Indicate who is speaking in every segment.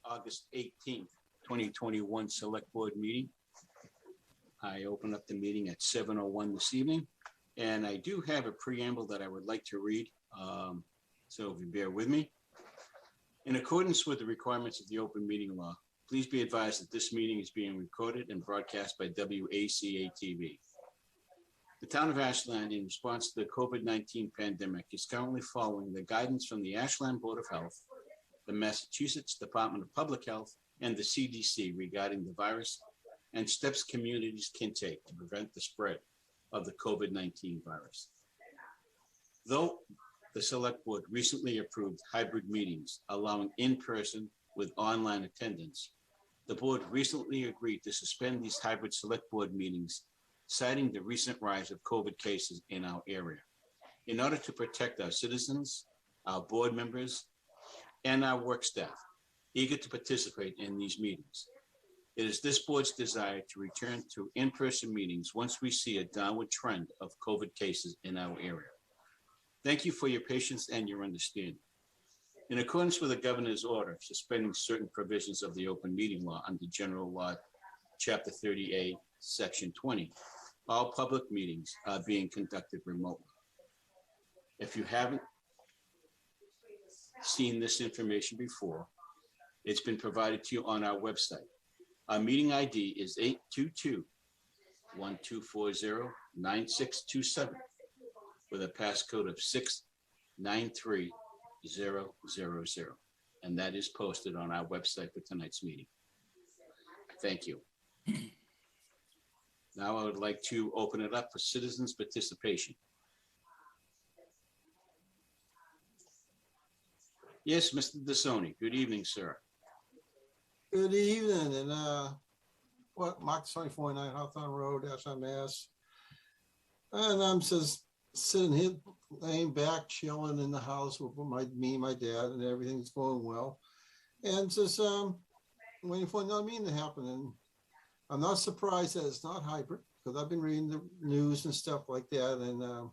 Speaker 1: August 18th, 2021 Select Board meeting. I open up the meeting at 7:01 this evening, and I do have a preamble that I would like to read, so if you bear with me. In accordance with the requirements of the open meeting law, please be advised that this meeting is being recorded and broadcast by WACA-TV. The town of Ashland, in response to the COVID-19 pandemic, is currently following the guidance from the Ashland Board of Health, the Massachusetts Department of Public Health, and the CDC regarding the virus and steps communities can take to prevent the spread of the COVID-19 virus. Though the Select Board recently approved hybrid meetings allowing in-person with online attendance, the board recently agreed to suspend these hybrid Select Board meetings, citing the recent rise of COVID cases in our area. In order to protect our citizens, our board members, and our work staff eager to participate in these meetings, it is this board's desire to return to in-person meetings once we see a downward trend of COVID cases in our area. Thank you for your patience and your understanding. In accordance with the governor's order suspending certain provisions of the open meeting law under General Law, Chapter 30A, Section 20, all public meetings are being conducted remotely. If you haven't seen this information before, it's been provided to you on our website. Our meeting ID is 822-1240-9627 with a passcode of 693000, and that is posted on our website for tonight's meeting. Thank you. Now I would like to open it up for citizens' participation. Yes, Mr. DeSoni. Good evening, sir.
Speaker 2: Good evening, and Mark 2449 Hawthorne Road, Ashland, Mass. And I'm just sitting here, laying back, chilling in the house with me, my dad, and everything's going well. And just waiting for another meeting to happen. And I'm not surprised that it's not hybrid, because I've been reading the news and stuff like that. And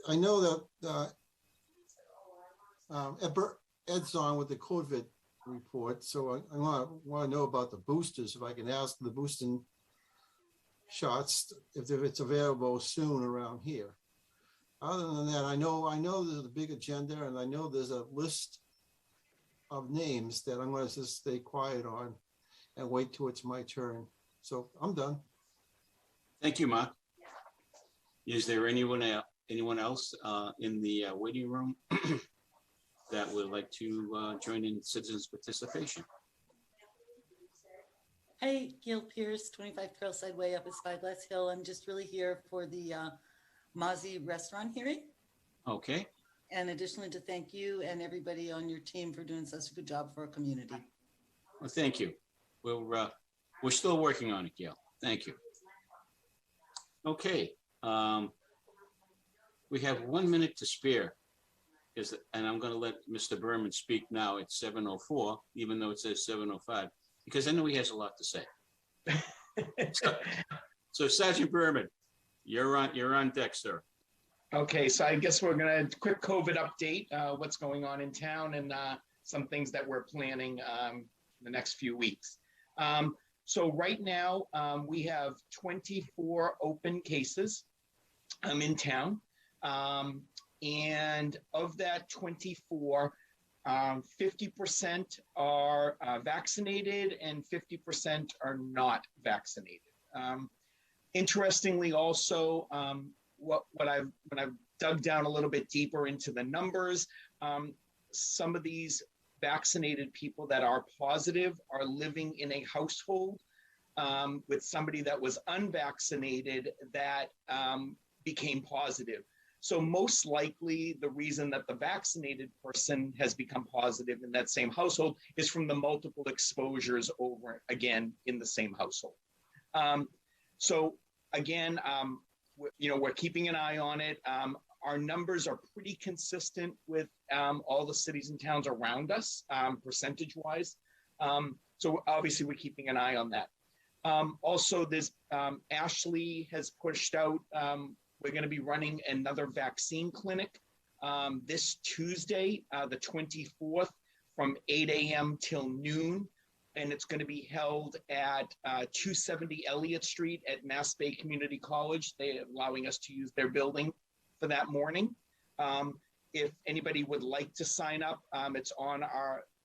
Speaker 2: I know that Ed's on with the COVID report, so I want to know about the boosters. If I can ask the boosting shots if it's available soon around here. Other than that, I know there's a big agenda, and I know there's a list of names that I'm going to just stay quiet on and wait till it's my turn. So I'm done.
Speaker 1: Thank you, Mark. Is there anyone else in the waiting room that would like to join in citizens' participation?
Speaker 3: Hey, Gail Pierce, 25 Trailside Way up at Spyglass Hill. I'm just really here for the Mozzie restaurant hearing.
Speaker 1: Okay.
Speaker 3: And additionally to thank you and everybody on your team for doing such a good job for our community.
Speaker 1: Well, thank you. We're still working on it, Gail. Thank you. Okay. We have 1 minute to spare. And I'm going to let Mr. Berman speak now at 7:04, even though it says 7:05, because I know he has a lot to say. So Sergeant Berman, you're on deck, sir.
Speaker 4: Okay, so I guess we're going to quick COVID update, what's going on in town, and some things that we're planning the next few weeks. So right now we have 24 open cases in town. And of that 24, 50% are vaccinated and 50% are not vaccinated. Interestingly, also, when I've dug down a little bit deeper into the numbers, some of these vaccinated people that are positive are living in a household with somebody that was unvaccinated that became positive. So most likely the reason that the vaccinated person has become positive in that same household is from the multiple exposures over again in the same household. So again, we're keeping an eye on it. Our numbers are pretty consistent with all the cities and towns around us, percentage-wise. So obviously we're keeping an eye on that. Also, there's Ashley has pushed out, we're going to be running another vaccine clinic this Tuesday, the 24th, from 8 a.m. till noon. And it's going to be held at 270 Elliott Street at Mass Bay Community College. They're allowing us to use their building for that morning. If anybody would like to sign up, it's on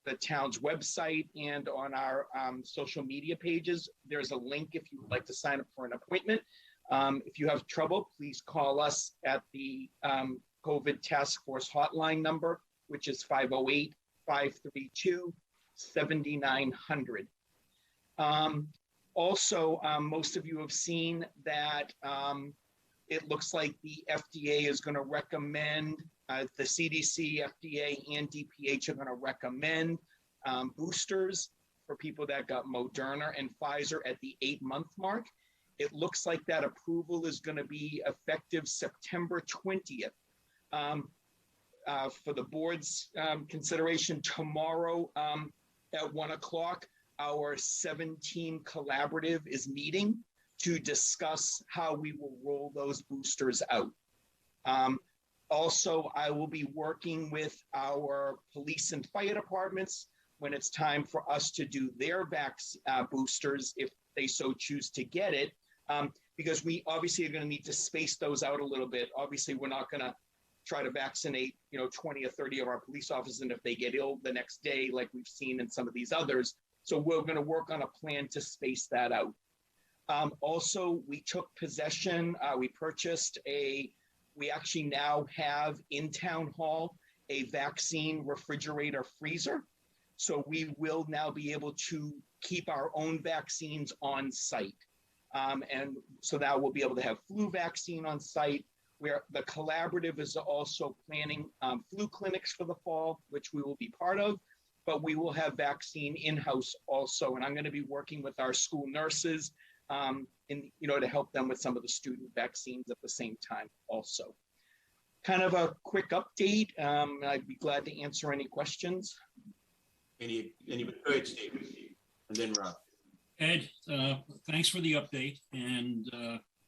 Speaker 4: the town's website and on our social media pages. There's a link if you would like to sign up for an appointment. If you have trouble, please call us at the COVID Task Force hotline number, which is 508-532-7900. Also, most of you have seen that it looks like the FDA is going to recommend, the CDC, FDA, and DPH are going to recommend boosters for people that got Moderna and Pfizer at the 8-month mark. It looks like that approval is going to be effective September 20th. For the board's consideration tomorrow at 1 o'clock, our 7-team collaborative is meeting to discuss how we will roll those boosters out. Also, I will be working with our police and fire departments when it's time for us to do their boosters, if they so choose to get it, because we obviously are going to need to space those out a little bit. Obviously, we're not going to try to vaccinate, 20 or 30 of our police officers, and if they get ill the next day, like we've seen in some of these others. So we're going to work on a plan to space that out. Also, we took possession, we actually now have in Town Hall a vaccine refrigerator freezer. So we will now be able to keep our own vaccines on site. And so now we'll be able to have flu vaccine on site, where the collaborative is also planning flu clinics for the fall, which we will be part of, but we will have vaccine in-house also. And I'm going to be working with our school nurses to help them with some of the student vaccines at the same time also. Kind of a quick update. I'd be glad to answer any questions.
Speaker 1: Anybody? Go ahead, Steve, and then Rob.
Speaker 5: Ed, thanks for the update. And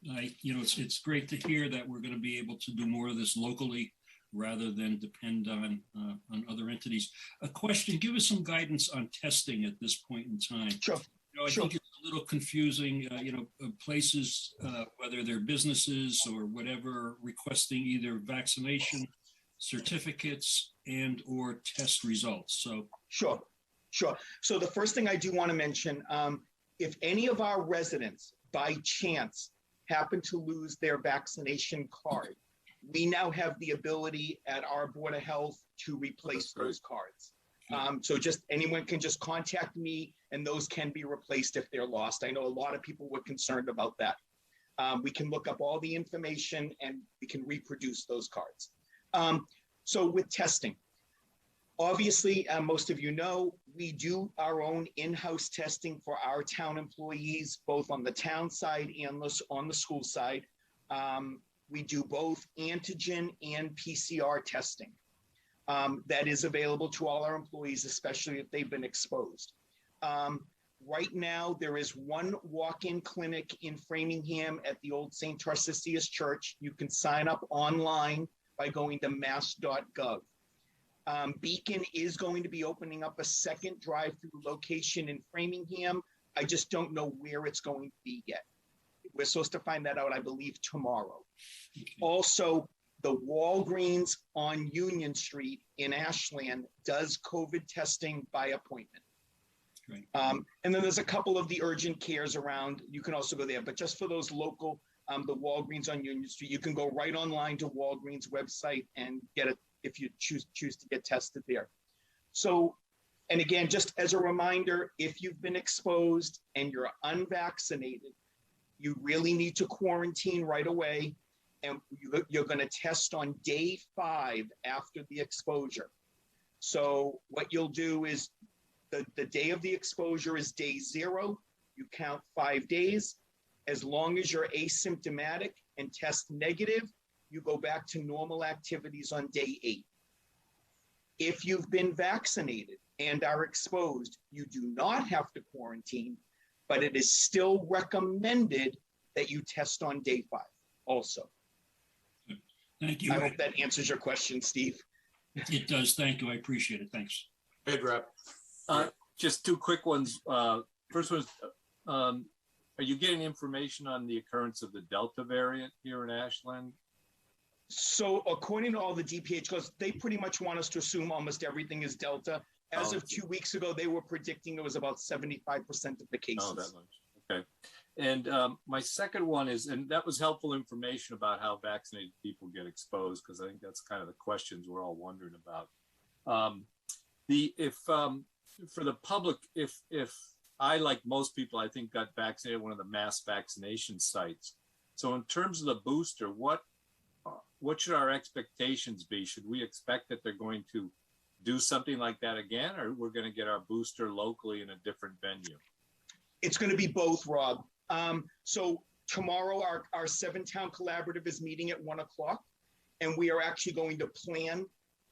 Speaker 5: it's great to hear that we're going to be able to do more of this locally rather than depend on other entities. A question: give us some guidance on testing at this point in time.
Speaker 4: Sure.
Speaker 5: I think it's a little confusing. Places, whether they're businesses or whatever, requesting either vaccination certificates and or test results. So
Speaker 4: Sure. So the first thing I do want to mention, if any of our residents by chance happen to lose their vaccination card, we now have the ability at our Board of Health to replace those cards. So just anyone can just contact me, and those can be replaced if they're lost. I know a lot of people were concerned about that. We can look up all the information and we can reproduce those cards. So with testing, obviously, most of you know, we do our own in-house testing for our town employees, both on the town side and on the school side. We do both antigen and PCR testing. That is available to all our employees, especially if they've been exposed. Right now, there is one walk-in clinic in Framingham at the old St. Tarcisius Church. You can sign up online by going to mass.gov. Beacon is going to be opening up a second drive-through location in Framingham. I just don't know where it's going to be yet. We're supposed to find that out, I believe, tomorrow. Okay. Also, the Walgreens on Union Street in Ashland does COVID testing by appointment.
Speaker 5: Right.
Speaker 4: And then there's a couple of the urgent cares around. You can also go there, but just for those local, the Walgreens on Union Street, you can go right online to Walgreens website and get it if you choose to get tested there. So, and again, just as a reminder, if you've been exposed and you're unvaccinated, you really need to quarantine right away. And you're going to test on day 5 after the exposure. So what you'll do is the day of the exposure is day 0. You count 5 days. As long as you're asymptomatic and test negative, you go back to normal activities on day 8. If you've been vaccinated and are exposed, you do not have to quarantine, but it is still recommended that you test on day 5 also.
Speaker 5: Thank you.
Speaker 4: I hope that answers your question, Steve.
Speaker 5: It does. Thank you. I appreciate it. Thanks.
Speaker 1: Hey, Rob.
Speaker 6: Just two quick ones. First one is, are you getting information on the occurrence of the Delta variant here in Ashland?
Speaker 4: So according to all the DPH codes, they pretty much want us to assume almost everything is Delta. As of 2 weeks ago, they were predicting it was about 75% of the cases.
Speaker 6: Oh, that much. Okay. And my second one is, and that was helpful information about how vaccinated people get exposed, because I think that's kind of the questions we're all wondering about. For the public, if I, like most people, I think got vaccinated at one of the mass vaccination sites. So in terms of the booster, what should our expectations be? Should we expect that they're going to do something like that again, or we're going to get our booster locally in a different venue?
Speaker 4: It's going to be both, Rob. So tomorrow, our 7-town collaborative is meeting at 1 o'clock, and we are actually going to plan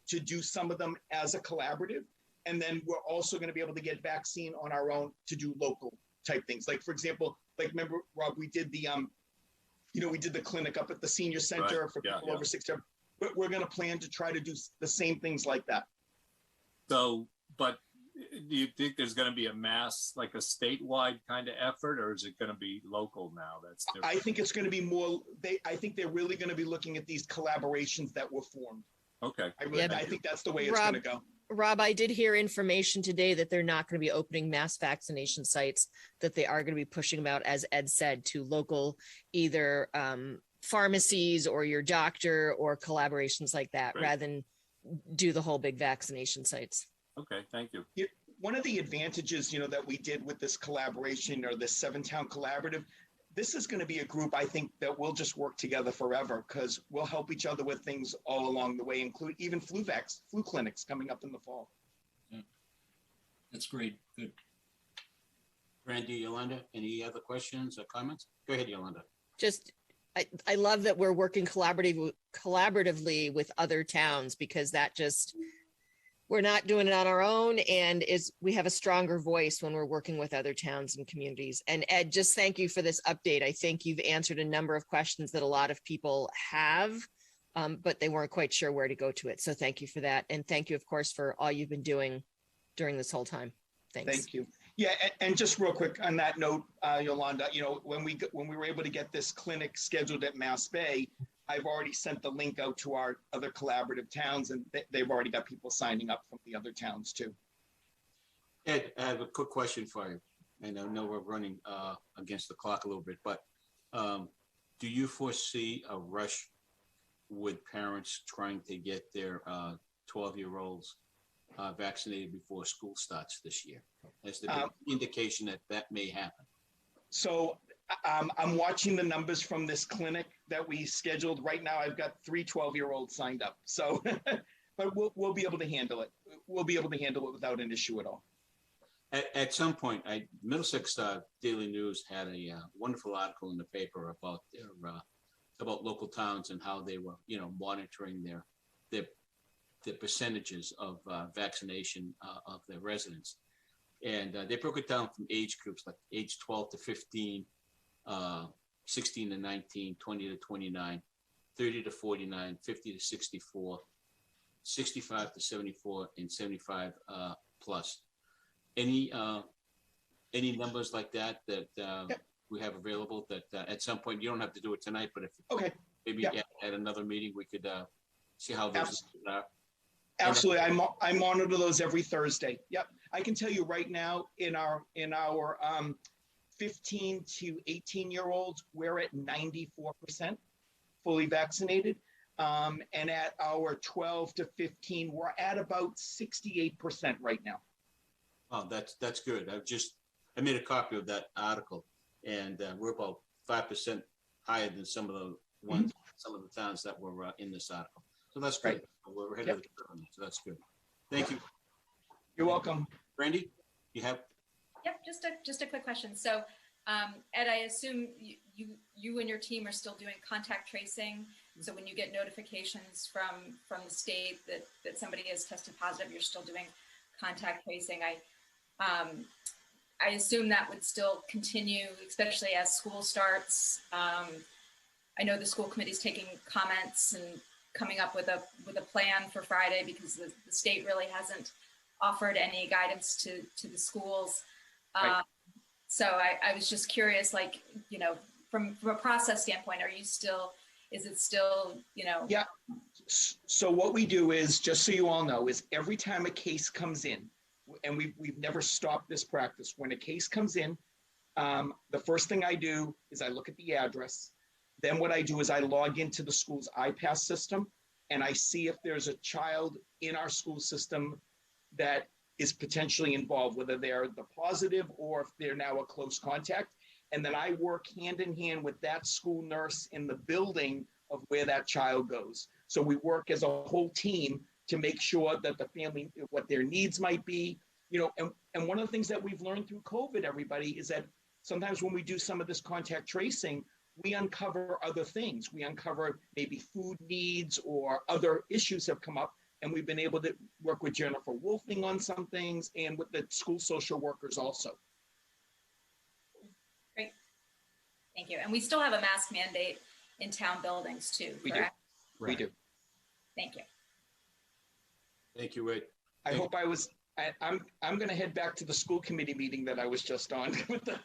Speaker 4: to do some of them as a collaborative. And then we're also going to be able to get vaccine on our own to do local type things. Like, for example, like, remember, Rob, we did the, we did the clinic up at the senior center for people over 60. But we're going to plan to try to do the same things like that.
Speaker 6: So, but do you think there's going to be a mass, like a statewide kind of effort, or is it going to be local now? That's different.
Speaker 4: I think it's going to be more, I think they're really going to be looking at these collaborations that were formed.
Speaker 6: Okay.
Speaker 4: I think that's the way it's going to go.
Speaker 7: Rob, I did hear information today that they're not going to be opening mass vaccination sites, that they are going to be pushing them out, as Ed said, to local either pharmacies or your doctor or collaborations like that, rather than do the whole big vaccination sites.
Speaker 6: Okay, thank you.
Speaker 4: One of the advantages, that we did with this collaboration, or this 7-town collaborative, this is going to be a group, I think, that will just work together forever, because we'll help each other with things all along the way, include even flu clinics coming up in the fall.
Speaker 5: Yeah. That's great. Good.
Speaker 1: Randy, Yolanda, any other questions or comments? Go ahead, Yolanda.
Speaker 7: Just, I love that we're working collaboratively with other towns, because that just, we're not doing it on our own, and we have a stronger voice when we're working with other towns and communities. And Ed, just thank you for this update. I think you've answered a number of questions that a lot of people have, but they weren't quite sure where to go to it. So thank you for that. And thank you, of course, for all you've been doing during this whole time. Thanks.
Speaker 4: Thank you. Yeah, and just real quick on that note, Yolanda, when we were able to get this clinic scheduled at Mass Bay, I've already sent the link out to our other collaborative towns, and they've already got people signing up from the other towns too.
Speaker 1: Ed, I have a quick question for you. And I know we're running against the clock a little bit, but do you foresee a rush with parents trying to get their 12-year-olds vaccinated before school starts this year? Has there been indication that may happen?
Speaker 4: So I'm watching the numbers from this clinic that we scheduled. Right now, I've got 3 12-year-olds signed up. So, but we'll be able to handle it. We'll be able to handle it without an issue at all.
Speaker 1: At some point, Middlesex Daily News had a wonderful article in the paper about about local towns and how they were, monitoring their percentages of vaccination of their residents. And they broke it down from age groups, like age 12 to 15, 16 to 19, 20 to 29, 30 to 49, 50 to 64, 65 to 74, and 75 plus. Any numbers like that yep. We have available that at some point, you don't have to do it tonight, but if maybe yep. at another meeting, we could see how those are.
Speaker 4: Absolutely. I monitor those every Thursday. Yep. I can tell you right now in our 15 to 18-year-olds, we're at 94% fully vaccinated. And at our 12 to 15, we're at about 68% right now.
Speaker 1: Oh, that's good. I made a copy of that article, and we're about 5% higher than some of the ones, some of the towns that were in this article. So that's great. Right. We're ahead of the curve, so that's good. Thank you.
Speaker 4: You're welcome.
Speaker 1: Randy, you have?
Speaker 8: Yep, just a quick question. So, Ed, I assume you and your team are still doing contact tracing. So when you get notifications from the state that somebody has tested positive, you're still doing contact tracing. I assume that would still continue, especially as school starts. I know the school committee is taking comments and coming up with a plan for Friday, because the state really hasn't offered any guidance to the schools.
Speaker 4: Right.
Speaker 8: So I was just curious, like, you know, from a process standpoint, is it still, you know?
Speaker 4: Yeah. So what we do is, just so you all know, is every time a case comes in, and we've never stopped this practice, when a case comes in, the first thing I do is I look at the address. Then what I do is I log into the school's iPass system, and I see if there's a child in our school system that is potentially involved, whether they're the positive or if they're now a close contact. And then I work hand in hand with that school nurse in the building of where that child goes. So we work as a whole team to make sure that the family, what their needs might be, you know, and one of the things that we've learned through COVID, everybody, is that sometimes when we do some of this contact tracing, we uncover other things. We uncover maybe food needs or other issues have come up, and we've been able to work with Jennifer Wolfing on some things and with the school social workers also.
Speaker 8: Great. Thank you. And we still have a mask mandate in town buildings too,
Speaker 4: We do.
Speaker 8: correct?
Speaker 4: We do.
Speaker 8: Thank you.
Speaker 1: Thank you, Ed.
Speaker 4: I hope I was, I'm going to head back to the school committee meeting that I was just on. With the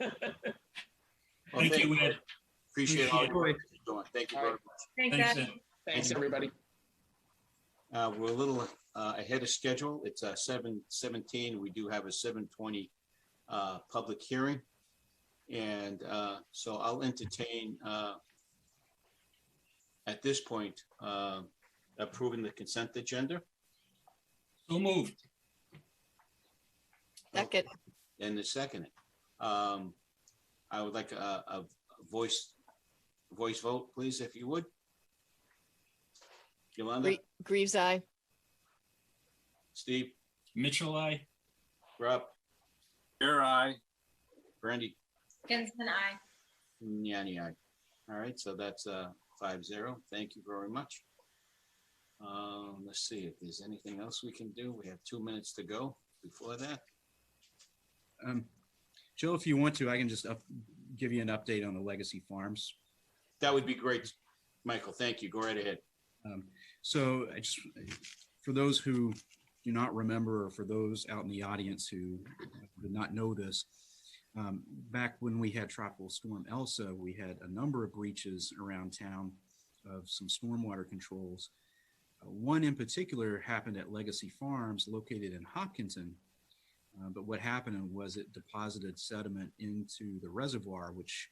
Speaker 1: Well,
Speaker 5: Thank you, Ed.
Speaker 1: Appreciate all your work you're doing. Thank you very much.
Speaker 8: Thanks,
Speaker 5: Thanks,
Speaker 8: Ed.
Speaker 5: Ed.
Speaker 4: Thanks, everybody.
Speaker 1: We're a little ahead of schedule. It's 7:17. We do have a 7:20 public hearing. And so I'll entertain at this point approving the consent agenda.
Speaker 5: So moved.
Speaker 7: Second.
Speaker 1: And the second. I would like a voice vote, please, if you would. Yolanda,
Speaker 7: Greaves, aye.
Speaker 1: Steve,
Speaker 5: Mitchell, I.
Speaker 1: Rob,
Speaker 6: Here I,
Speaker 1: Brandy,
Speaker 8: Kinsman, aye.
Speaker 1: Yanni, aye. All right, so that's 5-0. Thank you very much. Let's see if there's anything else we can do. We have 2 minutes to go before that.
Speaker 9: Jill, if you want to, I can just give you an update on the Legacy Farms.
Speaker 1: That would be great, Michael. Thank you. Go right ahead.
Speaker 9: So I just, for those who do not remember, or for those out in the audience who did not know this, back when we had Tropical Storm Elsa, we had a number of breaches around town of some stormwater controls. One in particular happened at Legacy Farms located in Hopkinton. But what happened was it deposited sediment into the reservoir, which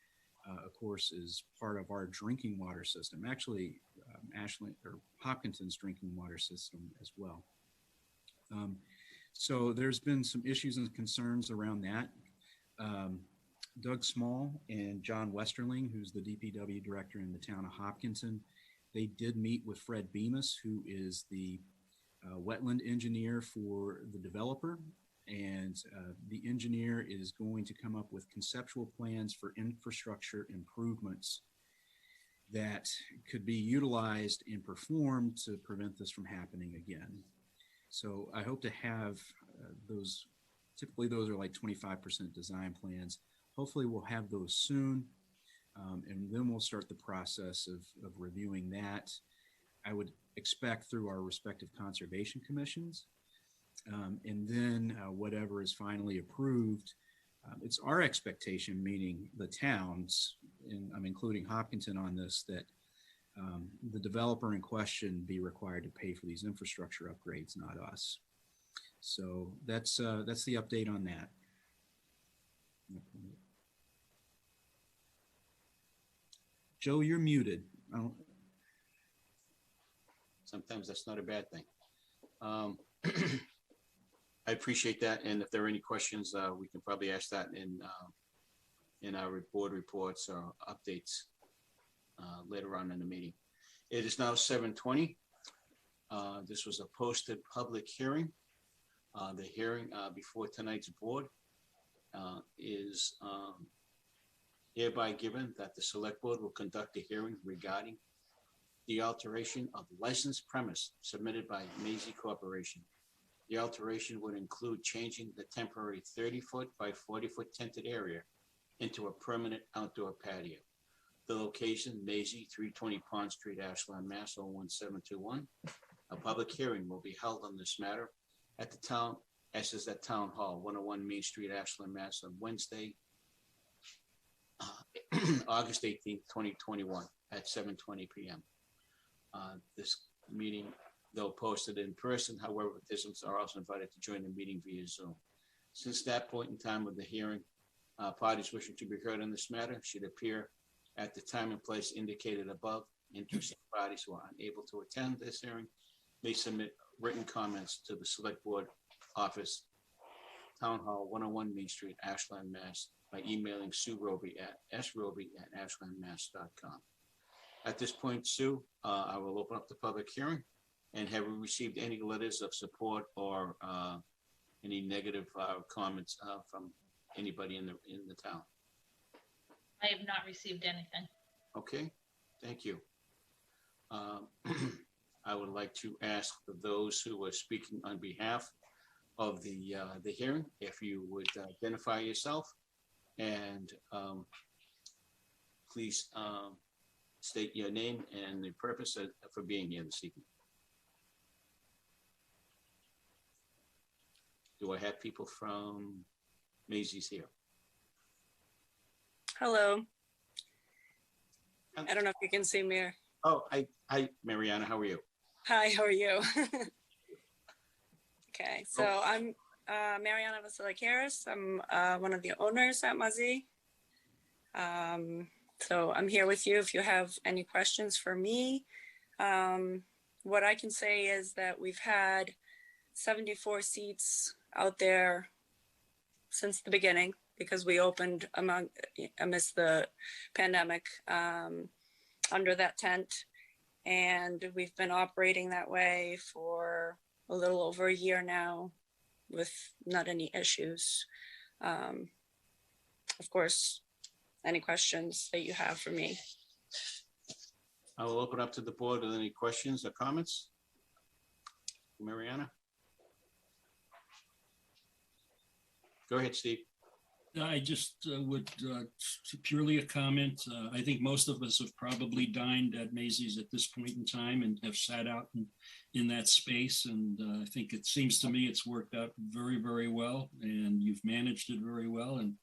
Speaker 9: of course is part of our drinking water system, actually Ashland or Hopkinton's drinking water system as well. So there's been some issues and concerns around that. Doug Small and John Westerling, who's the DPW director in the town of Hopkinton, they did meet with Fred Bemis, who is the wetland engineer for the developer. And the engineer is going to come up with conceptual plans for infrastructure improvements that could be utilized and performed to prevent this from happening again. So I hope to have those, typically those are like 25% design plans. Hopefully we'll have those soon. And then we'll start the process of reviewing that. I would expect through our respective conservation commissions. And then whatever is finally approved, it's our expectation, meaning the towns, and I'm including Hopkinton on this, that the developer in question be required to pay for these infrastructure upgrades, not us. So that's the update on that. Joe, you're muted.
Speaker 1: Sometimes that's not a bad thing. I appreciate that. And if there are any questions, we can probably ask that in our board reports or updates later on in the meeting. It is now 7:20. This was a posted public hearing. The hearing before tonight's board is hereby given that the select board will conduct a hearing regarding the alteration of licensed premise submitted by Maisie Corporation. The alteration would include changing the temporary 30-foot by 40-foot tented area into a permanent outdoor patio. The location, Maisie, 320 Pond Street, Ashland, Mass. 01721. A public hearing will be held on this matter at the town As is at Town Hall, 101 Main Street, Ashland, Mass. On Wednesday, August 18th, 2021 at 7:20 p.m. This meeting, though posted in person, however, participants are also invited to join the meeting via Zoom. Since that point in time of the hearing, parties wishing to be heard on this matter should appear at the time and place indicated above. Interested parties who are unable to attend this hearing may submit written comments to the Select Board office, Town Hall, 101 Main Street, Ashland, Mass. By emailing Sue Roby at sroby@ashlandmass.com. At this point, Sue, I will open up the public hearing. And have we received any letters of support or any negative comments from anybody in the town?
Speaker 10: I have not received anything.
Speaker 1: Okay, thank you. I would like to ask for those who are speaking on behalf of the hearing, if you would identify yourself and please state your name and the purpose for being here this evening. Do I have people from Macy's here?
Speaker 11: Hello. I don't know if you can see me.
Speaker 1: Oh, hi, Mariana, how are you?
Speaker 11: Hi, how are you? Okay, so I'm Mariana Vasilic-Harris. I'm one of the owners at Mazi. So I'm here with you if you have any questions for me. What I can say is that we've had 74 seats out there since the beginning because we opened amidst the pandemic under that tent. And we've been operating that way for a little over a year now with not any issues. Of course, any questions that you have for me?
Speaker 1: I will open up to the board with any questions or comments. Mariana? Go ahead, Steve.
Speaker 5: I just would, purely a comment. I think most of us have probably dined at Macy's at this point in time and have sat out in that space. And I think it seems to me it's worked out very, very well, and you've managed it very well. And,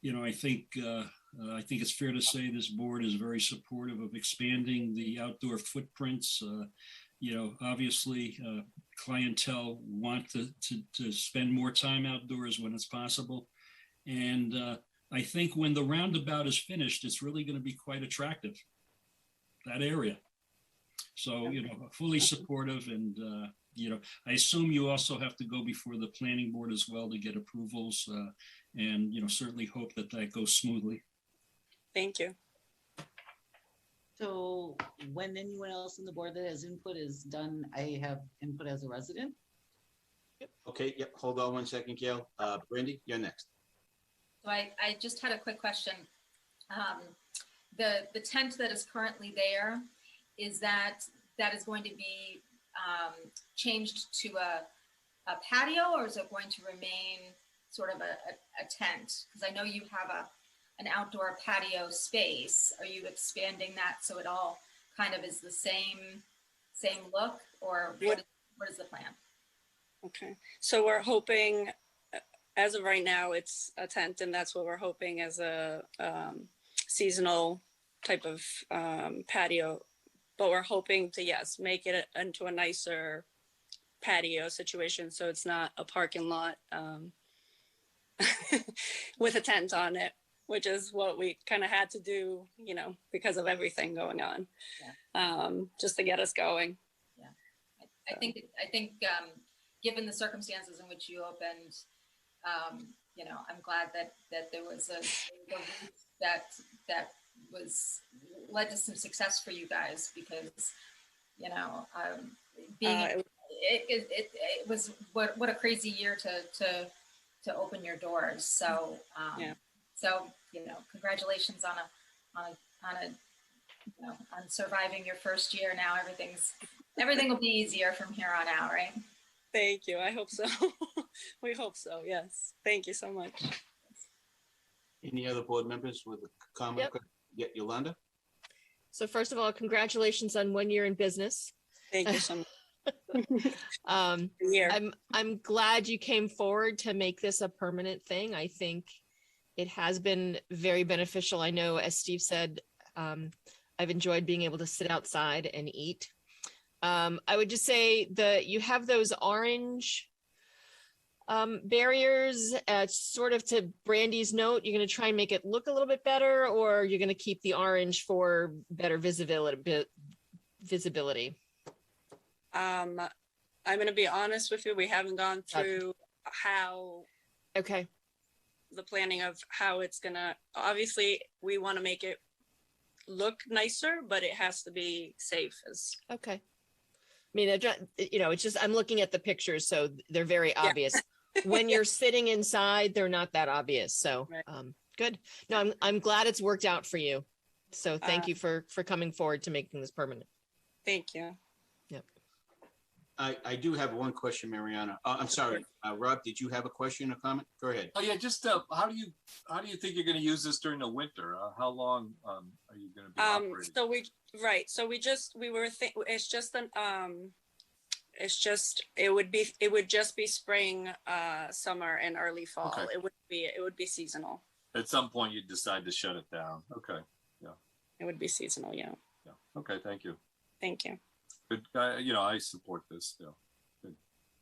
Speaker 5: you know, I think it's fair to say this board is very supportive of expanding the outdoor footprints. You know, obviously, clientele want to spend more time outdoors when it's possible. And I think when the roundabout is finished, it's really going to be quite attractive, that area. So, you know, fully supportive. And, you know, I assume you also have to go before the planning board as well to get approvals. And, you know, certainly hope that that goes smoothly.
Speaker 11: Thank you.
Speaker 3: So when anyone else on the board that has input is done, I have input as a resident.
Speaker 1: Okay, yep, hold on one second, Gail. Brandy, you're next.
Speaker 8: So I just had a quick question. The tent that is currently there, is that is going to be changed to a patio, or is it going to remain sort of a tent? Because I know you have an outdoor patio space. Are you expanding that so it all kind of is the same look, or what is the plan?
Speaker 11: Okay, so we're hoping, as of right now, it's a tent, and that's what we're hoping as a seasonal type of patio. But we're hoping to, yes, make it into a nicer patio situation, so it's not a parking lot with a tent on it, which is what we kind of had to do, you know, because of everything going on, just to get us going.
Speaker 8: Yeah, I think given the circumstances in which you opened, you know, I'm glad that there was a route that was led to some success for you guys, because, you know, it was what a crazy year to open your doors. So so, you know, congratulations on surviving your first year. Now everything will be easier from here on out, right?
Speaker 11: Thank you. I hope so. We hope so. Yes. Thank you so much.
Speaker 1: Any other board members with a comment?
Speaker 7: Yep.
Speaker 1: Yolanda?
Speaker 7: So first of all, congratulations on 1 year in business.
Speaker 11: Thank you so much. Year.
Speaker 7: I'm glad you came forward to make this a permanent thing. I think it has been very beneficial. I know, as Steve said, I've enjoyed being able to sit outside and eat. I would just say you have those orange barriers, sort of to Brandy's note. You're going to try and make it look a little bit better, or you're going to keep the orange for better visibility.
Speaker 11: I'm going to be honest with you. We haven't gone through how
Speaker 7: Okay.
Speaker 11: the planning of how it's going to, obviously we want to make it look nicer, but it has to be safe as.
Speaker 7: Okay. I mean, it's just, I'm looking at the pictures, so they're very obvious. When you're sitting inside, they're not that obvious. So,
Speaker 11: Right.
Speaker 7: Good. No, I'm glad it's worked out for you. So thank you for coming forward to making this permanent.
Speaker 11: Thank you.
Speaker 7: Yep.
Speaker 1: I do have one question, Mariana. I'm sorry, Rob, did you have a question or comment? Go ahead.
Speaker 6: Oh yeah, just how do you think you're going to use this during the winter? How long are you going to be operating?
Speaker 11: It would just be spring, summer, and early fall.
Speaker 6: Okay.
Speaker 11: It would be seasonal.
Speaker 6: At some point, you decide to shut it down. Okay. Yeah.
Speaker 11: It would be seasonal. Yeah.
Speaker 6: Yeah. Okay. Thank you.
Speaker 11: Thank you.
Speaker 6: Good. I support this. Yeah. Good.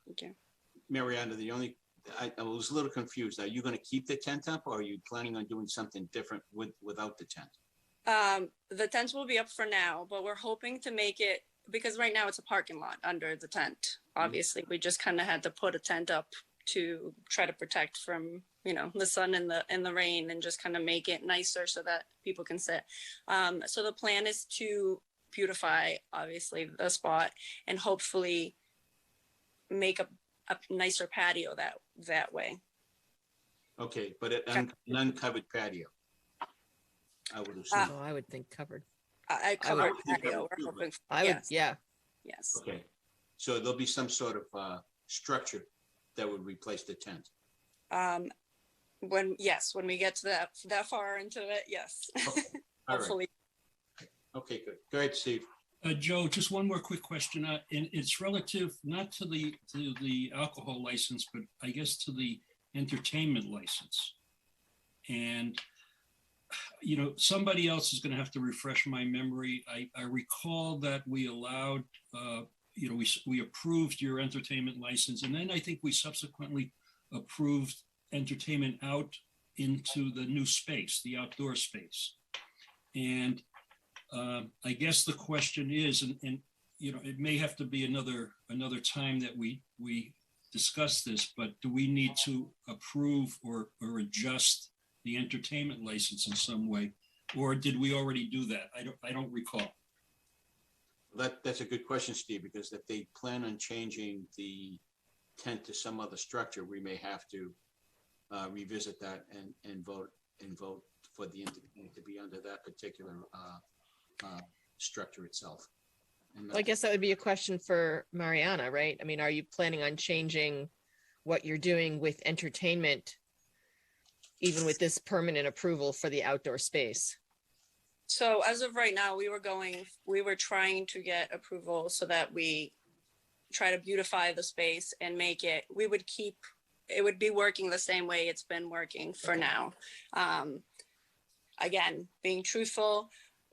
Speaker 11: Thank you.
Speaker 1: Mariana, I was a little confused. Are you going to keep the tent up, or are you planning on doing something different without the tent?
Speaker 11: The tent will be up for now, but we're hoping to make it, because right now it's a parking lot under the tent. Obviously, we just kind of had to put a tent up to try to protect from, the sun and the rain, and just kind of make it nicer so that people can sit. So the plan is to beautify, obviously, the spot, and hopefully make a nicer patio that way.
Speaker 1: Okay, but an uncovered patio, I would assume.
Speaker 7: I would think covered.
Speaker 11: I covered patio. We're hoping.
Speaker 7: Yeah.
Speaker 11: Yes.
Speaker 1: Okay, so there'll be some sort of structure that would replace the tent.
Speaker 11: When we get to that far into it, yes.
Speaker 1: Okay. All
Speaker 11: Hopefully.
Speaker 1: right. Okay, good. Go ahead, Steve.
Speaker 5: Joe, just one more quick question. And it's relative not to the alcohol license, but I guess to the entertainment license. And somebody else is going to have to refresh my memory. I recall that we allowed, we approved your entertainment license, and then I think we subsequently approved entertainment out into the new space, the outdoor space. And I guess the question is, and it may have to be another time that we discuss this, but do we need to approve or adjust the entertainment license in some way, or did we already do that? I don't recall.
Speaker 1: That's a good question, Steve, because if they plan on changing the tent to some other structure, we may have to revisit that and vote for the entertainment to be under that particular structure itself.
Speaker 7: Well, I guess that would be a question for Mariana, right? I mean, are you planning on changing what you're doing with entertainment, even with this permanent approval for the outdoor space?
Speaker 11: So as of right now, we were trying to get approval so that we try to beautify the space and make it, it would be working the same way it's been working for now. Again, being truthful,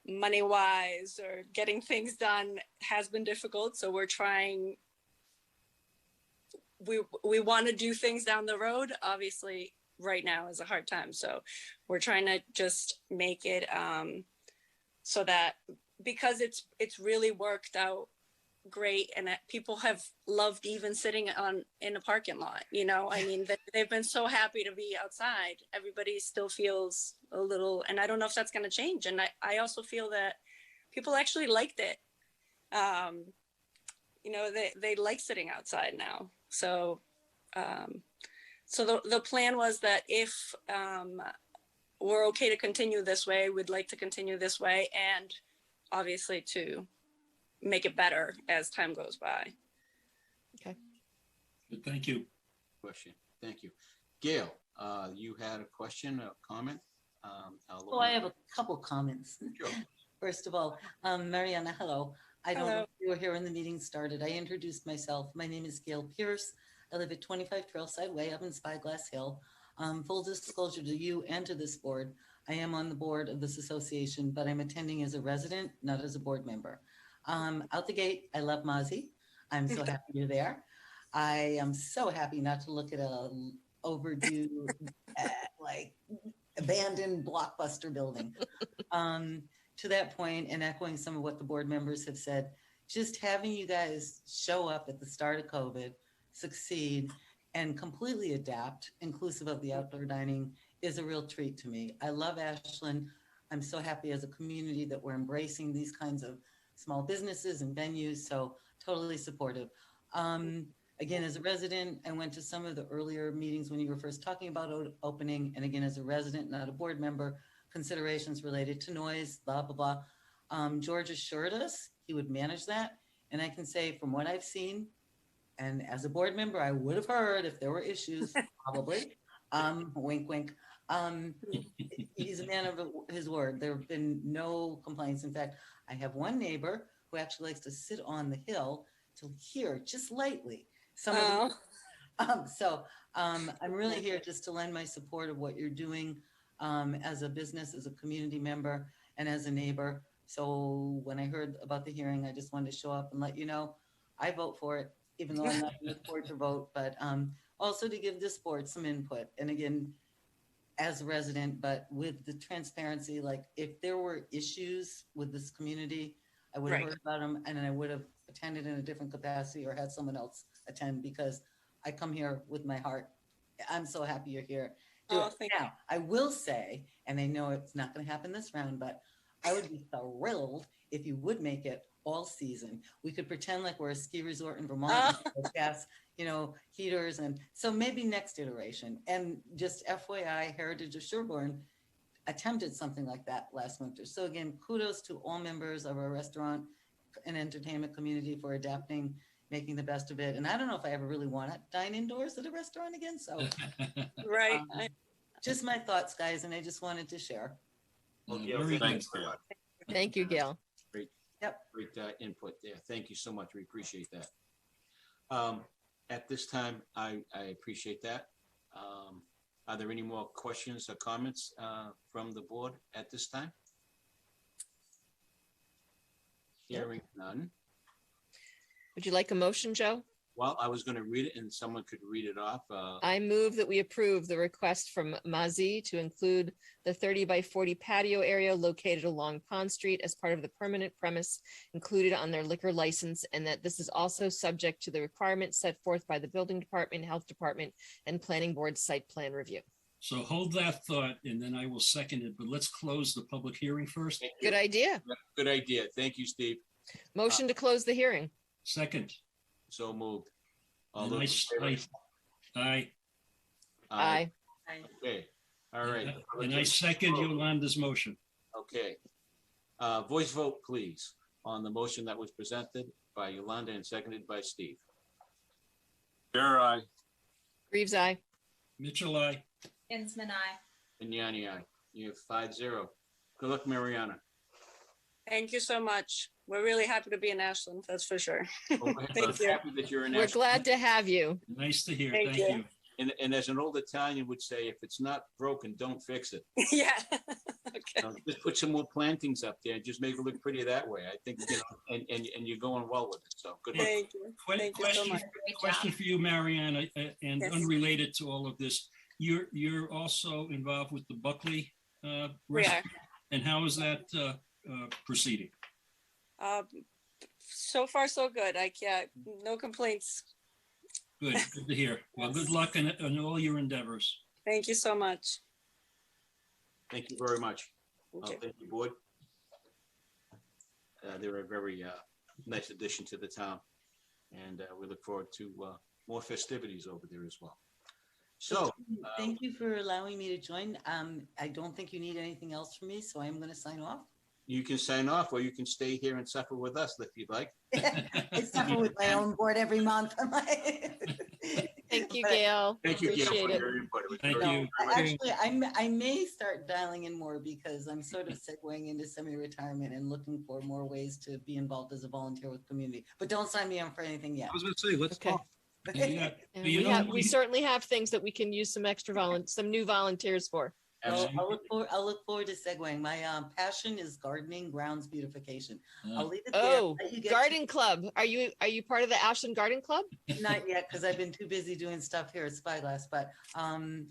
Speaker 11: money-wise, or getting things done has been difficult. So we're trying, we want to do things down the road. Obviously, right now is a hard time. So we're trying to just make it so that, because it's really worked out great, and that people have loved even sitting in a parking lot. I mean, they've been so happy to be outside. Everybody still feels a little, and I don't know if that's going to change. And I also feel that people actually liked it. They like sitting outside now. So the plan was that if we're okay to continue this way, we'd like to continue this way, and obviously to make it better as time goes by.
Speaker 7: Okay.
Speaker 5: Thank you.
Speaker 1: Question. Thank you. Gail, you had a question, a comment?
Speaker 3: I have a couple comments.
Speaker 1: Sure.
Speaker 3: First of all, Mariana, hello. I don't know
Speaker 11: Hello.
Speaker 3: if You were here when the meeting started. I introduced myself. My name is Gail Pierce. I live at 25 Trailside Way up in Spyglass Hill. Full disclosure to you and to this board, I am on the board of this association, but I'm attending as a resident, not as a board member. Out the gate, I love Mozzie. I'm so happy you're there. I am so happy not to look at a overdue, like abandoned blockbuster building. To that point, and echoing some of what the board members have said, just having you guys show up at the start of COVID, succeed, and completely adapt, inclusive of the outdoor dining, is a real treat to me. I love Ashland. I'm so happy as a community that we're embracing these kinds of small businesses and venues, so totally supportive. Again, as a resident, I went to some of the earlier meetings when you were first talking about opening, and again, as a resident, not a board member, considerations related to noise, blah, blah, blah. George assured us he would manage that, and I can say from what I've seen, and as a board member, I would have heard if there were issues, probably. Wink, wink. He's a man of his word. There have been no complaints. In fact, I have one neighbor who actually likes to sit on the hill to hear just lightly some of the, I'm really here just to lend my support of what you're doing as a business, as a community member, and as a neighbor. So when I heard about the hearing, I just wanted to show up and let you know I vote for it, even though I'm not in the board to vote, but also to give this board some input. And again, as a resident, but with the transparency, like if there were issues with this community, I would have heard about them, and I would have attended in a different capacity or had someone else attend, because I come here with my heart. I'm so happy you're here.
Speaker 11: Thank you.
Speaker 3: I will say, and I know it's not going to happen this round, but I would be thrilled if you would make it all season. We could pretend like we're a ski resort in Vermont, with gas, heaters, and so maybe next iteration. And just FYI, Heritage of Sherborne attempted something like that last winter. So again, kudos to all members of our restaurant and entertainment community for adapting, making the best of it. And I don't know if I ever really want to dine indoors at a restaurant again. So just my thoughts, guys, and I just wanted to share.
Speaker 6: Thanks, Gail.
Speaker 7: Thank you, Gail.
Speaker 1: Great input there. Thank you so much. We appreciate that. At this time, I appreciate that. Are there any more questions or comments from the board at this time? Hearing none.
Speaker 7: Would you like a motion, Joe?
Speaker 1: Well, I was going to read it and someone could read it off.
Speaker 7: I move that we approve the request from Mazi to include the 30 by 40 patio area located along Pond Street as part of the permanent premise included on their liquor license, and that this is also subject to the requirements set forth by the building department, health department, and planning board site plan review.
Speaker 5: So hold that thought and then I will second it, but let's close the public hearing first.
Speaker 7: Good idea.
Speaker 1: Good idea. Thank you, Steve.
Speaker 7: Motion to close the hearing.
Speaker 5: Second.
Speaker 1: So moved. All
Speaker 5: And
Speaker 1: those in favor?
Speaker 5: Aye.
Speaker 7: Aye.
Speaker 1: Okay. All right.
Speaker 5: And I second Yolanda's motion.
Speaker 1: Okay. Voice vote, please, on the motion that was presented by Yolanda and seconded by Steve.
Speaker 6: Bear aye.
Speaker 7: Reeves, aye.
Speaker 5: Mitchell, aye.
Speaker 8: Insman, aye.
Speaker 1: And Yanni, aye. You have 5-0. Good luck, Mariana.
Speaker 11: Thank you so much. We're really happy to be in Ashland, that's for sure.
Speaker 1: We're
Speaker 11: Thank you.
Speaker 1: happy that you're in
Speaker 7: We're
Speaker 1: Ashland.
Speaker 7: glad to have you.
Speaker 5: Nice to hear.
Speaker 11: Thank
Speaker 5: Thank
Speaker 11: you.
Speaker 5: you.
Speaker 1: And as an old Italian would say, if it's not broken, don't fix it.
Speaker 11: Yeah. Okay.
Speaker 1: Just put some more plantings up there. Just make it look prettier that way. I think, and you're going well with it. So good luck.
Speaker 11: Thank you. Thank you so much.
Speaker 5: Question for you, Mariana, and
Speaker 11: Yes.
Speaker 5: unrelated to all of this. You're also involved with the Buckley
Speaker 11: We are.
Speaker 5: restaurant, and how is that proceeding?
Speaker 11: So far, so good. No complaints.
Speaker 5: Good to hear. Well, good luck in all your endeavors.
Speaker 11: Thank you so much.
Speaker 1: Thank you very much.
Speaker 11: Okay.
Speaker 1: Thank you, board. They're a very nice addition to the town, and we look forward to more festivities over there as well. So,
Speaker 3: Thank you for allowing me to join. I don't think you need anything else from me, so I'm going to sign off.
Speaker 1: you can sign off, or you can stay here and suffer with us if you'd like.
Speaker 3: I suffer with my own board every month.
Speaker 7: Thank Thank you,
Speaker 3: But
Speaker 7: Gail.
Speaker 1: Thank you, Gail,
Speaker 7: Appreciate
Speaker 1: for
Speaker 7: it.
Speaker 1: your input. It was
Speaker 5: Thank
Speaker 1: very-
Speaker 5: you.
Speaker 3: Actually, I may start dialing in more because I'm sort of segueing into semi-retirement and looking for more ways to be involved as a volunteer with community. But don't sign me up for anything yet.
Speaker 9: I was going to say, let's
Speaker 7: Okay.
Speaker 9: talk.
Speaker 5: Yeah,
Speaker 7: And
Speaker 5: you
Speaker 7: we
Speaker 5: know,
Speaker 7: have, we certainly have things that we can use some some new volunteers for.
Speaker 3: So
Speaker 1: Absolutely.
Speaker 3: I'll look forward to segueing. My passion is gardening, grounds beautification. I'll leave it there.
Speaker 7: Oh,
Speaker 3: Let you get
Speaker 7: garden club. Are you part of the Ashland Garden Club?
Speaker 3: Not yet, because I've been too busy doing stuff here at Spyglass. But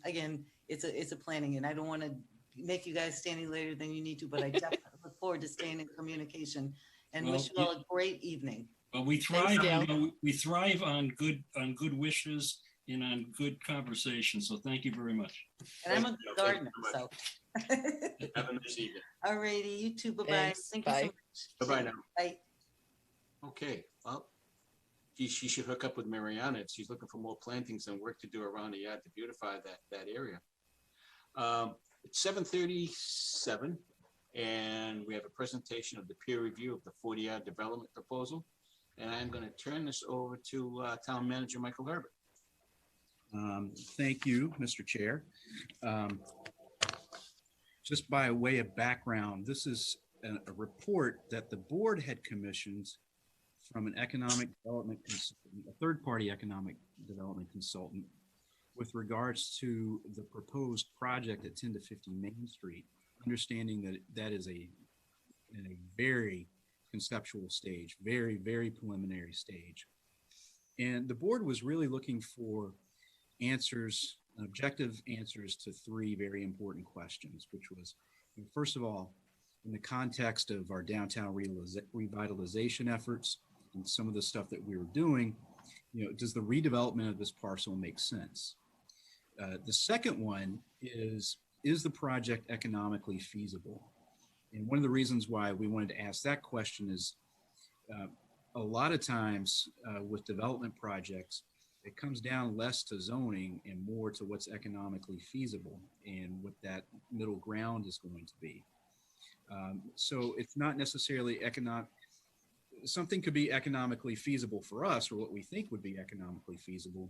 Speaker 3: again, it's a planning, and I don't want to make you guys stay any later than you need to. But I definitely look forward to staying in communication and
Speaker 5: Well,
Speaker 3: wish you all a great evening.
Speaker 5: Well, we
Speaker 7: Thanks,
Speaker 5: thrive.
Speaker 7: Gail.
Speaker 5: We thrive on good wishes and on good conversation. So thank you very much.
Speaker 3: And I'm a
Speaker 1: Thank you.
Speaker 3: good gardener, so.
Speaker 1: Have a nice evening.
Speaker 3: All righty, you too. Bye bye.
Speaker 7: Thanks.
Speaker 3: Thank you so
Speaker 7: Bye.
Speaker 3: much.
Speaker 1: Bye-bye now.
Speaker 3: Bye.
Speaker 1: Okay, well, she should hook up with Mariana if she's looking for more plantings and work to do around the yard to beautify that area. It's 7:37, and we have a presentation of the peer review of the 40-yard development proposal. And I'm going to turn this over to Town Manager Michael Herbert.
Speaker 9: Thank you, Mr. Chair. Just by way of background, this is a report that the board had commissioned from an economic development consultant, a third-party economic development consultant, with regards to the proposed project at 10 to 50 Main Street, understanding that that is in a very conceptual stage, very, very preliminary stage. And the board was really looking for answers, objective answers to three very important questions, which was, first of all, in the context of our downtown revitalization efforts and some of the stuff that we were doing, does the redevelopment of this parcel make sense? The second one is the project economically feasible? And one of the reasons why we wanted to ask that question is a lot of times with development projects, it comes down less to zoning and more to what's economically feasible and what that middle ground is going to be. So it's not necessarily something could be economically feasible for us, or what we think would be economically feasible,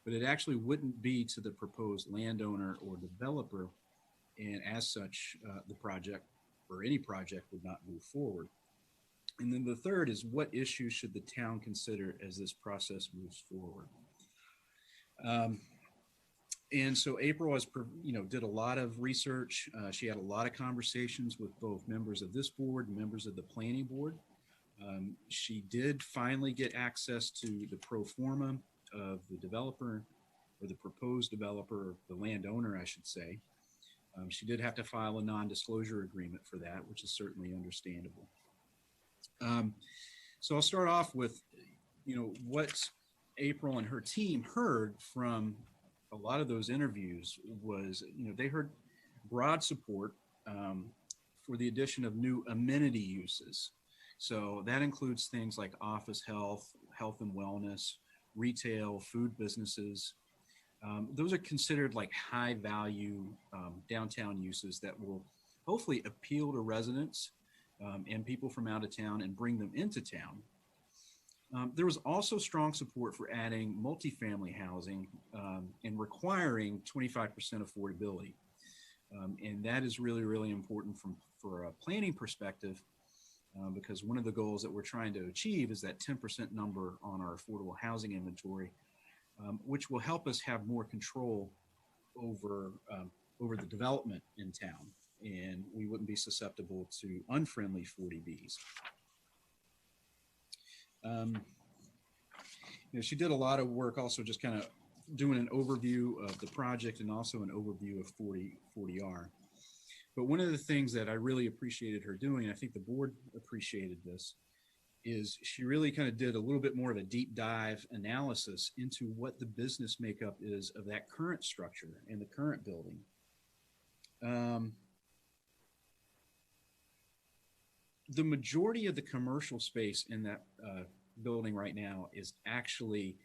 Speaker 9: but it actually wouldn't be to the proposed landowner or developer. And as such, the project or any project would not move forward. And then the third is, what issues should the town consider as this process moves forward? And so April did a lot of research. She had a lot of conversations with both members of this board and members of the planning board. She did finally get access to the pro forma of the developer, or the proposed developer, the landowner, I should say. She did have to file a non-disclosure agreement for that, which is certainly understandable. So I'll start off with, what April and her team heard from a lot of those interviews was, they heard broad support for the addition of new amenity uses. So that includes things like office health and wellness, retail, food businesses. Those are considered like high value downtown uses that will hopefully appeal to residents and people from out of town and bring them into town. There was also strong support for adding multifamily housing and requiring 25% affordability. And that is really, really important for a planning perspective, because one of the goals that we're trying to achieve is that 10% number on our affordable housing inventory, which will help us have more control over the development in town, and we wouldn't be susceptible to unfriendly 40Bs. She did a lot of work also just kind of doing an overview of the project and also an overview of 40R. But one of the things that I really appreciated her doing, and I think the board appreciated this, is she really kind of did a little bit more of a deep dive analysis into what the business makeup is of that current structure and the current building. The majority of the commercial space in that building right now is actually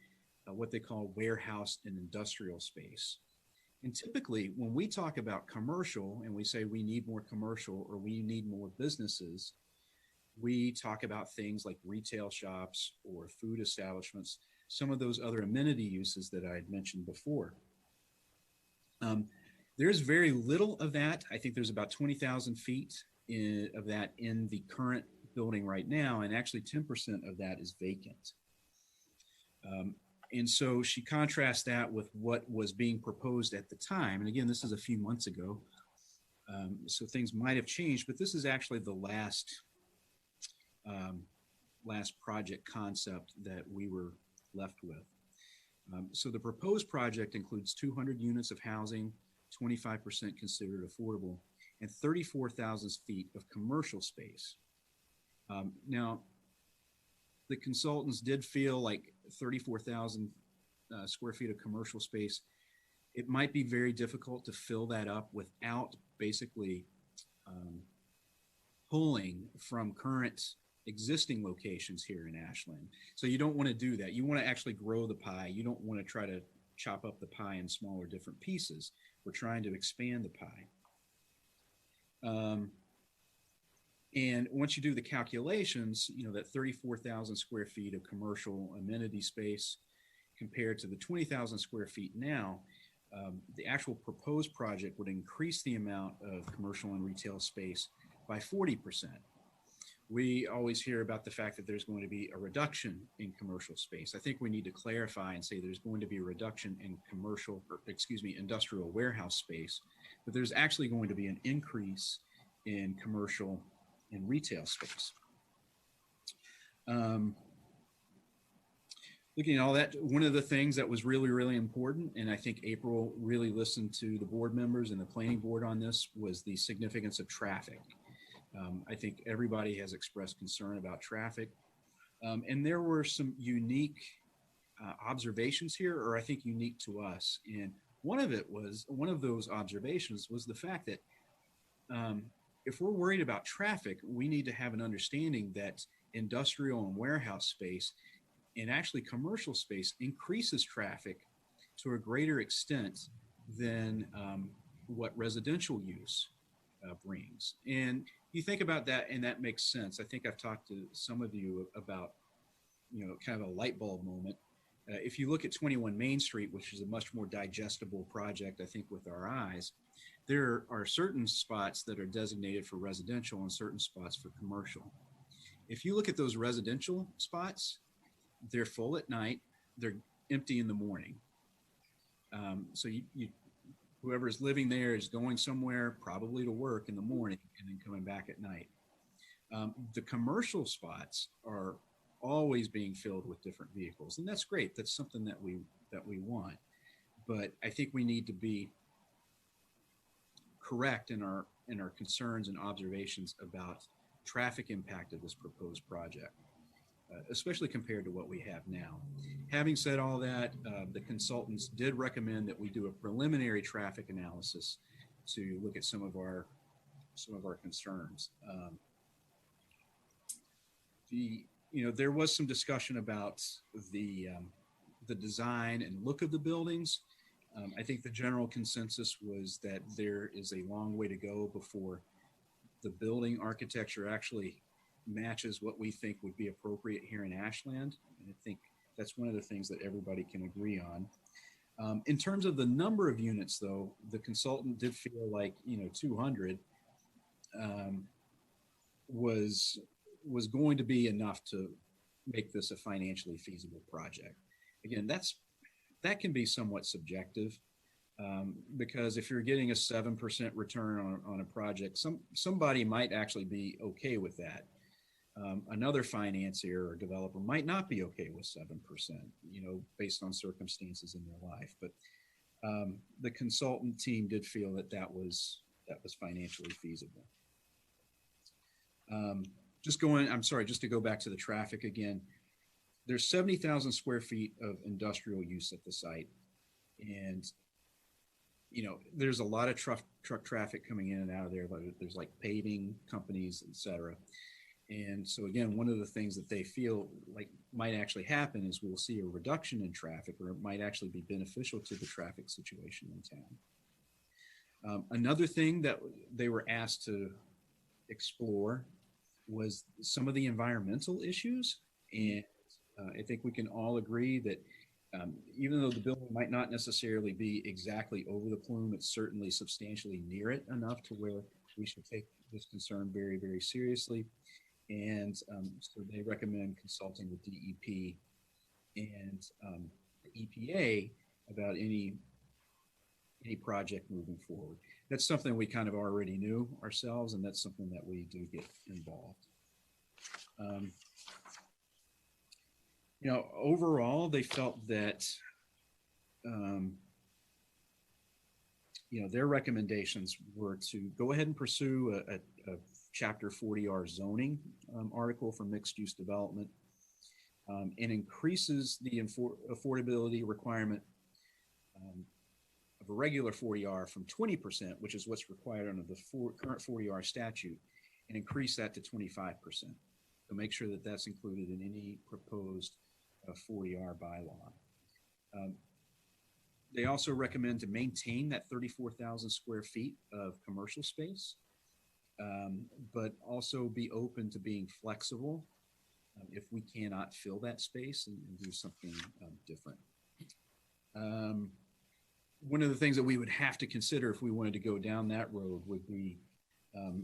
Speaker 9: what they call warehouse and industrial space. And typically when we talk about commercial and we say we need more commercial or we need more businesses, we talk about things like retail shops or food establishments some of those other amenity uses that I had mentioned before. There's very little of that. I think there's about 20,000 feet of that in the current building right now, and actually 10% of that is vacant. And so she contrasts that with what was being proposed at the time. And again, this is a few months ago, so things might have changed, but this is actually the last project concept that we were left with. So the proposed project includes 200 units of housing, 25% considered affordable, and 34,000 feet of commercial space. Now, the consultants did feel like 34,000 square feet of commercial space, it might be very difficult to fill that up without basically pulling from current existing locations here in Ashland. So you don't want to do that. You want to actually grow the pie. You don't want to try to chop up the pie in smaller different pieces. We're trying to expand the pie. And once you do the calculations, you know, that 34,000 square feet of commercial amenity space compared to the 20,000 square feet now, the actual proposed project would increase the amount of commercial and retail space by 40%. We always hear about the fact that there's going to be a reduction in commercial space. I think we need to clarify and say there's going to be a reduction in industrial warehouse space, but there's actually going to be an increase in commercial and retail space. Looking at all that, one of the things that was really, really important, and I think April really listened to the board members and the planning board on this, was the significance of traffic. I think everybody has expressed concern about traffic. And there were some unique observations here, or I think unique to us. And one of those observations was the fact that if we're worried about traffic, we need to have an understanding that industrial and warehouse space and actually commercial space increases traffic to a greater extent than what residential use brings. And you think about that, and that makes sense. I think I've talked to some of you about, you know, kind of a light bulb moment. If you look at 21 Main Street, which is a much more digestible project, I think, with our eyes, there are certain spots that are designated for residential and certain spots for commercial. If you look at those residential spots, they're full at night, they're empty in the morning. So whoever's living there is going somewhere, probably to work in the morning and then coming back at night. The commercial spots are always being filled with different vehicles, and that's great. That's something that we want. But I think we need to be correct in our concerns and observations about traffic impact of this proposed project, especially compared to what we have now. Having said all that, the consultants did recommend that we do a preliminary traffic analysis to look at some of our concerns. There was some discussion about the design and look of the buildings. I think the general consensus was that there is a long way to go before the building architecture actually matches what we think would be appropriate here in Ashland. And I think that's one of the things that everybody can agree on. In terms of the number of units, though, the consultant did feel like 200 was going to be enough to make this a financially feasible project. Again, that can be somewhat subjective, because if you're getting a 7% return on a project, somebody might actually be okay with that. Another financier or developer might not be okay with 7%, based on circumstances in their life. But the consultant team did feel that was financially feasible. Just to go back to the traffic again, there's 70,000 square feet of industrial use at the site. And, there's a lot of truck traffic coming in and out of there. There's like paving companies, et cetera. And so again, one of the things that they feel like might actually happen is we'll see a reduction in traffic, or it might actually be beneficial to the traffic situation in town. Another thing that they were asked to explore was some of the environmental issues. And I think we can all agree that even though the building might not necessarily be exactly over the plume, it's certainly substantially near it enough to where we should take this concern very, very seriously. And so they recommend consulting with DEP and the EPA about any project moving forward. That's something we kind of already knew ourselves, and that's something that we do get involved. You know, overall, they felt that, you know, their recommendations were to go ahead and pursue a Chapter 40R zoning article for mixed-use development, and increases the affordability requirement of a regular 40R from 20%, which is what's required under the current 40R statute, and increase that to 25%. So make sure that that's included in any proposed 40R bylaw. They also recommend to maintain that 34,000 square feet of commercial space, but also be open to being flexible if we cannot fill that space and do something different. One of the things that we would have to consider if we wanted to go down that road would be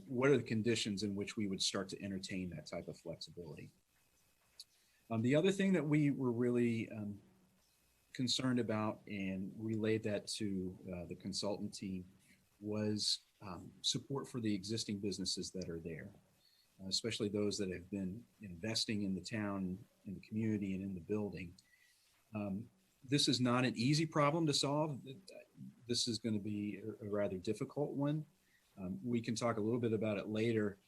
Speaker 9: what are the conditions in which we would start to entertain that type of flexibility. The other thing that we were really concerned about and relayed that to the consultant team was support for the existing businesses that are there, especially those that have been investing in the town, in the community, and in the building. This is not an easy problem to solve. This is going to be a rather difficult one. We can talk a little bit about it later,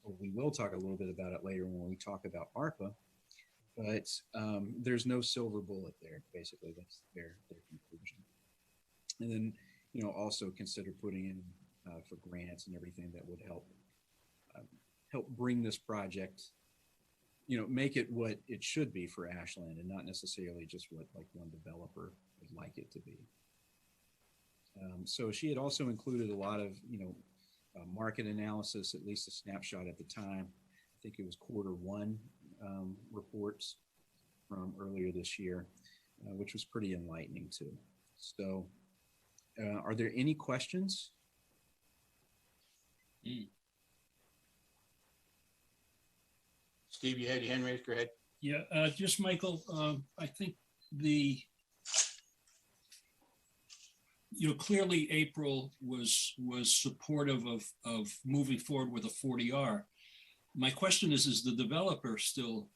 Speaker 9: or we will talk a little bit about it later when we talk about ARPA, but there's no silver bullet there. Basically, that's their conclusion. And then, you know, also consider putting in for grants and everything that would help bring this project, you know, make it what it should be for Ashland and not necessarily just what like one developer would like it to be. So she had also included a lot of, you know, market analysis, at least a snapshot at the time. I think it was Q1 reports from earlier this year, which was pretty enlightening too. So are there any questions?
Speaker 1: Steve, you had your hand raised, go ahead.
Speaker 5: Yeah, just Michael, I think clearly April was supportive of moving forward with a 40R. My question is the developer still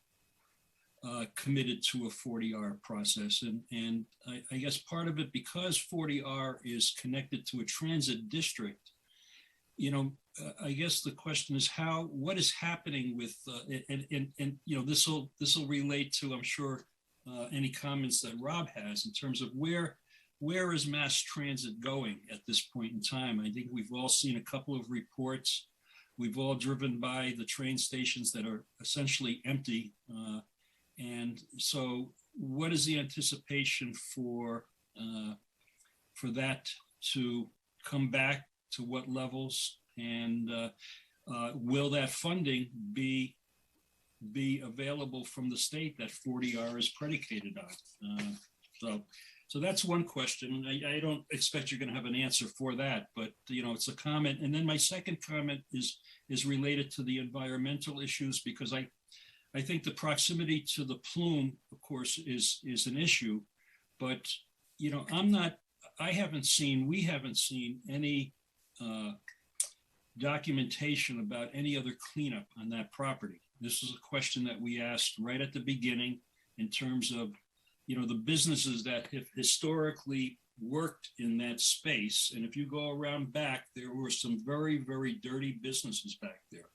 Speaker 5: committed to a 40R process? And I guess part of it, because 40R is connected to a transit district, you know, I guess the question is what is happening with, and you know, this will relate to, I'm sure, any comments that Rob has in terms of where is mass transit going at this point in time. I think we've all seen a couple of reports. We've all driven by the train stations that are essentially empty. And so what is the anticipation for that to come back, to what levels, and will that funding be available from the state that 40R is predicated on? So that's one question. I don't expect you're going to have an answer for that, but you know, it's a comment. And then my second comment is related to the environmental issues, because I think the proximity to the plume, of course, is an issue, but you know, we haven't seen any documentation about any other cleanup on that property. This is a question that we asked right at the beginning in terms of, you know, the businesses that have historically worked in that space. And if you go around back, there were some very, very dirty businesses back there.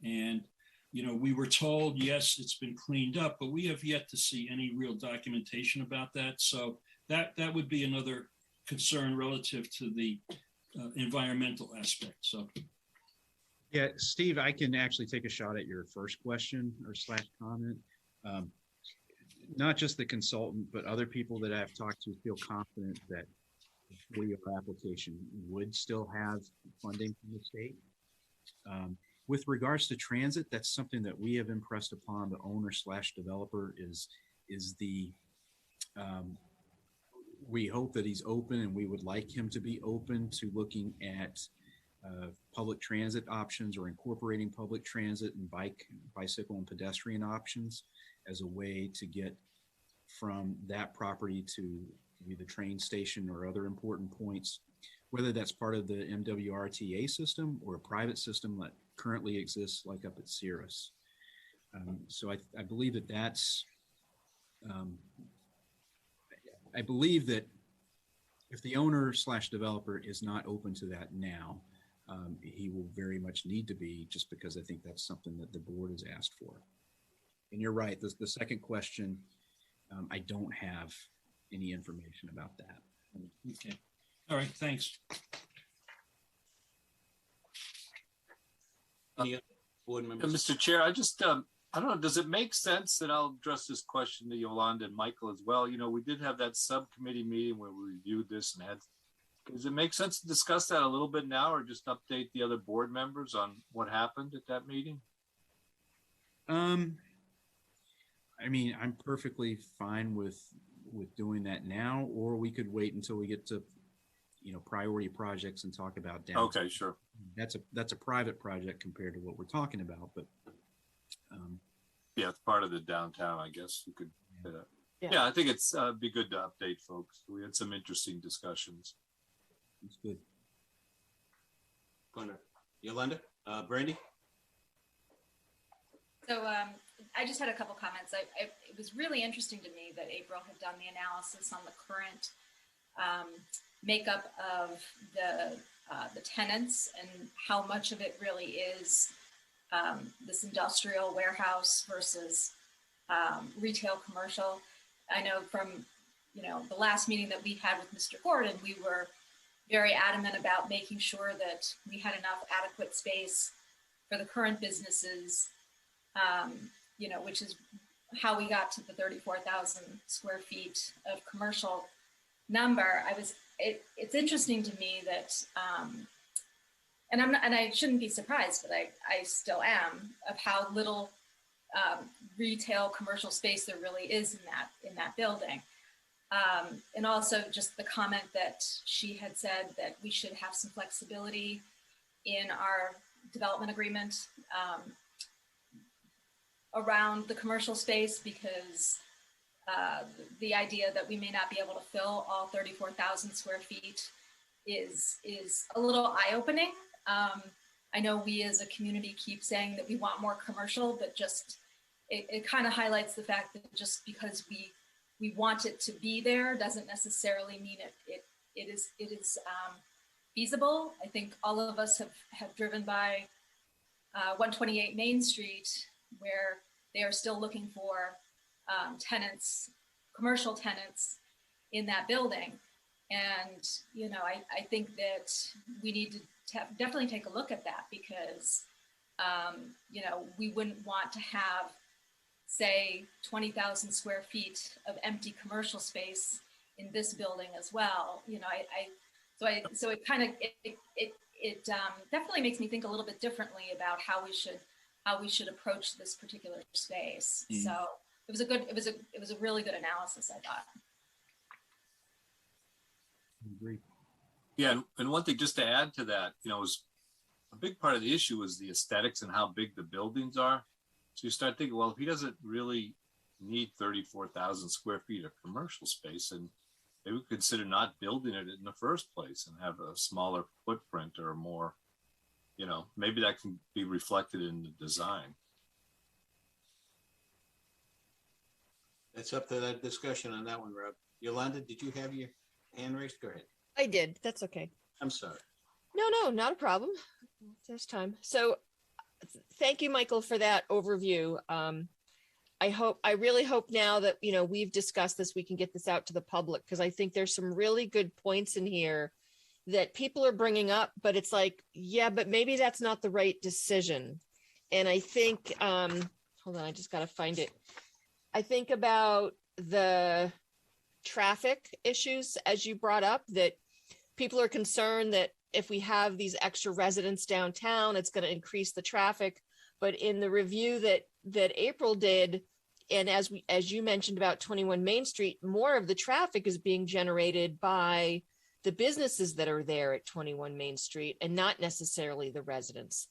Speaker 5: And, you know, we were told, yes, it's been cleaned up, but we have yet to see any real documentation about that. So that would be another concern relative to the environmental aspect. So.
Speaker 9: Yeah, Steve, I can actually take a shot at your first question or / comment. Not just the consultant, but other people that I've talked to feel confident that the 40R application would still have funding from the state. With regards to transit, that's something that we have impressed upon the owner slash developer is the, we hope that he's open, and we would like him to be open to looking at public transit options or incorporating public transit and bicycle and pedestrian options as a way to get from that property to the train station or other important points, whether that's part of the MWRTA system or a private system that currently exists like up at Cirrus. So I believe that that's, I believe that if the owner slash developer is not open to that now, he will very much need to be, just because I think that's something that the board has asked for. And you're right, the second question, I don't have any information about that.
Speaker 5: Okay. All right, thanks.
Speaker 1: Any other board members?
Speaker 6: Mr. Chair, I just, I don't know, does it make sense that I'll address this question to Yolanda and Michael as well? You know, we did have that subcommittee meeting where we reviewed this and had, does it make sense to discuss that a little bit now, or just update the other board members on what happened at that meeting?
Speaker 9: I mean, I'm perfectly fine with doing that now, or we could wait until we get to, you know, priority projects and talk about downtown.
Speaker 6: Okay, sure.
Speaker 9: That's a private project compared to what we're talking about, but
Speaker 6: yeah, it's part of the downtown, I guess you could say that.
Speaker 7: Yeah.
Speaker 6: Yeah, I think it's be good to update folks. We had some interesting discussions.
Speaker 9: it's good.
Speaker 1: Yolanda, Brandy?
Speaker 8: So I just had a couple comments. It was really interesting to me that April had done the analysis on the current makeup of the tenants and how much of it really is this industrial warehouse versus retail commercial. I know from, you know, the last meeting that we had with Mr. Gordon, we were very adamant about making sure that we had enough adequate space for the current businesses, you know, which is how we got to the 34,000 square feet of commercial number. It's interesting to me that, and I shouldn't be surprised, but I still am, of how little retail commercial space there really is in that building. And also just the comment that she had said that we should have some flexibility in our development agreement around the commercial space, because the idea that we may not be able to fill all 34,000 square feet is a little eye-opening. I know we as a community keep saying that we want more commercial, but just it kind of highlights the fact that just because we want it to be there doesn't necessarily mean it is feasible. I think all of us have driven by 128 Main Street, where they are still looking for tenants, commercial tenants in that building. And, you know, I think that we need to definitely take a look at that, because, you know, we wouldn't want to have, say, 20,000 square feet of empty commercial space in this building as well. You know, so it kind of, it definitely makes me think a little bit differently about how we should approach this particular space. Mm-hmm. So it was a really good analysis, I thought.
Speaker 9: Agree.
Speaker 6: Yeah, and one thing just to add to that, you know, is a big part of the issue is the aesthetics and how big the buildings are. So you start thinking, well, if he doesn't really need 34,000 square feet of commercial space, and maybe we consider not building it in the first place and have a smaller footprint or more, you know, maybe that can be reflected in the design.
Speaker 1: That's up to that discussion on that one, Rob. Yolanda, did you have your hand raised? Go ahead.
Speaker 7: I did. That's okay.
Speaker 1: I'm sorry.
Speaker 7: No, not a problem. There's time. So thank you, Michael, for that overview. I really hope now that, you know, we've discussed this, we can get this out to the public, because I think there's some really good points in here that people are bringing up, but it's like, yeah, but maybe that's not the right decision. And I think, hold on, I just got to find it. I think about the traffic issues, as you brought up, that people are concerned that if we have these extra residents downtown, it's going to increase the traffic. But in the review that April did, and as you mentioned about 21 Main Street, more of the traffic is being generated by the businesses that are there at 21 Main Street and not necessarily the residents.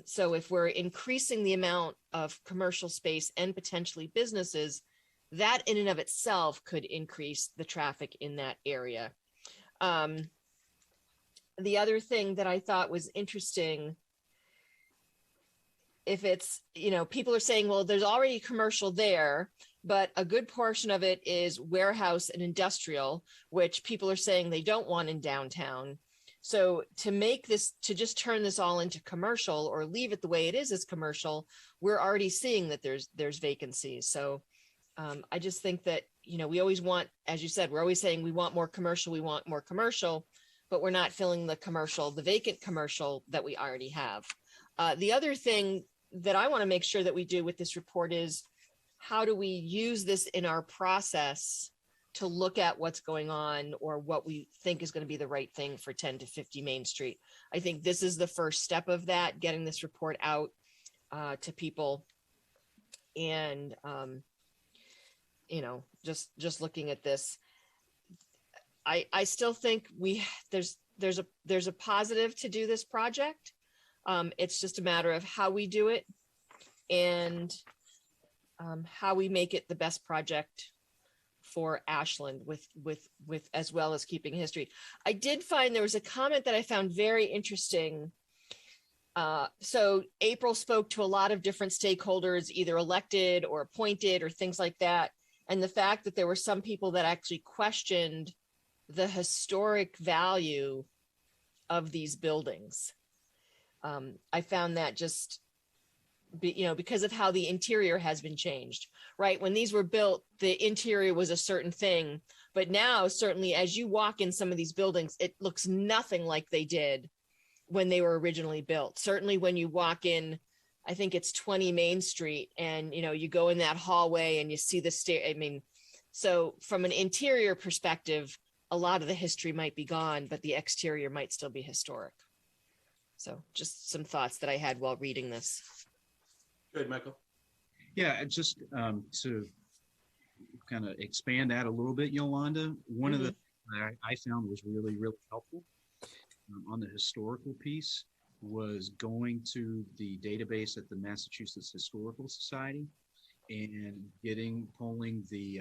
Speaker 7: So if we're increasing the amount of commercial space and potentially businesses, that in and of itself could increase the traffic in that area. The other thing that I thought was interesting, if it's, people are saying, well, there's already commercial there, but a good portion of it is warehouse and industrial, which people are saying they don't want in downtown. So to just turn this all into commercial or leave it the way it is as commercial, we're already seeing that there's vacancies. So I just think that, we always want, as you said, we're always saying we want more commercial, but we're not filling the vacant commercial that we already have. The other thing that I want to make sure that we do with this report is, how do we use this in our process to look at what's going on or what we think is going to be the right thing for 10 to 50 Main Street. I think this is the first step of that, getting this report out to people. And, just looking at this, I still think there's a positive to do this project. It's just a matter of how we do it and how we make it the best project for Ashland with as well as keeping history. I did find there was a comment that I found very interesting. So April spoke to a lot of different stakeholders, either elected or appointed or things like that. And the fact that there were some people that actually questioned the historic value of these buildings. I found that just, because of how the interior has been changed, right? When these were built, the interior was a certain thing, but now certainly as you walk in some of these buildings, it looks nothing like they did when they were originally built. Certainly when you walk in, I think it's 20 Main Street, and you go in that hallway and you see the stair. So from an interior perspective, a lot of the history might be gone, but the exterior might still be historic. So just some thoughts that I had while reading this.
Speaker 1: Good, Michael.
Speaker 9: Yeah, just to kind of expand that a little bit, Yolanda, one of the things that I found was really, really helpful on the historical piece was going to the database at the Massachusetts Historical Society and polling the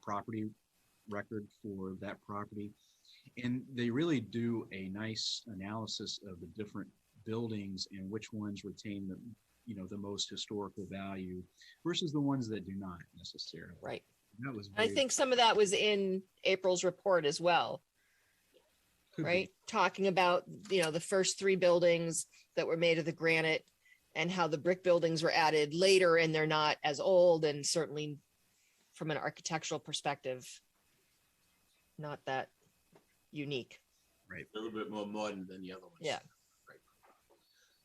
Speaker 9: property record for that property. And they really do a nice analysis of the different buildings and which ones retain the most historical value versus the ones that do not necessarily.
Speaker 7: Right.
Speaker 9: That was
Speaker 7: I think some of that was in April's report as well. Right. Talking about, the first 3 buildings that were made of the granite and how the brick buildings were added later and they're not as old, and certainly from an architectural perspective, not that unique.
Speaker 9: Right.
Speaker 1: A little bit more modern than the other ones.
Speaker 7: Yeah.
Speaker 1: Right.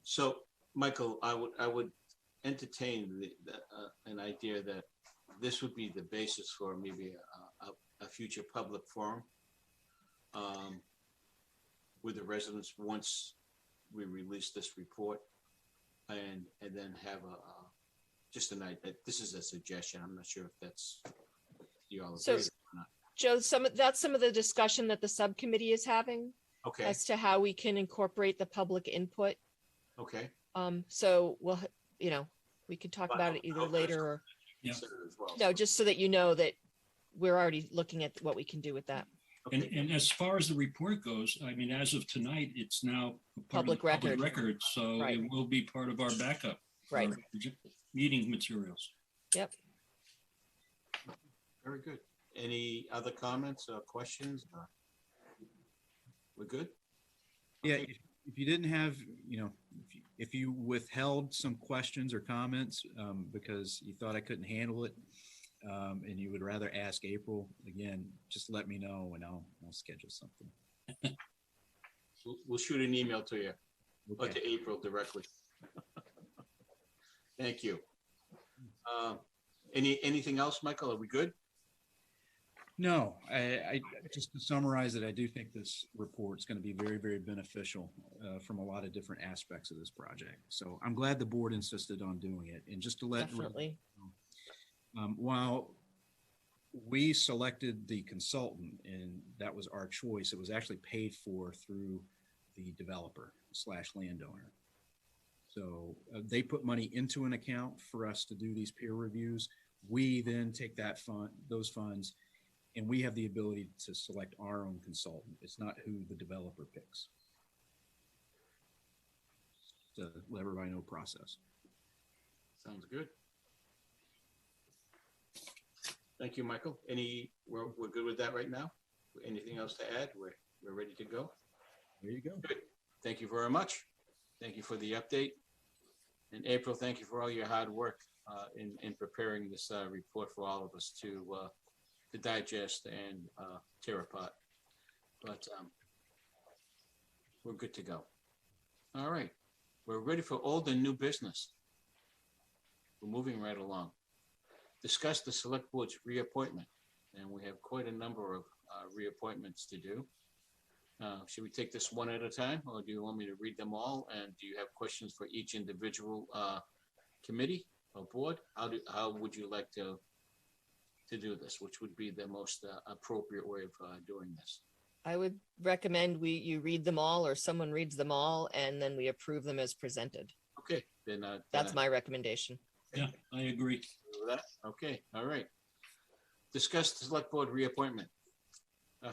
Speaker 1: So, Michael, I would entertain an idea that this would be the basis for maybe a future public forum with the residents once we release this report, and then have just a night. This is a suggestion. I'm not sure if that's you all agree or not.
Speaker 7: Joe, that's some of the discussion that the subcommittee is having.
Speaker 1: Okay.
Speaker 7: As to how we can incorporate the public input.
Speaker 1: Okay.
Speaker 7: So we'll, we could talk about it either later or no, just so that that we're already looking at what we can do with that.
Speaker 5: Okay. And as far as the report goes, as of tonight, it's now
Speaker 7: public record.
Speaker 5: So
Speaker 7: right.
Speaker 5: It will be part of our backup.
Speaker 7: Right.
Speaker 5: Meeting materials.
Speaker 7: Yep.
Speaker 1: Very good. Any other comments or questions? We're good?
Speaker 9: Yeah, if you didn't have, if you withheld some questions or comments because you thought I couldn't handle it and you would rather ask April, again, just let me know and I'll schedule something.
Speaker 1: We'll shoot an email to you or
Speaker 9: Okay.
Speaker 1: to April directly. Thank you. Anything else, Michael? Are we good?
Speaker 9: No, I just to summarize it, I do think this report is going to be very, very beneficial from a lot of different aspects of this project. So I'm glad the board insisted on doing it. And just to let
Speaker 7: Definitely.
Speaker 9: while we selected the consultant and that was our choice, it was actually paid for through the developer / landowner. So they put money into an account for us to do these peer reviews. We then take those funds, and we have the ability to select our own consultant. It's not who the developer picks. To let everybody know process.
Speaker 1: Sounds good. Thank you, Michael. We're good with that right now? Anything else to add? We're ready to go.
Speaker 9: There you go.
Speaker 1: Good. Thank you very much. Thank you for the update. And April, thank you for all your hard work in preparing this report for all of us to digest and tear apart. But we're good to go. All right. We're ready for old and new business. We're moving right along. Discuss the select board's reappointment. And we have quite a number of reappointments to do. Should we take this one at a time, or do you want me to read them all? And do you have questions for each individual committee or board? How would you like to do this? Which would be the most appropriate way of doing this?
Speaker 7: I would recommend you read them all, or someone reads them all, and then we approve them as presented.
Speaker 1: Okay, then
Speaker 7: That's my recommendation.
Speaker 5: Yeah, I agree.
Speaker 1: with that. Okay, all right. Discuss the select board reappointment.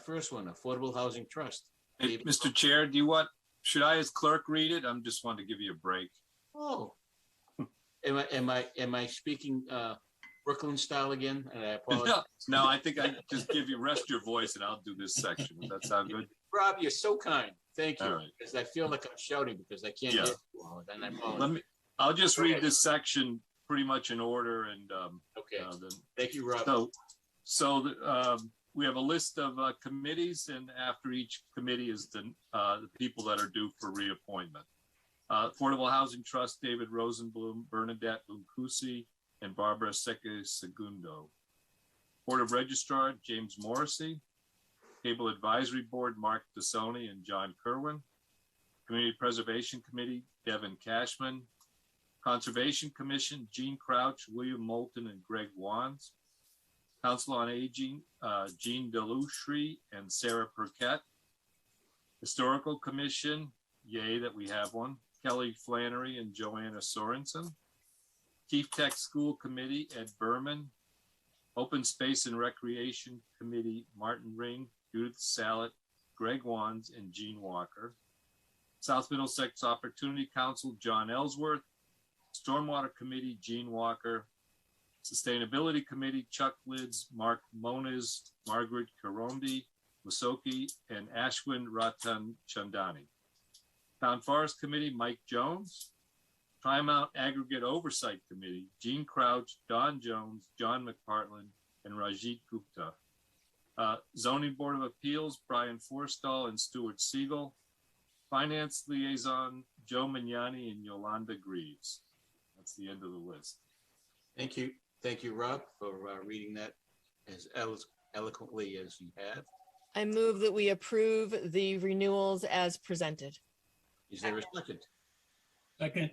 Speaker 1: First one, Affordable Housing Trust.
Speaker 6: Hey, Mr. Chair, should I as clerk read it? I'm just wanting to give you a break.
Speaker 1: Oh, am I speaking Brooklyn style again? And I apologize.
Speaker 6: No, I think I just rest your voice and I'll do this section. Does that sound good?
Speaker 1: Rob, you're so kind. Thank you.
Speaker 6: All right.
Speaker 1: Because I feel like I'm shouting because I can't hear you well. Then I apologize.
Speaker 6: I'll just read this section pretty much in order. And
Speaker 1: okay. Thank you, Rob.
Speaker 6: So we have a list of committees, and after each committee is the people that are due for reappointment. Affordable Housing Trust, David Rosenblum, Bernadette Luncusi, and Barbara Secchi Segundo. Board of Registrar, James Morrissey. Cable Advisory Board, Mark Dasoni and John Kerwin. Community Preservation Committee, Devin Cashman. Conservation Commission, Gene Crouch, William Moulton, and Greg Wands. Council on Aging, Jean Delushri and Sarah Perquette. Historical Commission, yay that we have one, Kelly Flannery and Joanna Sorensen. Chief Tech School Committee, Ed Berman. Open Space and Recreation Committee, Martin Ring, Judith Sallet, Greg Wands, and Gene Walker. South Middlesex Opportunity Council, John Ellsworth. Stormwater Committee, Gene Walker. Sustainability Committee, Chuck Lids, Mark Moniz, Margaret Karondi, Musoki, and Ashwin Ratan Chandani. Town Forest Committee, Mike Jones. Tri-Mount Aggregate Oversight Committee, Gene Crouch, Don Jones, John McPartland, and Rajit Gupta. Zoning Board of Appeals, Brian Forstall and Stuart Siegel. Finance Liaison, Joe Mignani and Yolanda Greaves. That's the end of the list.
Speaker 1: Thank you. Thank you, Rob, for reading that as eloquently as you have.
Speaker 7: I move that we approve the renewals as presented.
Speaker 1: Is there a second?
Speaker 5: Second.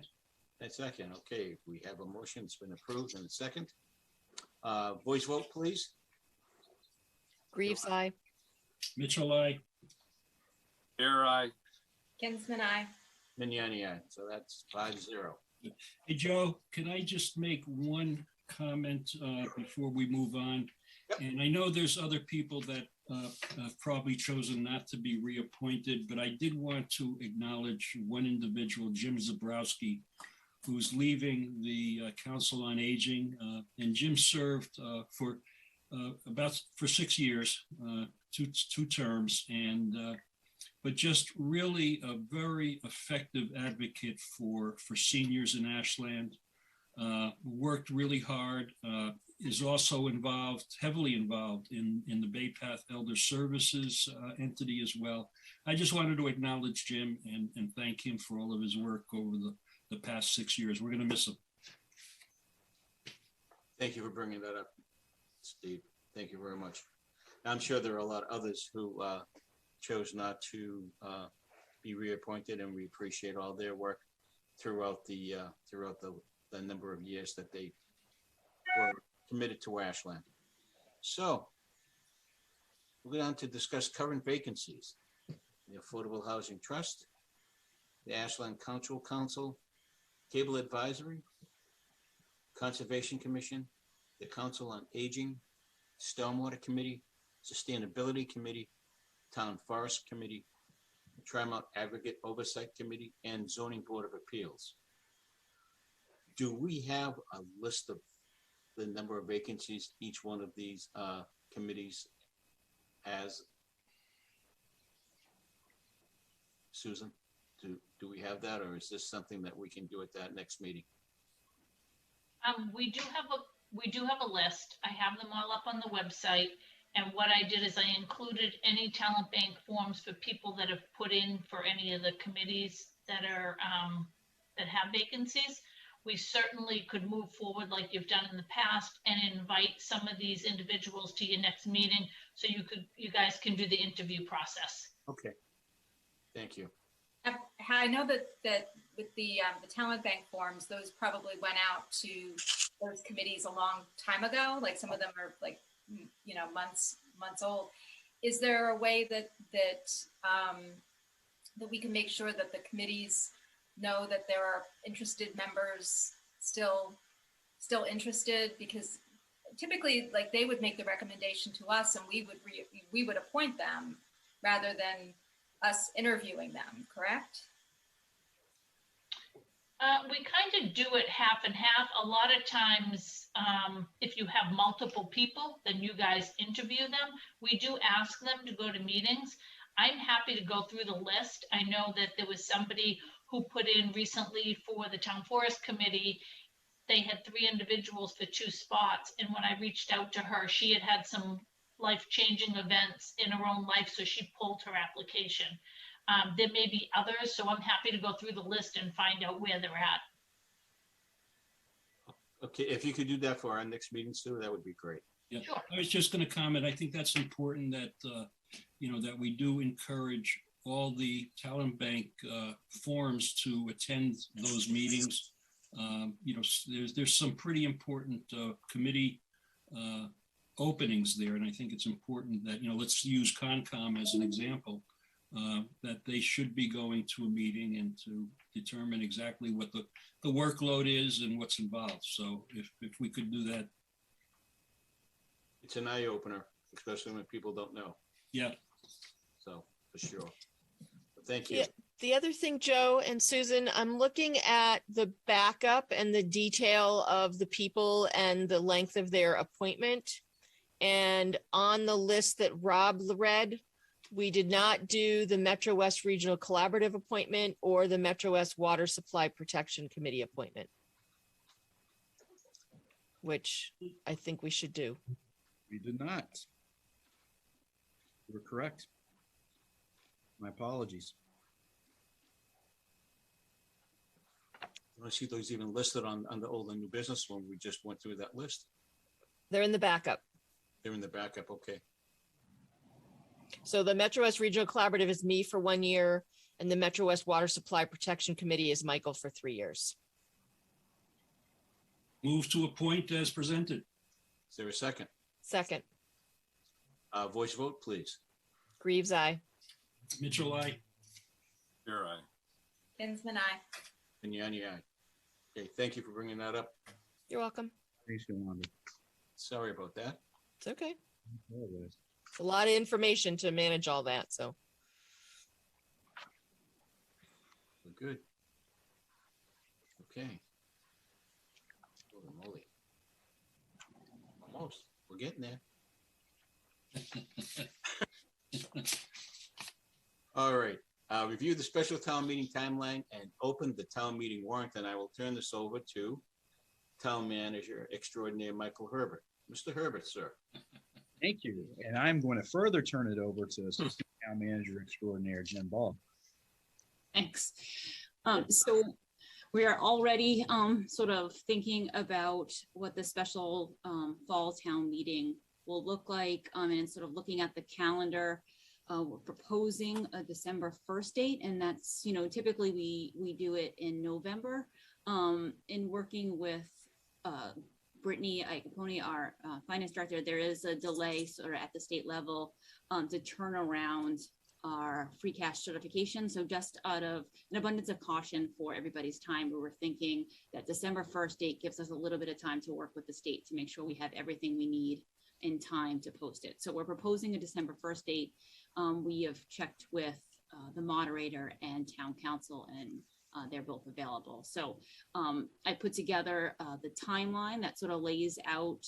Speaker 1: A second. Okay, we have a motion. It's been approved and a second. Voice vote, please.
Speaker 7: Greaves, aye.
Speaker 5: Mitchell, aye.
Speaker 6: Here I.
Speaker 8: Kinsman, aye.
Speaker 1: Mignani, aye. So that's 5-0.
Speaker 5: Hey, Joe, can I just make one comment before we move on?
Speaker 1: Yep.
Speaker 5: And I know there's other people that have probably chosen not to be reappointed, but I did want to acknowledge one individual, Jim Zabrowski, who's leaving the Council on Aging. And Jim served for 6 years, two terms, and but just really a very effective advocate for seniors in Ashland. Worked really hard, is also heavily involved in the Bay Path Elder Services entity as well. I just wanted to acknowledge Jim and thank him for all of his work over the past 6 years. We're going to miss him.
Speaker 1: Thank you for bringing that up, Steve. Thank you very much. I'm sure there are a lot of others who chose not to be reappointed, and we appreciate all their work throughout the number of years that they were committed to Ashland. So we're going to discuss current vacancies: the Affordable Housing Trust, the Ashland Cultural Council, Cable Advisory, Conservation Commission, the Council on Aging, Stormwater Committee, Sustainability Committee, Town Forest Committee, Trimount Aggregate Oversight Committee, and Zoning Board of Appeals. Do we have a list of the number of vacancies each one of these committees has? Susan, do we have that, or is this something that we can do at that next meeting?
Speaker 10: We do have a list. I have them all up on the website. And what I did is I included any talent bank forms for people that have put in for any of the committees that are that have vacancies. We certainly could move forward like you've done in the past and invite some of these individuals to your next meeting, so you guys can do the interview process.
Speaker 1: Okay, thank you.
Speaker 8: I know that with the talent bank forms, those probably went out to those committees a long time ago. Like some of them are like, you know, months old. Is there a way that we can make sure that the committees know that there are interested members still interested? Because typically, like, they would make the recommendation to us, and we would appoint them rather than us interviewing them, correct?
Speaker 10: We kind of do it half and half. A lot of times, if you have multiple people, then you guys interview them. We do ask them to go to meetings. I'm happy to go through the list. I know that there was somebody who put in recently for the Town Forest Committee. They had 3 individuals for 2 spots. And when I reached out to her, she had had some life-changing events in her own life, so she pulled her application. There may be others, so I'm happy to go through the list and find out where they're at.
Speaker 1: Okay, if you could do that for our next meeting, Sue, that would be great.
Speaker 5: Yeah,
Speaker 10: Sure.
Speaker 5: I was just going to comment. I think that's important that, you know, that we do encourage all the talent bank forums to attend those meetings. You know, there's some pretty important committee openings there, and I think it's important that, you know, let's use Concom as an example, that they should be going to a meeting and to determine exactly what the workload is and what's involved. So if we could do that.
Speaker 1: It's an eye opener, especially when people don't know.
Speaker 5: Yeah.
Speaker 1: So for sure. But thank you.
Speaker 7: Yeah, the other thing, Joe and Susan, I'm looking at the backup and the detail of the people and the length of their appointment. And on the list that Rob read, we did not do the Metro West Regional Collaborative appointment or the Metro West Water Supply Protection Committee appointment, which I think we should do.
Speaker 9: We did not. You were correct. My apologies.
Speaker 1: You want to see those even listed on the old and new business when we just went through that list?
Speaker 7: They're in the backup.
Speaker 1: They're in the backup, okay.
Speaker 7: So the Metro West Regional Collaborative is me for 1 year, and the Metro West Water Supply Protection Committee is Michael for 3 years.
Speaker 5: Move to appoint as presented.
Speaker 1: Is there a second?
Speaker 7: Second,
Speaker 1: Voice vote, please.
Speaker 7: Greaves, aye.
Speaker 5: Mitchell, I.
Speaker 6: Here I.
Speaker 8: Kinsman, aye.
Speaker 1: And Yanni, aye. Okay, thank you for bringing that up.
Speaker 7: You're welcome.
Speaker 9: Thanks, Yolanda.
Speaker 1: Sorry about that.
Speaker 7: It's okay.
Speaker 9: Apologize.
Speaker 7: It's a lot of information to manage all that, so.
Speaker 1: We're good. Okay. Holy moly. Almost. We're getting there. All right. Review the special town meeting timeline and open the town meeting warrant. And I will turn this over to Town Manager Extraordinaire Michael Herbert. Mr. Herbert, sir.
Speaker 9: Thank you. And I'm going to further turn it over to Assistant Town Manager Extraordinaire Jen Ball.
Speaker 12: Thanks. So we are already sort of thinking about what the special fall town meeting will look like, and sort of looking at the calendar, we're proposing a December 1st date, and that's, typically we do it in November. In working with Brittany Icapone, our finance director, there is a delay sort of at the state level to turn around our free cash certification. So just out of an abundance of caution for everybody's time, we were thinking that December 1st date gives us a little bit of time to work with the state to make sure we have everything we need in time to post it. So we're proposing a December 1st date. We have checked with the moderator and town council, and they're both available. So I put together the timeline that sort of lays out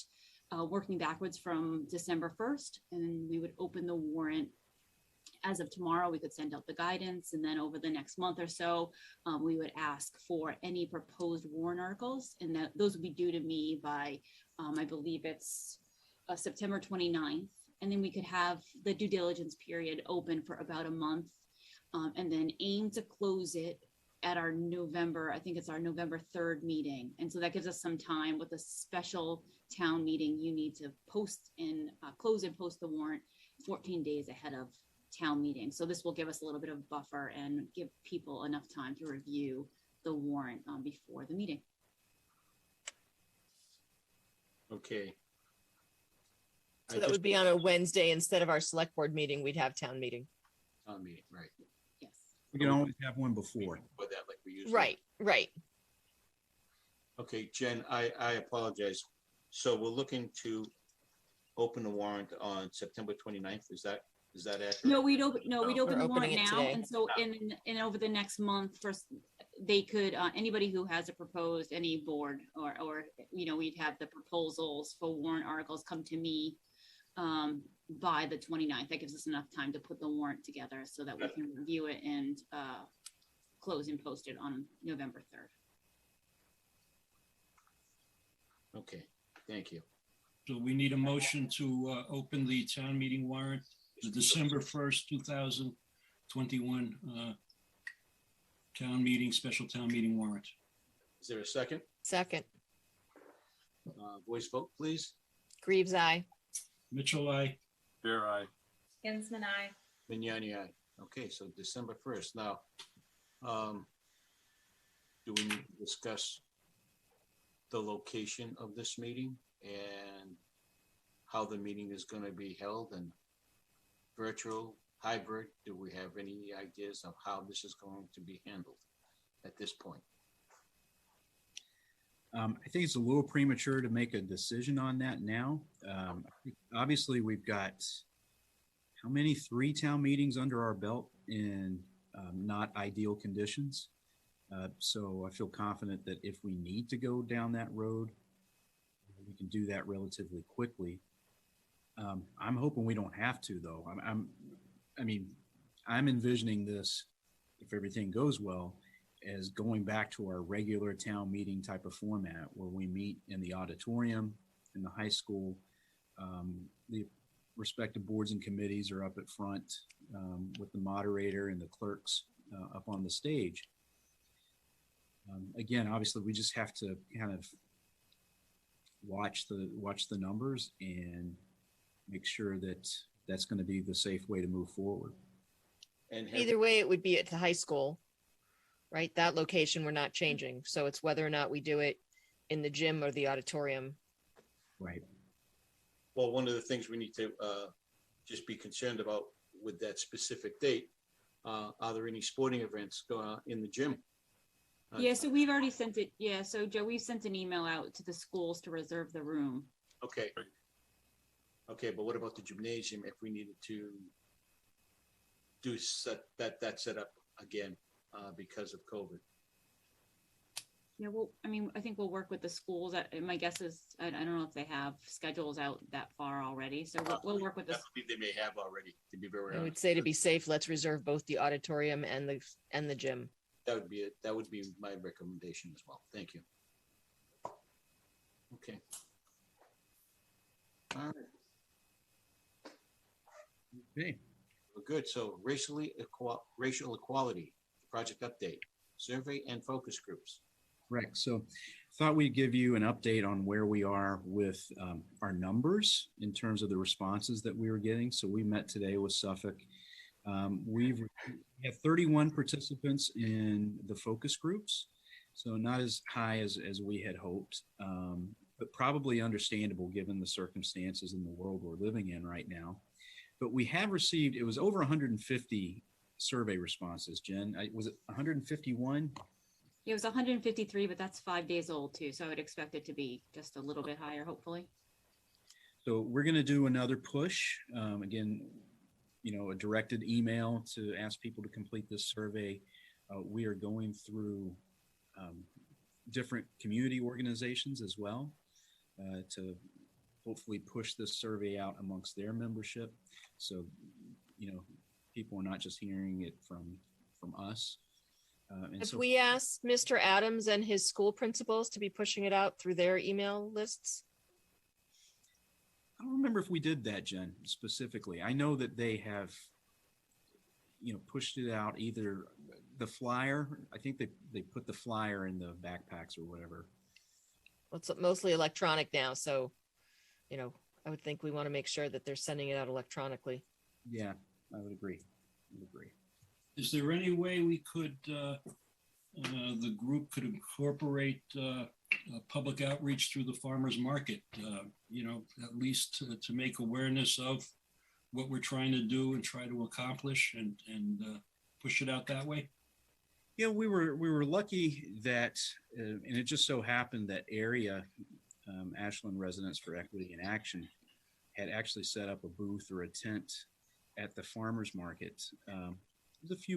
Speaker 12: working backwards from December 1st, and we would open the warrant as of tomorrow. We could send out the guidance, and then over the next month or so, we would ask for any proposed warrant articles, and that those would be due to me by, I believe it's September 29th. And then we could have the due diligence period open for about a month, and then aim to close it at our November, I think it's our November 3rd meeting. And so that gives us some time. With a special town meeting, you need to post and close and post the warrant 14 days ahead of town meeting. So this will give us a little bit of buffer and give people enough time to review the warrant before the meeting.
Speaker 1: Okay.
Speaker 7: So that would be on a Wednesday instead of our select board meeting. We'd have town meeting.
Speaker 1: Town meeting, right.
Speaker 12: Yes.
Speaker 9: We can always have one before.
Speaker 1: But that like we usually.
Speaker 7: Right.
Speaker 1: Okay, Jen, I apologize. So we're looking to open the warrant on September 29th. Is that accurate?
Speaker 12: No, we'd open the
Speaker 7: We're
Speaker 12: warrant
Speaker 7: opening it
Speaker 12: now.
Speaker 7: today.
Speaker 12: And so in over the next month, first, they could, anybody who has a proposed, any board or, we'd have the proposals for warrant articles come to me by the 29th. That gives us enough time to put the warrant together so that we can review it and close and post it on November 3rd.
Speaker 1: Okay, thank you.
Speaker 5: So we need a motion to open the town meeting warrant, the December 1st, 2021 special town meeting warrant.
Speaker 1: Is there a second?
Speaker 7: Second.
Speaker 1: Voice vote, please.
Speaker 7: Greaves, aye.
Speaker 5: Mitchell, I.
Speaker 6: Bear eye.
Speaker 8: Ginsman, aye.
Speaker 1: Vignani, aye. Okay, so December 1st. Now, do we need to discuss the location of this meeting and how the meeting is going to be held, and virtual, hybrid? Do we have any ideas of how this is going to be handled at this point?
Speaker 9: I think it's a little premature to make a decision on that now. Obviously, we've got how many 3 town meetings under our belt in not ideal conditions. So I feel confident that if we need to go down that road, we can do that relatively quickly. I'm hoping we don't have to, though. I'm envisioning this, if everything goes well, as going back to our regular town meeting type of format where we meet in the auditorium in the high school. The respective boards and committees are up at front with the moderator and the clerks up on the stage. Again, obviously, we just have to kind of watch the numbers and make sure that that's going to be the safe way to move forward.
Speaker 1: And
Speaker 7: Either way, it would be at the high school, right? That location we're not changing. So it's whether or not we do it in the gym or the auditorium.
Speaker 9: Right.
Speaker 1: well, one of the things we need to just be concerned about with that specific date, are there any sporting events going on in the gym?
Speaker 12: Yeah, so we've already sent it. Yeah, so Joe, we've sent an email out to the schools to reserve the room.
Speaker 1: Okay. Okay, but what about the gymnasium if we needed to do that set up again because of COVID?
Speaker 12: Yeah, well, I mean, I think we'll work with the schools. My guess is, I don't know if they have schedules out that far already. So we'll work with the.
Speaker 1: I believe they may have already, to be very honest.
Speaker 7: I would say to be safe, let's reserve both the auditorium and the gym.
Speaker 1: That would be it. That would be my recommendation as well. Thank you. Okay. All right.
Speaker 9: Okay.
Speaker 1: Well, good. So racial equality, project update, survey and focus groups.
Speaker 9: Correct. So thought we'd give you an update on where we are with our numbers in terms of the responses that we were getting. So we met today with Suffolk. We have 31 participants in the focus groups. So not as high as we had hoped, but probably understandable given the circumstances in the world we're living in right now. But we have received, it was over 150 survey responses, Jen. Was it 151?
Speaker 12: It was 153, but that's 5 days old too. So I would expect it to be just a little bit higher, hopefully.
Speaker 9: So we're going to do another push. Again, a directed email to ask people to complete this survey. We are going through different community organizations as well to hopefully push this survey out amongst their membership. So, people are not just hearing it from us.
Speaker 7: If we asked Mr. Adams and his school principals to be pushing it out through their email lists?
Speaker 9: I don't remember if we did that, Jen, specifically. I know that they have, pushed it out, either the flyer. I think they put the flyer in the backpacks or whatever.
Speaker 7: Well, it's mostly electronic now. So, I would think we want to make sure that they're sending it out electronically.
Speaker 9: Yeah, I would agree.
Speaker 5: Is there any way we could, the group could incorporate public outreach through the farmers market, at least to make awareness of what we're trying to do and try to accomplish and push it out that way?
Speaker 9: Yeah, we were lucky that, and it just so happened that area, Ashland Residents for Equity in Action, had actually set up a booth or a tent at the farmers market. It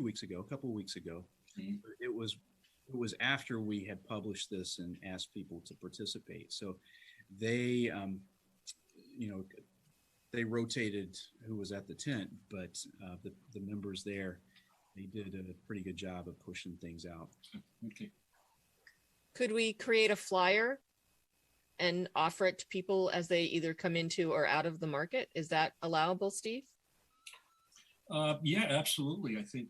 Speaker 9: was a couple of weeks ago.
Speaker 5: Mm-hmm.
Speaker 9: It was after we had published this and asked people to participate. So they, they rotated who was at the tent, but the members there, they did a pretty good job of pushing things out.
Speaker 5: Okay.
Speaker 7: Could we create a flyer and offer it to people as they either come into or out of the market? Is that allowable, Steve?
Speaker 5: Yeah, absolutely. I think,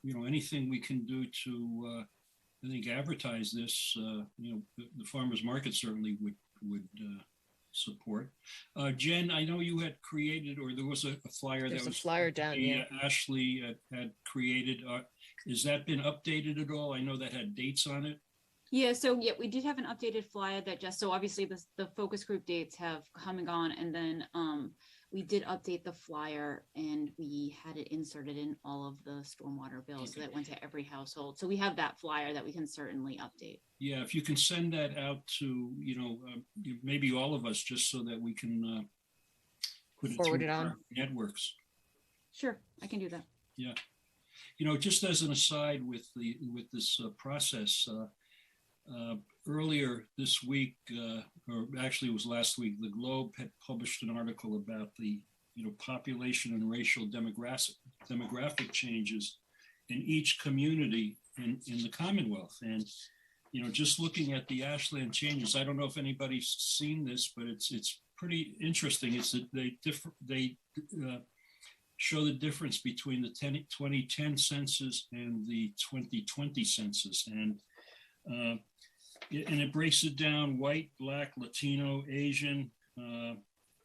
Speaker 5: anything we can do to, advertise this, the farmers market certainly would support. Jen, I know you had created, or there was a flyer.
Speaker 7: There's
Speaker 5: that was
Speaker 7: a flyer down, yeah.
Speaker 5: Ashley had created. Has that been updated at all? I know that had dates on it.
Speaker 12: Yeah, so we did have an updated flyer that so obviously the focus group dates have come and gone, and then we did update the flyer and we had it inserted in all of the stormwater bills. Okay. So that went to every household. So we have that flyer that we can certainly update.
Speaker 5: Yeah, if you can send that out to, maybe all of us, just so that we can put
Speaker 7: forward
Speaker 5: it
Speaker 7: on
Speaker 5: our networks.
Speaker 12: Sure, I can do that.
Speaker 5: Yeah. Just as an aside with this process, earlier this week, or actually it was last week, the Globe had published an article about the population and racial demographic changes in each community in the Commonwealth. And just looking at the Ashland changes, I don't know if anybody's seen this, but it's pretty interesting. It's that they show the difference between the 2010 census and the 2020 census, and it breaks it down: white, Black, Latino, Asian,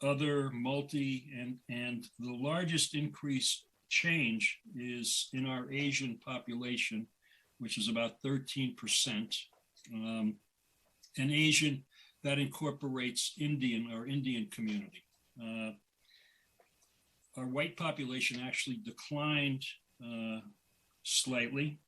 Speaker 5: other, multi, and the largest increase change is in our Asian population, which is about 13%. And Asian, that incorporates our Indian community. Our white population actually declined slightly.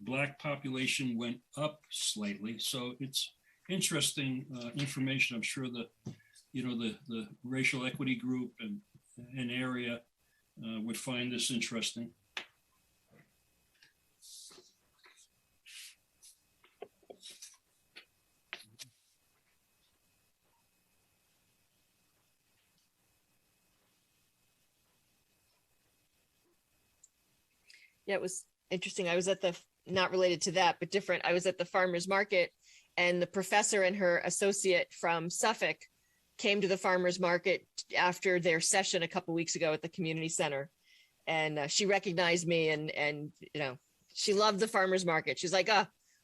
Speaker 5: Black population went up slightly. So it's interesting information. I'm sure the racial equity group and area would find this interesting.
Speaker 7: Yeah, it was interesting. I was at not related to that, but different. I was at the farmer's market, and the professor and her associate from Suffolk came to the farmer's market after their session a couple weeks ago at the community center. And she recognized me, and she loved the farmer's market. She's like,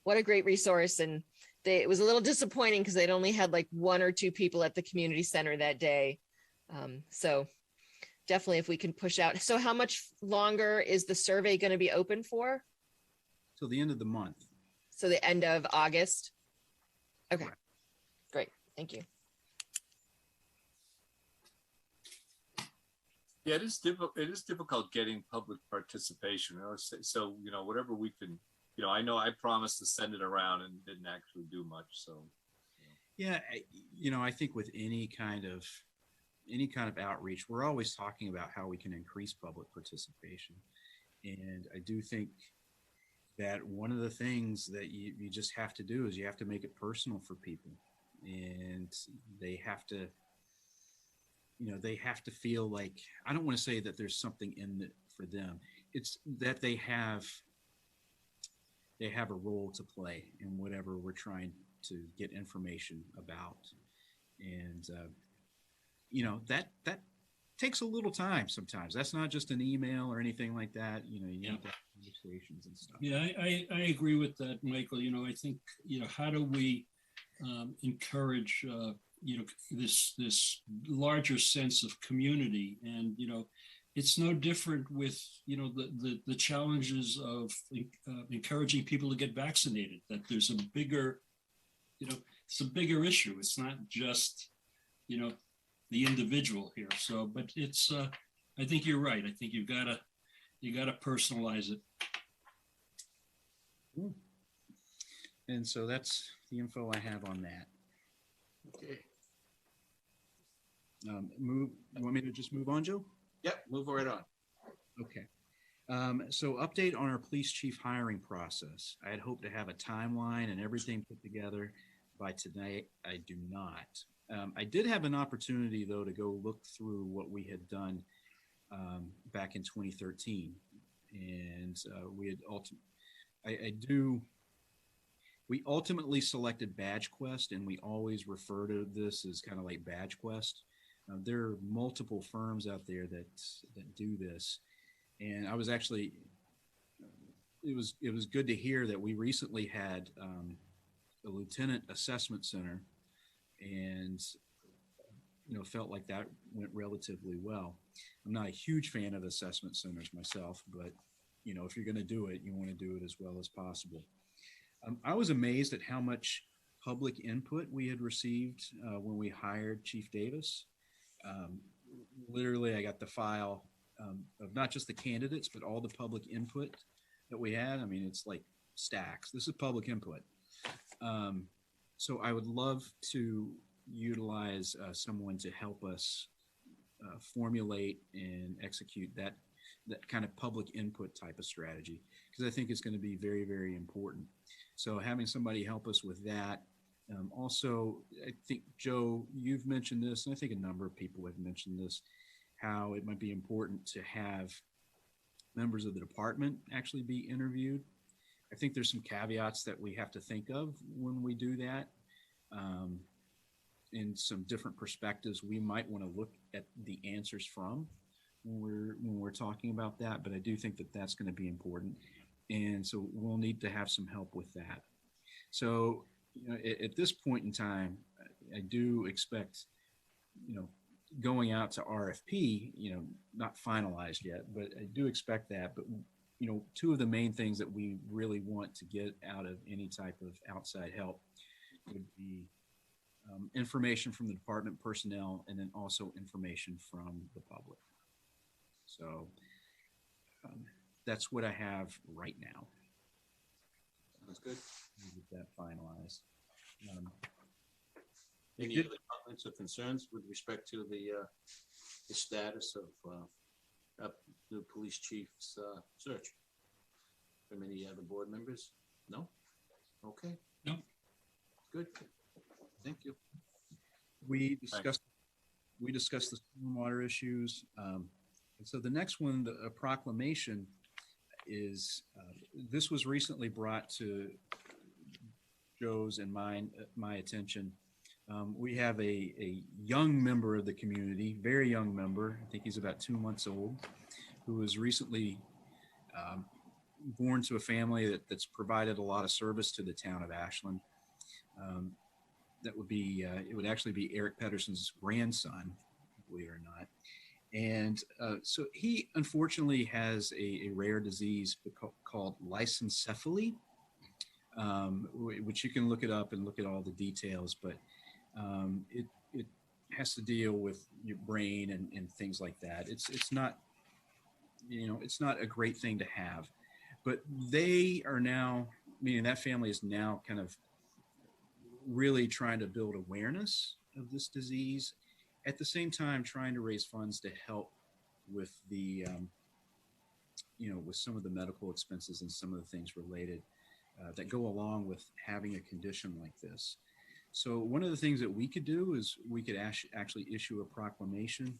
Speaker 7: what a great resource. And it was a little disappointing because they'd only had like 1 or 2 people at the community center that day. So definitely if we can push out. So how much longer is the survey going to be open for?
Speaker 9: Till the end of the month.
Speaker 7: So the end of August? Okay,
Speaker 9: Correct.
Speaker 7: great. Thank you.
Speaker 6: Yeah, it is difficult. It is difficult getting public participation. So whatever we can, I know I promised to send it around and didn't actually do much. So,
Speaker 9: Yeah, I think with any kind of outreach, we're always talking about how we can increase public participation. And I do think that one of the things that you just have to do is you have to make it personal for people. And they have to, they have to feel like, I don't want to say that there's something in it for them. It's that they have a role to play in whatever we're trying to get information about. And, that takes a little time sometimes. That's not just an email or anything like that. You need to have conversations and stuff.
Speaker 5: Yeah, I agree with that, Michael. I think, how do we encourage, this larger sense of community? And, it's no different with, the challenges of encouraging people to get vaccinated, that there's a bigger, it's a bigger issue. It's not just, the individual here. So, but it's, I think you're right. I think you gotta personalize it.
Speaker 9: And so that's the info I have on that.
Speaker 1: Okay.
Speaker 9: You want me to just move on, Joe?
Speaker 1: Yep, move right on.
Speaker 9: Okay. So update on our police chief hiring process. I had hoped to have a timeline and everything put together by tonight. I do not. I did have an opportunity, though, to go look through what we had done back in 2013. And we had we ultimately selected Badge Quest, and we always refer to this as kind of like Badge Quest. There are multiple firms out there that do this. And I was actually, it was good to hear that we recently had a lieutenant assessment center, and felt like that went relatively well. I'm not a huge fan of assessment centers myself, but if you're going to do it, you want to do it as well as possible. I was amazed at how much public input we had received when we hired Chief Davis. Literally, I got the file of not just the candidates, but all the public input that we had. I mean, it's like stacks. This is public input. So I would love to utilize someone to help us formulate and execute that kind of public input type of strategy, because I think it's going to be very, very important. So having somebody help us with that. Also, I think, Joe, you've mentioned this, and I think a number of people have mentioned this, how it might be important to have members of the department actually be interviewed. I think there's some caveats that we have to think of when we do that, and some different perspectives we might want to look at the answers from when we're talking about that. But I do think that that's going to be important, and so we'll need to have some help with that. So at this point in time, I do expect, going out to RFP, not finalized yet, but I do expect that. But, two of the main things that we really want to get out of any type of outside help would be information from the department personnel, and then also information from the public. So that's what I have right now.
Speaker 1: That's good.
Speaker 9: We'll get that finalized.
Speaker 1: Any other comments or concerns with respect to the status of the police chief's search from any other board members? No? Okay.
Speaker 5: No.
Speaker 1: Good. Thank you.
Speaker 9: We discussed the stormwater issues. And so the next one, a proclamation, is this was recently brought to Joe's and my attention. We have a young member of the community, very young member, I think he's about 2 months old, who was recently born to a family that's provided a lot of service to the town of Ashland. That would be, it would actually be Eric Pedersen's grandson, believe it or not. And so he unfortunately has a rare disease called lysencephaly, which you can look it up and look at all the details, but it has to deal with your brain and things like that. It's not, it's not a great thing to have, but they are now, meaning that family is now kind of really trying to build awareness of this disease, at the same time trying to raise funds to help with the, with some of the medical expenses and some of the things related that go along with having a condition like this. So one of the things that we could do is we could actually issue a proclamation.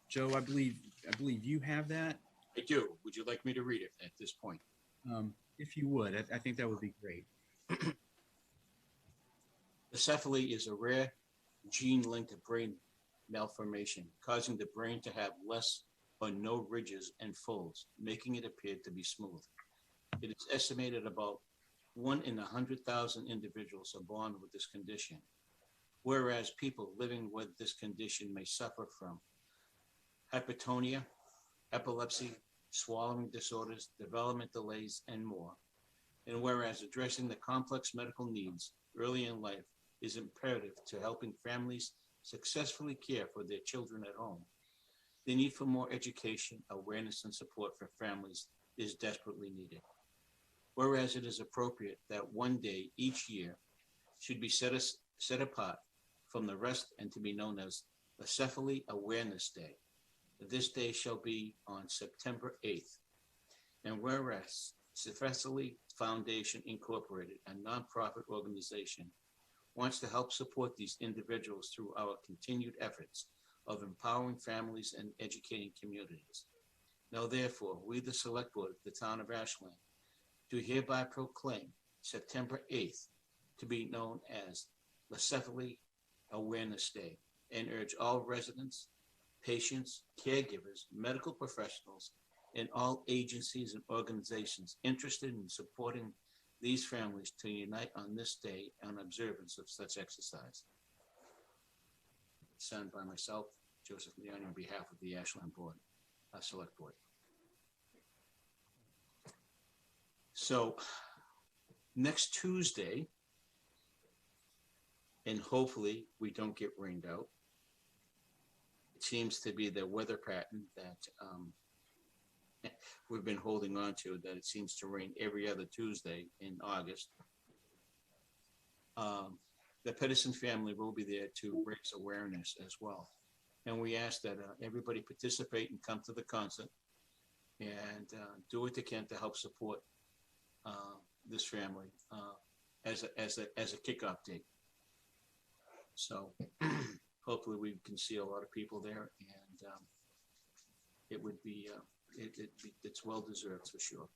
Speaker 9: Joe, I believe you have that.
Speaker 1: I do. Would you like me to read it at this point?
Speaker 9: If you would, I think that would be great.
Speaker 1: Encephaly is a rare gene-linked brain malformation, causing the brain to have less or no ridges and folds, making it appear to be smooth. It is estimated about 1 in 100,000 individuals are born with this condition, whereas people living with this condition may suffer from hypertonia, epilepsy, swallowing disorders, development delays, and more. And whereas addressing the complex medical needs early in life is imperative to helping families successfully care for their children at home, the need for more education, awareness, and support for families is desperately needed. Whereas it is appropriate that one day each year should be set apart from the rest and to be known as Encephaly Awareness Day. This day shall be on September 8th. And whereas Encephaly Foundation Incorporated, a nonprofit organization, wants to help support these individuals through our continued efforts of empowering families and educating communities. Now, therefore, we, the Select Board of the Town of Ashland, do hereby proclaim September 8th to be known as Encephaly Awareness Day and urge all residents, patients, caregivers, medical professionals, and all agencies and organizations interested in supporting these families to unite on this day on observance of such exercise. Signed by myself, Joseph Leone, on behalf of the Ashland Board, Select Board. So next Tuesday, and hopefully we don't get rained out, it seems to be the weather pattern that we've been holding on to, that it seems to rain every other Tuesday in August. The Pedersen family will be there to raise awareness as well. And we ask that everybody participate and come to the concert and do what they can to help support this family as a kickoff date. So hopefully we can see a lot of people there, and it would be it's well deserved for sure.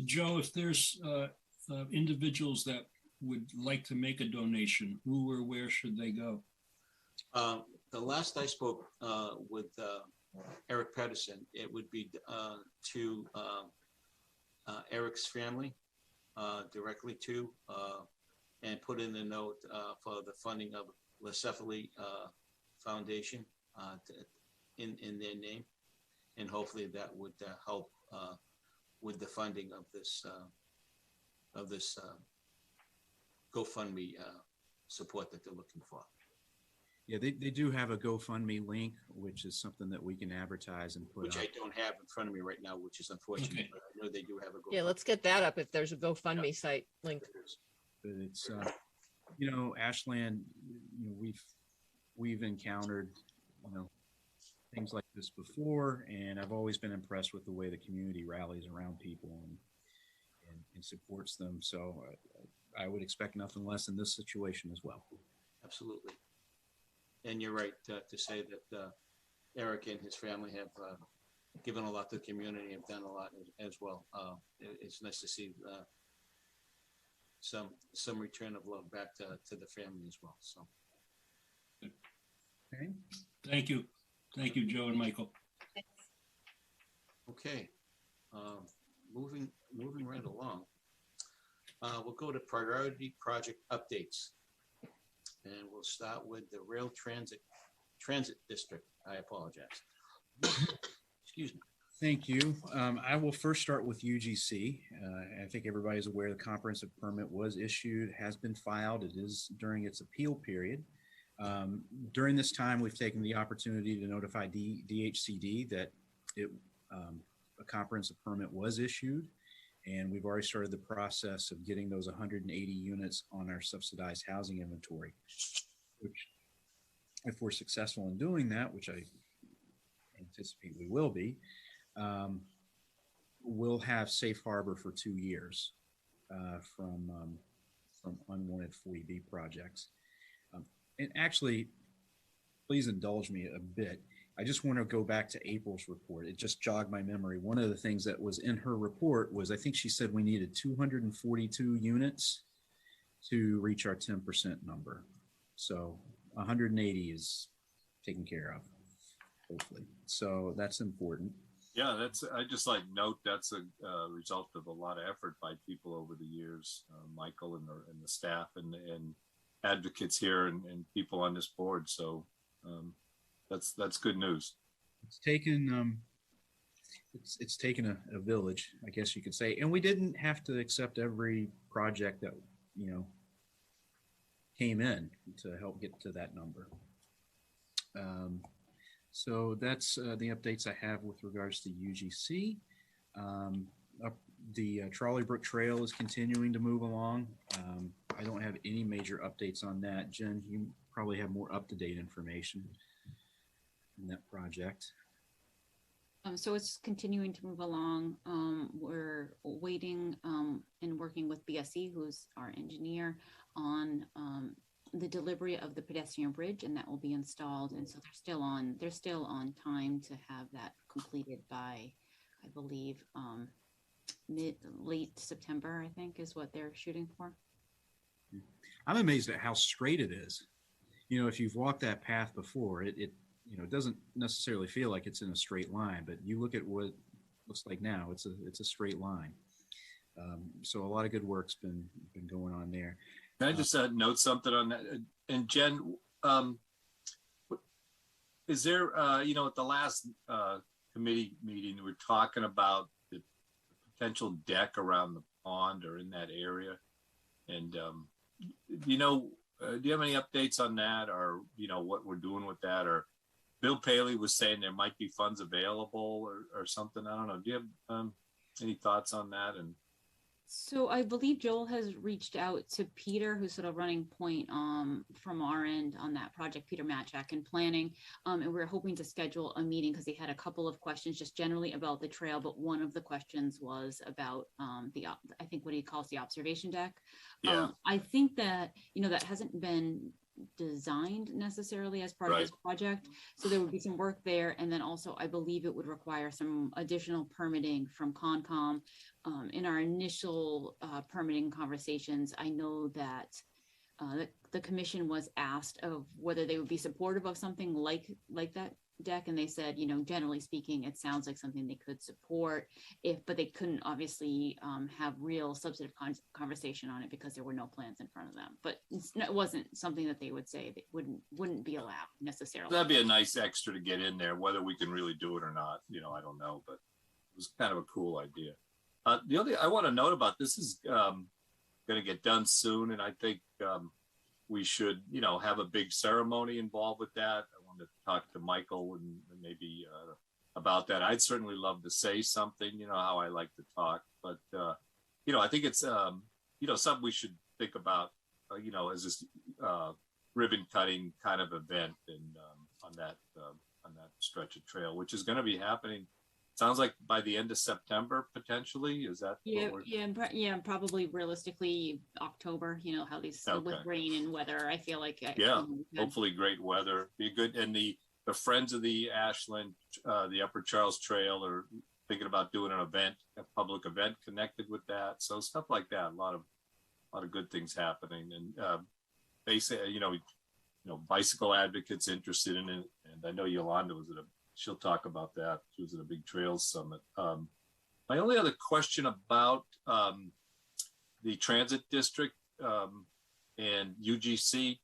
Speaker 5: Joe, if there's individuals that would like to make a donation, who or where should they go?
Speaker 1: The last I spoke with Eric Pedersen, it would be to Eric's family directly to, and put in the note for the funding of Encephaly Foundation in their name, and hopefully that would help with the funding of this GoFundMe support that they're looking for.
Speaker 9: Yeah, they do have a GoFundMe link, which is something that we can advertise and put
Speaker 1: Which
Speaker 9: up.
Speaker 1: I don't have in front of me right now, which is unfortunate,
Speaker 5: Okay.
Speaker 1: but I know they do have a GoFundMe.
Speaker 7: Yeah, let's get that up if there's a GoFundMe site link.
Speaker 9: But it's, Ashland, we've encountered, things like this before, and I've always been impressed with the way the community rallies around people and supports them. So I would expect nothing less in this situation as well.
Speaker 1: Absolutely. And you're right to say that Eric and his family have given a lot to the community, have done a lot as well. It's nice to see some return of love back to the family as well. So,
Speaker 9: Okay.
Speaker 5: Thank you. Thank you, Joe and Michael.
Speaker 1: Okay. Moving right along. We'll go to priority project updates. And we'll start with the rail transit district. I apologize. Excuse me.
Speaker 9: Thank you. I will first start with UGC. I think everybody's aware the comprehensive permit was issued, has been filed. It is during its appeal period. During this time, we've taken the opportunity to notify DHCD that a comprehensive permit was issued, and we've already started the process of getting those 180 units on our subsidized housing inventory, which, if we're successful in doing that, which I anticipate we will be, we'll have safe harbor for 2 years from unwanted 40B projects. And actually, please indulge me a bit. I just want to go back to April's report. It just jogged my memory. One of the things that was in her report was, I think she said we needed 242 units to reach our 10% number. So 180 is taken care of, hopefully. So that's important.
Speaker 6: Yeah, I just like note that's a result of a lot of effort by people over the years, Michael and the staff and advocates here and people on this board. So that's good news.
Speaker 9: It's taken it's taken a village, I guess you could say, and we didn't have to accept every project that came in to help get to that number. So that's the updates I have with regards to UGC. The Trolley Brook Trail is continuing to move along. I don't have any major updates on that. Jen, you probably have more up-to-date information in that project.
Speaker 12: So it's continuing to move along. We're waiting and working with BSC, who's our engineer, on the delivery of the pedestrian bridge, and that will be installed. And so they're still on time to have that completed by, I believe, late September, I think, is what they're shooting for.
Speaker 9: I'm amazed at how straight it is. If you've walked that path before, it doesn't necessarily feel like it's in a straight line, but you look at what it looks like now, it's a straight line. So a lot of good work's been going on there.
Speaker 6: Can I just note something on that? And Jen, is there, at the last committee meeting, we were talking about the potential deck around the pond or in that area. And, do you have any updates on that, or, what we're doing with that? Or Bill Paley was saying there might be funds available or something. I don't know. Do you have any thoughts on that? And
Speaker 12: So I believe Joel has reached out to Peter, who's sort of running point from our end on that project, Peter Matchak, and planning. And we're hoping to schedule a meeting because he had a couple of questions just generally about the trail. But one of the questions was about I think what he calls the observation deck.
Speaker 6: Yeah.
Speaker 12: I think that, that hasn't been designed necessarily as part of this project. So there would be some work there. And then also, I believe it would require some additional permitting from Concom. In our initial permitting conversations, I know that the commission was asked of whether they would be supportive of something like that deck, and they said, generally speaking, it sounds like something they could support, but they couldn't obviously have real substantive conversation on it because there were no plans in front of them. But it wasn't something that they would say that wouldn't be allowed necessarily.
Speaker 6: That'd be a nice extra to get in there. Whether we can really do it or not, I don't know, but it was kind of a cool idea. The other thing I want to note about this is going to get done soon, and I think we should, have a big ceremony involved with that. I wanted to talk to Michael and maybe about that. I'd certainly love to say something, how I like to talk, but I think it's something we should think about, as this ribbon cutting kind of event and on that stretch of trail, which is going to be happening. Sounds like by the end of September, potentially. Is that?
Speaker 12: Yeah, probably realistically October. How these with rain and weather. I feel like
Speaker 6: hopefully great weather. Be good. And the Friends of the Ashland, the Upper Charles Trail, are thinking about doing an event, a public event connected with that. So stuff like that. A lot of good things happening. And basically, bicycle advocates interested in it. And I know Yolanda was at a she'll talk about that. She was at a big trails summit. My only other question about the transit district and UGC,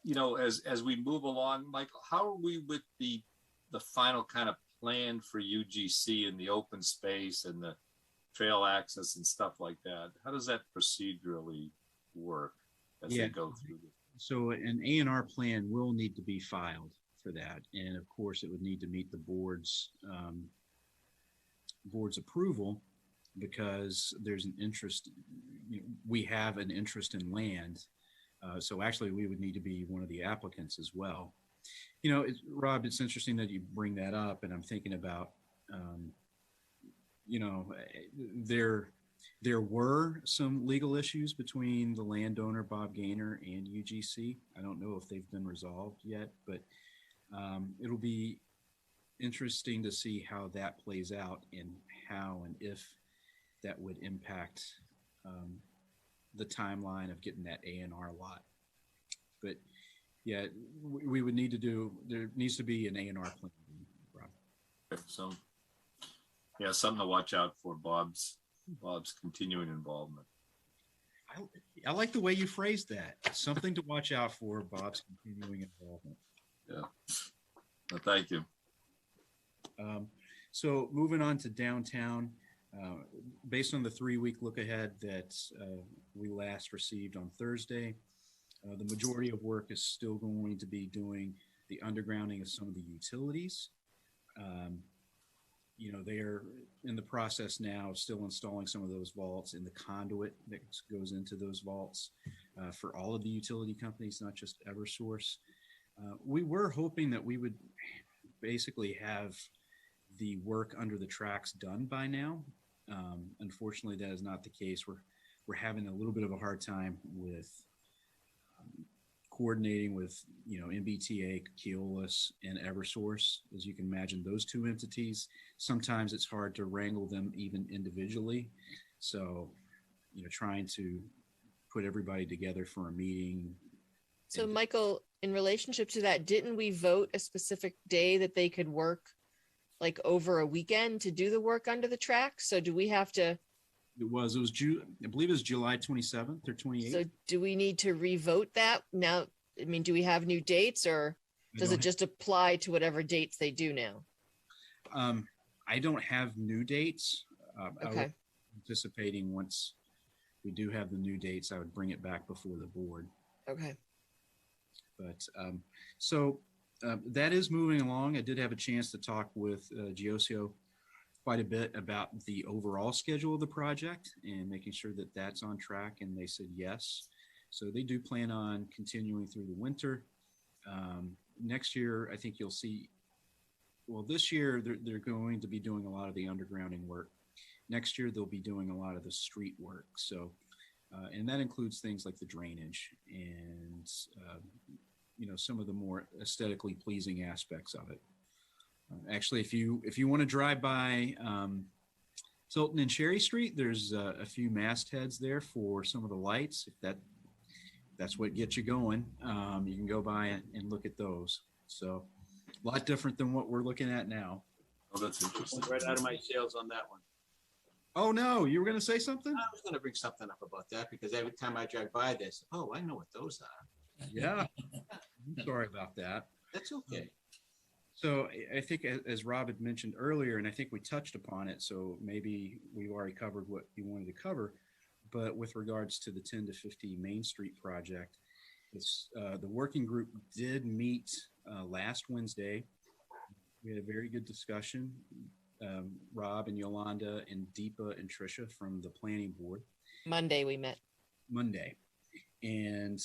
Speaker 6: you know, as we move along, Michael, how are we with the final kind of plan for UGC and the open space and the trail access and stuff like that? How does that procedurally work as they go through this?
Speaker 9: So an A&R plan will need to be filed for that. And of course, it would need to meet the board's approval, because there's an interest, you know, we have an interest in land. So actually we would need to be one of the applicants as well. You know, Rob, it's interesting that you bring that up, and I'm thinking about, you know, there were some legal issues between the landowner, Bob Gaynor, and UGC. I don't know if they've been resolved yet, but it'll be interesting to see how that plays out and how and if that would impact the timeline of getting that A&R lot. But yeah, we would need to do, there needs to be an A&R plan, Rob.
Speaker 6: So yeah, something to watch out for Bob's continuing involvement.
Speaker 9: I like the way you phrased that. Something to watch out for Bob's continuing involvement.
Speaker 6: Yeah, well, thank you.
Speaker 9: So moving on to downtown, based on the 3-week look ahead that we last received on Thursday, the majority of work is still going to be doing the undergrounding of some of the utilities. You know, they're in the process now of still installing some of those vaults and the conduit that goes into those vaults for all of the utility companies, not just Eversource. We were hoping that we would basically have the work under the tracks done by now. Unfortunately, that is not the case. We're having a little bit of a hard time with coordinating with, you know, MBTA, Keolis, and Eversource. As you can imagine, those two entities, sometimes it's hard to wrangle them even individually. So, you know, trying to put everybody together for a meeting.
Speaker 7: So Michael, in relationship to that, didn't we vote a specific day that they could work like over a weekend to do the work under the track? So do we have to?
Speaker 9: It was I believe it was July 27th or 28th.
Speaker 7: So do we need to revote that now? I mean, do we have new dates, or does it just apply to whatever dates they do now?
Speaker 9: I don't have new dates.
Speaker 7: Okay.
Speaker 9: I was anticipating once we do have the new dates, I would bring it back before the board.
Speaker 7: Okay.
Speaker 9: But that is moving along. I did have a chance to talk with Giosio quite a bit about the overall schedule of the project and making sure that that's on track, and they said yes. So they do plan on continuing through the winter. Next year, I think you'll see, well, this year they're going to be doing a lot of the undergrounding work. Next year, they'll be doing a lot of the street work. So, and that includes things like the drainage and, you know, some of the more aesthetically pleasing aspects of it. Actually, if you want to drive by Tilton and Cherry Street, there's a few mastheads there for some of the lights. If that's what gets you going, you can go by and look at those. So a lot different than what we're looking at now.
Speaker 6: Oh, that's interesting.
Speaker 1: Right out of my sales on that one.
Speaker 9: Oh no, you were going to say something?
Speaker 1: I was going to bring something up about that because every time I drive by this, oh, I know what those are.
Speaker 9: Yeah. I'm sorry about that.
Speaker 1: That's okay.
Speaker 9: So I think, as Rob had mentioned earlier, and I think we touched upon it, so maybe we've already covered what you wanted to cover, but with regards to the 10 to 50 Main Street project, it's, the working group did meet last Wednesday. We had a very good discussion. Rob and Yolanda and Deepa and Trisha from the planning board.
Speaker 7: Monday we met.
Speaker 9: Monday. And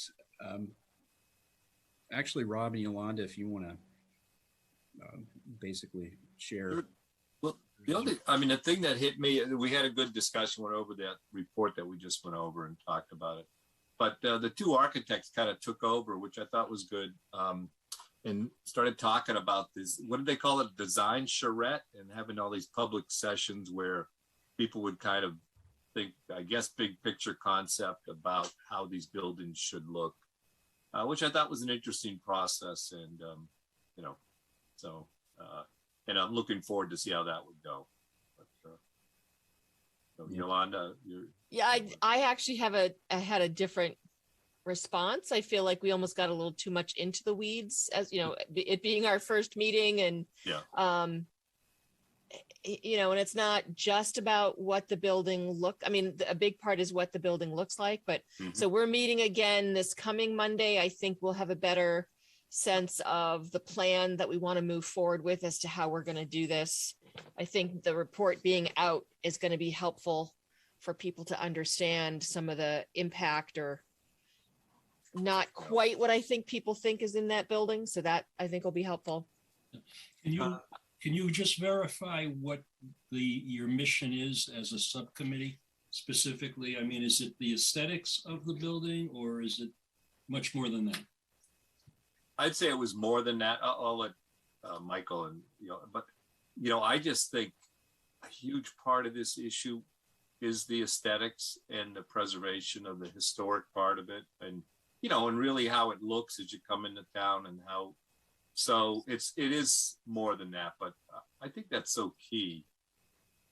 Speaker 9: actually, Rob and Yolanda, if you want to basically share.
Speaker 6: Well, the thing that hit me, we had a good discussion, went over that report that we just went over and talked about it. But the two architects kind of took over, which I thought was good, and started talking about this, what did they call it? Design charrette, and having all these public sessions where people would kind of think, I guess, big picture concept about how these buildings should look, which I thought was an interesting process. And, so And I'm looking forward to see how that would go. But, so Yolanda,
Speaker 7: Yeah, I actually I had a different response. I feel like we almost got a little too much into the weeds, as you know, it being our first meeting, and you know, and it's not just about what the building I mean, a big part is what the building looks like, but so we're meeting again this coming Monday. I think we'll have a better sense of the plan that we want to move forward with as to how we're going to do this. I think the report being out is going to be helpful for people to understand some of the impact, or not quite what I think people think is in that building. So that I think will be helpful.
Speaker 5: Can you just verify what your mission is as a subcommittee specifically? I mean, is it the aesthetics of the building, or is it much more than that?
Speaker 6: I'd say it was more than that. I'll let Michael but I just think a huge part of this issue is the aesthetics and the preservation of the historic part of it, and and really how it looks as you come into town, and how. So it is more than that, but I think that's so key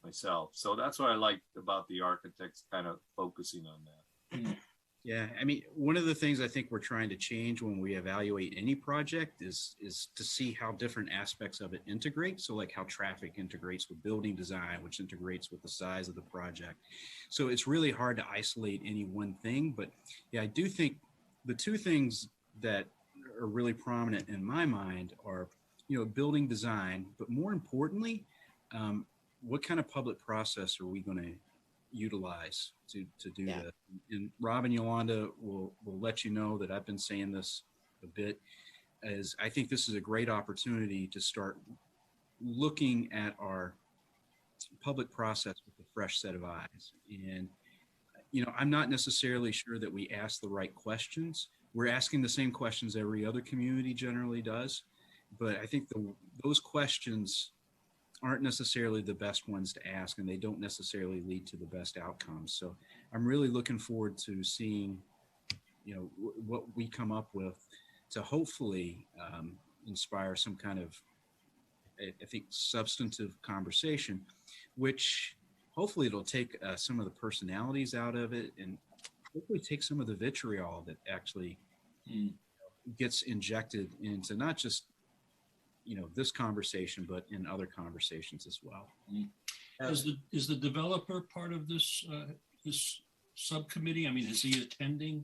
Speaker 6: myself. So that's what I liked about the architects kind of focusing on that.
Speaker 9: Yeah, I mean, one of the things I think we're trying to change when we evaluate any project is to see how different aspects of it integrate. So like how traffic integrates with building design, which integrates with the size of the project. So it's really hard to isolate any one thing, but yeah, I do think the two things that are really prominent in my mind are, building design, but more importantly, what kind of public process are we going to utilize to do that? And Rob and Yolanda will let you know that I've been saying this a bit, as I think this is a great opportunity to start looking at our public process with a fresh set of eyes. And, I'm not necessarily sure that we ask the right questions. We're asking the same questions every other community generally does, but I think those questions aren't necessarily the best ones to ask, and they don't necessarily lead to the best outcomes. So I'm really looking forward to seeing, what we come up with to hopefully inspire some kind of, I think, substantive conversation, which hopefully it'll take some of the personalities out of it, and hopefully take some of the vitriol that actually gets injected into not just this conversation, but in other conversations as well.
Speaker 5: Is the developer part of this subcommittee? I mean, is he attending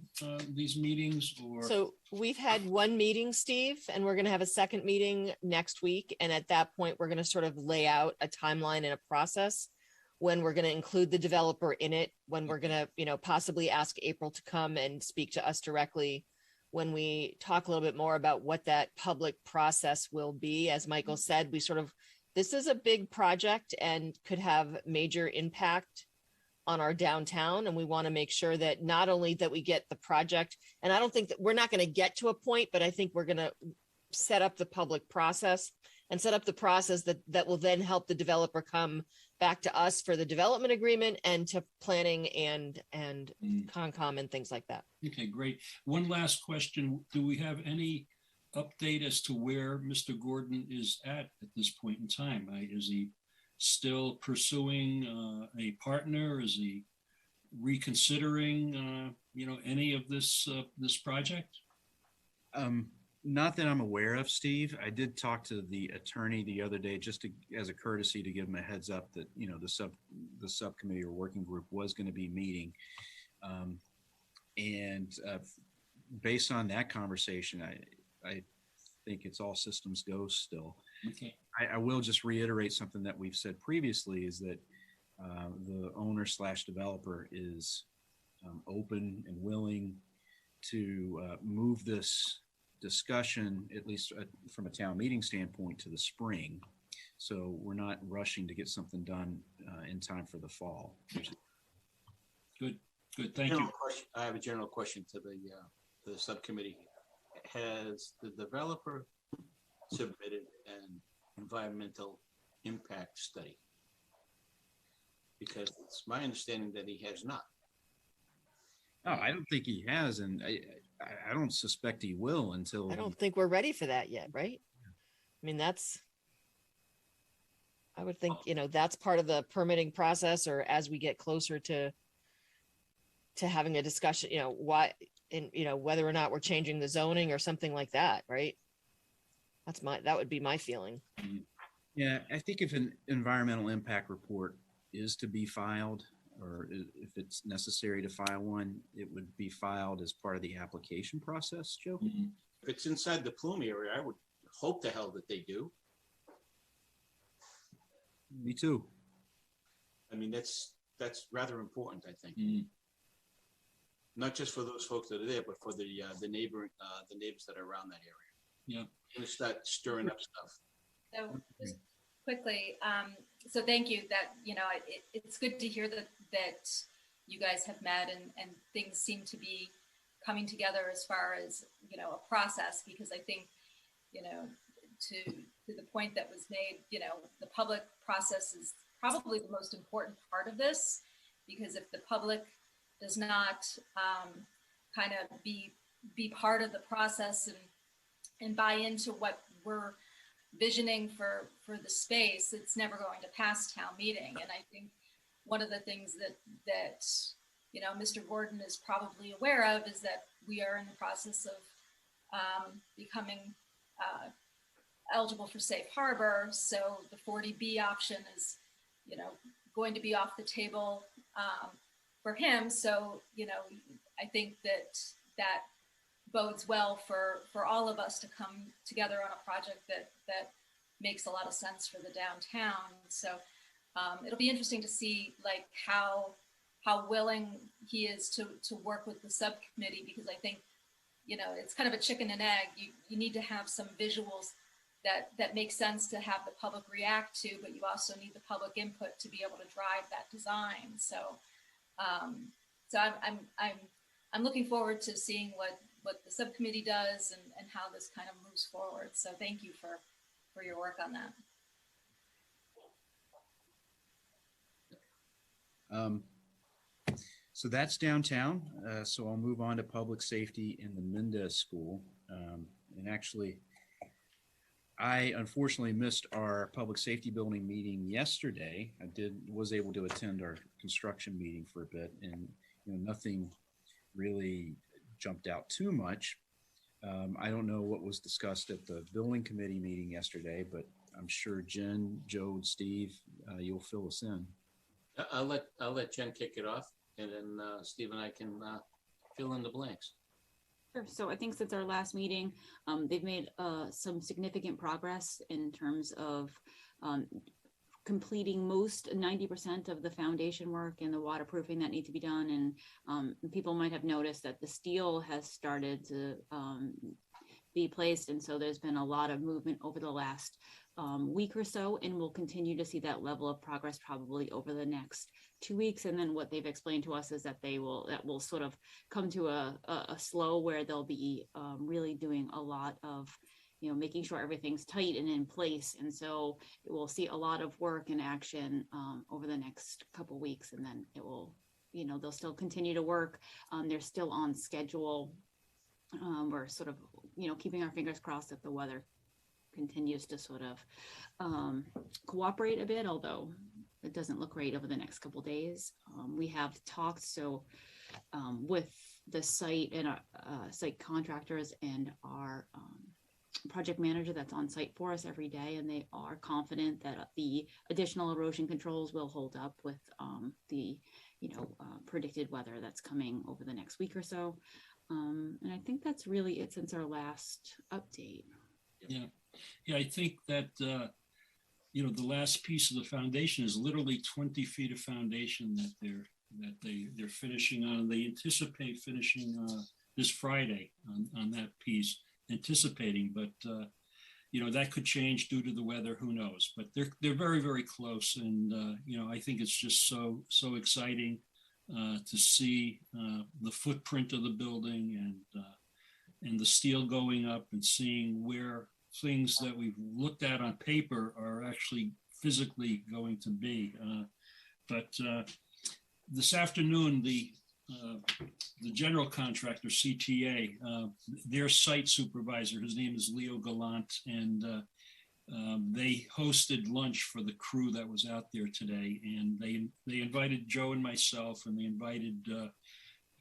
Speaker 5: these meetings, or?
Speaker 7: So we've had one meeting, Steve, and we're going to have a second meeting next week. And at that point, we're going to sort of lay out a timeline and a process when we're going to include the developer in it, when we're going to, possibly ask April to come and speak to us directly, when we talk a little bit more about what that public process will be. As Michael said, this is a big project and could have major impact on our downtown. And we want to make sure that not only that we get the project, and I don't think that we're not going to get to a point, but I think we're going to set up the public process and set up the process that will then help the developer come back to us for the development agreement and to planning and Concom and things like that.
Speaker 5: Okay, great. One last question. Do we have any update as to where Mr. Gordon is at this point in time? Is he still pursuing a partner? Is he reconsidering, any of this project?
Speaker 9: Not that I'm aware of, Steve. I did talk to the attorney the other day, just as a courtesy, to give him a heads up that the subcommittee or working group was going to be meeting, and based on that conversation, I think it's all systems go still.
Speaker 5: Okay.
Speaker 9: I will just reiterate something that we've said previously, is that the owner/developer is open and willing to move this discussion, at least from a town meeting standpoint, to the spring. So we're not rushing to get something done in time for the fall.
Speaker 5: Good. Thank you.
Speaker 1: I have a general question to the subcommittee. Has the developer submitted an environmental impact study? Because it's my understanding that he has not.
Speaker 9: No, I don't think he has, and I don't suspect he will until.
Speaker 7: I don't think we're ready for that yet, right? I mean, that's I would think, that's part of the permitting process, or as we get closer to having a discussion, why, and, whether or not we're changing the zoning or something like that, right? That would be my feeling.
Speaker 9: Yeah, I think if an environmental impact report is to be filed, or if it's necessary to file one, it would be filed as part of the application process, Joe?
Speaker 1: If it's inside the plume area, I would hope to hell that they do.
Speaker 9: Me too.
Speaker 1: I mean, that's rather important, I think. Not just for those folks that are there, but for the neighbors that are around that area.
Speaker 5: Yeah.
Speaker 1: Gonna start stirring up stuff.
Speaker 8: So just quickly, so thank you that, it's good to hear that you guys have met and things seem to be coming together as far as, a process, because I think, to the point that was made, the public process is probably the most important part of this, because if the public does not kind of be part of the process and buy into what we're visioning for the space, it's never going to pass town meeting. And I think one of the things that Mr. Gordon is probably aware of is that we are in the process of becoming eligible for safe harbor. So the 40B option is, going to be off the table for him. So, I think that bodes well for all of us to come together on a project that makes a lot of sense for the downtown. So it'll be interesting to see like how willing he is to work with the subcommittee, because I think, it's kind of a chicken and egg. You need to have some visuals that make sense to have the public react to, but you also need the public input to be able to drive that design. So, I'm looking forward to seeing what the subcommittee does and how this kind of moves forward. So thank you for your work on that.
Speaker 9: So that's downtown. So I'll move on to public safety in the Mendez School. And actually, I unfortunately missed our public safety building meeting yesterday. I was able to attend our construction meeting for a bit, and nothing really jumped out too much. I don't know what was discussed at the building committee meeting yesterday, but I'm sure Jen, Joe, Steve, you'll fill us in.
Speaker 1: I'll let Jen kick it off, and then Steve and I can fill in the blanks.
Speaker 12: Sure. So I think since our last meeting, they've made some significant progress in terms of completing 90% of the foundation work and the waterproofing that needs to be done. And people might have noticed that the steel has started to be placed. And so there's been a lot of movement over the last week or so, and we'll continue to see that level of progress probably over the next 2 weeks. And then what they've explained to us is that that will sort of come to a slow where they'll be really doing a lot of, making sure everything's tight and in place. And so we'll see a lot of work and action over the next couple weeks, and then it will, they'll still continue to work. They're still on schedule. We're sort of, keeping our fingers crossed that the weather continues to sort of cooperate a bit, although it doesn't look great over the next couple days. We have talked with the site and our site contractors and our project manager that's on site for us every day, and they are confident that the additional erosion controls will hold up with the predicted weather that's coming over the next week or so. And I think that's really it since our last update.
Speaker 5: Yeah, I think that the last piece of the foundation is literally 20 feet of foundation that they're finishing on. They anticipate finishing this Friday on that piece, anticipating, but that could change due to the weather. Who knows? But they're very, very close, and I think it's just so exciting to see the footprint of the building and the steel going up, and seeing where things that we've looked at on paper are actually physically going to be. But this afternoon, the general contractor, CTA, their site supervisor, his name is Leo Gallant, and they hosted lunch for the crew that was out there today, and they invited Joe and myself, and they invited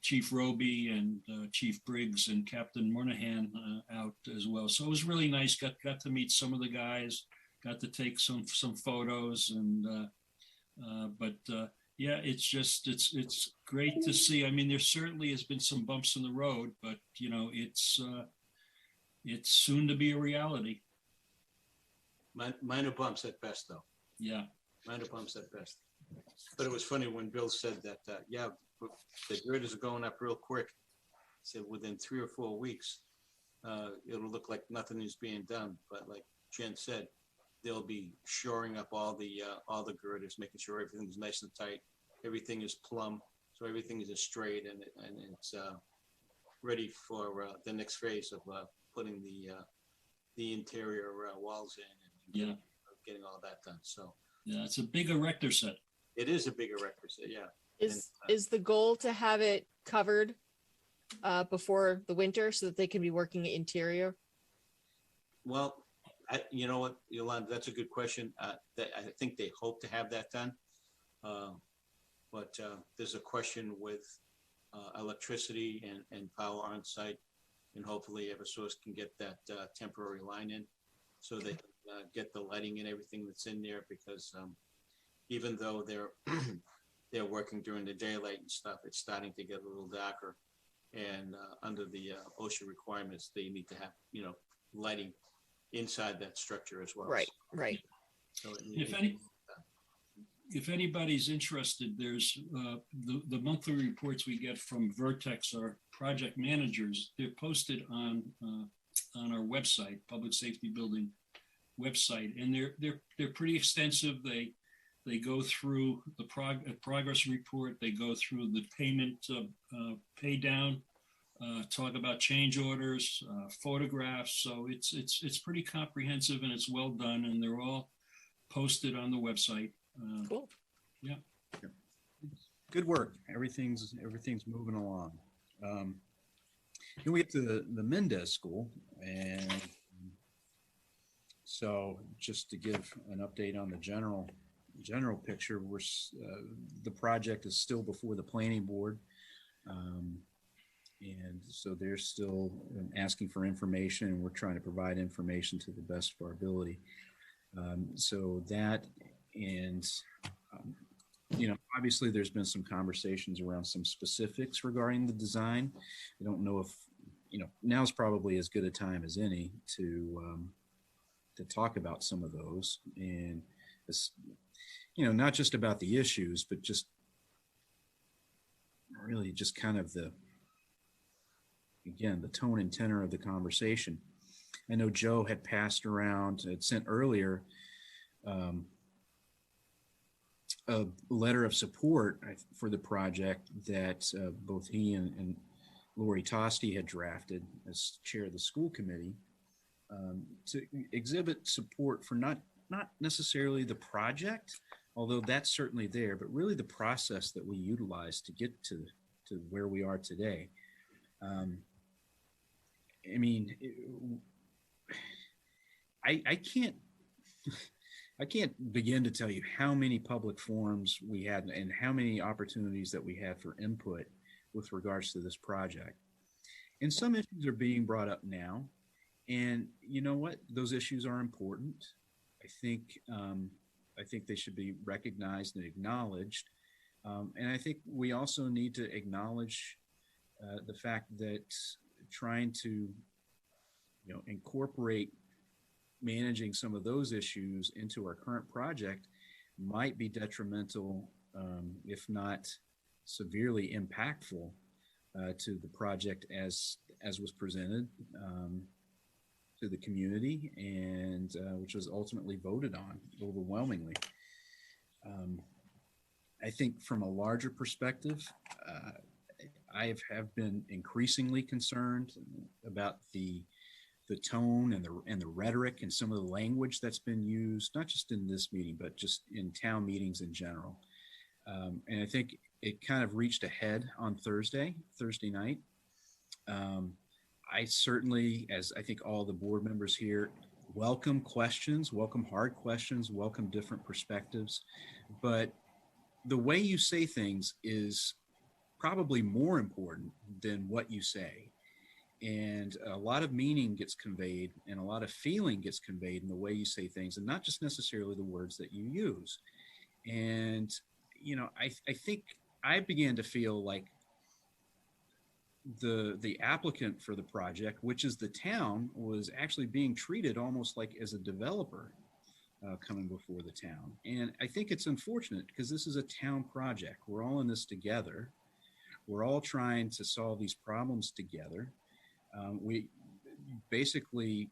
Speaker 5: Chief Roby and Chief Briggs and Captain Moynihan out as well. So it was really nice. Got to meet some of the guys, got to take some photos, and yeah, it's great to see. I mean, there certainly has been some bumps in the road, but you know, it's soon to be a reality.
Speaker 1: Minor bumps at best, though.
Speaker 5: Yeah,
Speaker 1: minor bumps at best. But it was funny when Bill said that, yeah, the girders are going up real quick. He said within 3 or 4 weeks, it'll look like nothing is being done. But like Jen said, they'll be shoring up all the girders, making sure everything's nice and tight. Everything is plumb, so everything is straight, and it's ready for the next phase of putting the interior walls in and getting all that done. So
Speaker 5: yeah, it's a big erector set.
Speaker 1: It is a big erector set, yeah.
Speaker 7: Is the goal to have it covered before the winter so that they can be working interior?
Speaker 1: Well, you know what, Yolanda, that's a good question. I think they hope to have that done. But there's a question with electricity and power on site, and hopefully Eversource can get that temporary line in so they can get the lighting and everything that's in there, because even though they're working during the daylight and stuff, it's starting to get a little darker, and under the OSHA requirements, they need to have, you know, lighting inside that structure as well.
Speaker 7: Right, right.
Speaker 1: So
Speaker 5: if anybody's interested, there's the monthly reports we get from Vertex, our project managers. They're posted on our website, Public Safety Building website, and they're pretty extensive. They go through the progress report. They go through the payment pay down, talk about change orders, photographs. So it's pretty comprehensive, and it's well done, and they're all posted on the website.
Speaker 7: Cool.
Speaker 5: Yeah.
Speaker 9: Good work. Everything's moving along. Then we get to the Mendez School, and so just to give an update on the general picture, the project is still before the planning board, and so they're still asking for information, and we're trying to provide information to the best of our ability. So that, and you know, obviously there's been some conversations around some specifics regarding the design. I don't know if, you know, now's probably as good a time as any to talk about some of those, and this, you know, not just about the issues, but just really just kind of the tone and tenor of the conversation. I know Joe had sent earlier a letter of support for the project that both he and Lori Tosti had drafted as chair of the school committee, to exhibit support for not necessarily the project, although that's certainly there, but really the process that we utilize to get to where we are today. I mean, I can't begin to tell you how many public forums we had and how many opportunities that we had for input with regards to this project. And some issues are being brought up now, and you know what? Those issues are important. I think they should be recognized and acknowledged. And I think we also need to acknowledge the fact that trying to, you know, incorporate managing some of those issues into our current project might be detrimental, if not severely impactful, to the project as was presented to the community, and which was ultimately voted on overwhelmingly. I think from a larger perspective, I have been increasingly concerned about the tone and the rhetoric and some of the language that's been used, not just in this meeting, but just in town meetings in general. And I think it kind of reached a head on Thursday night. I certainly, as I think all the board members here, welcome questions, welcome hard questions, welcome different perspectives. But the way you say things is probably more important than what you say. And a lot of meaning gets conveyed and a lot of feeling gets conveyed in the way you say things, and not just necessarily the words that you use. And, you know, I think I began to feel like the applicant for the project, which is the town, was actually being treated almost like as a developer coming before the town. And I think it's unfortunate because this is a town project. We're all in this together. We're all trying to solve these problems together. We basically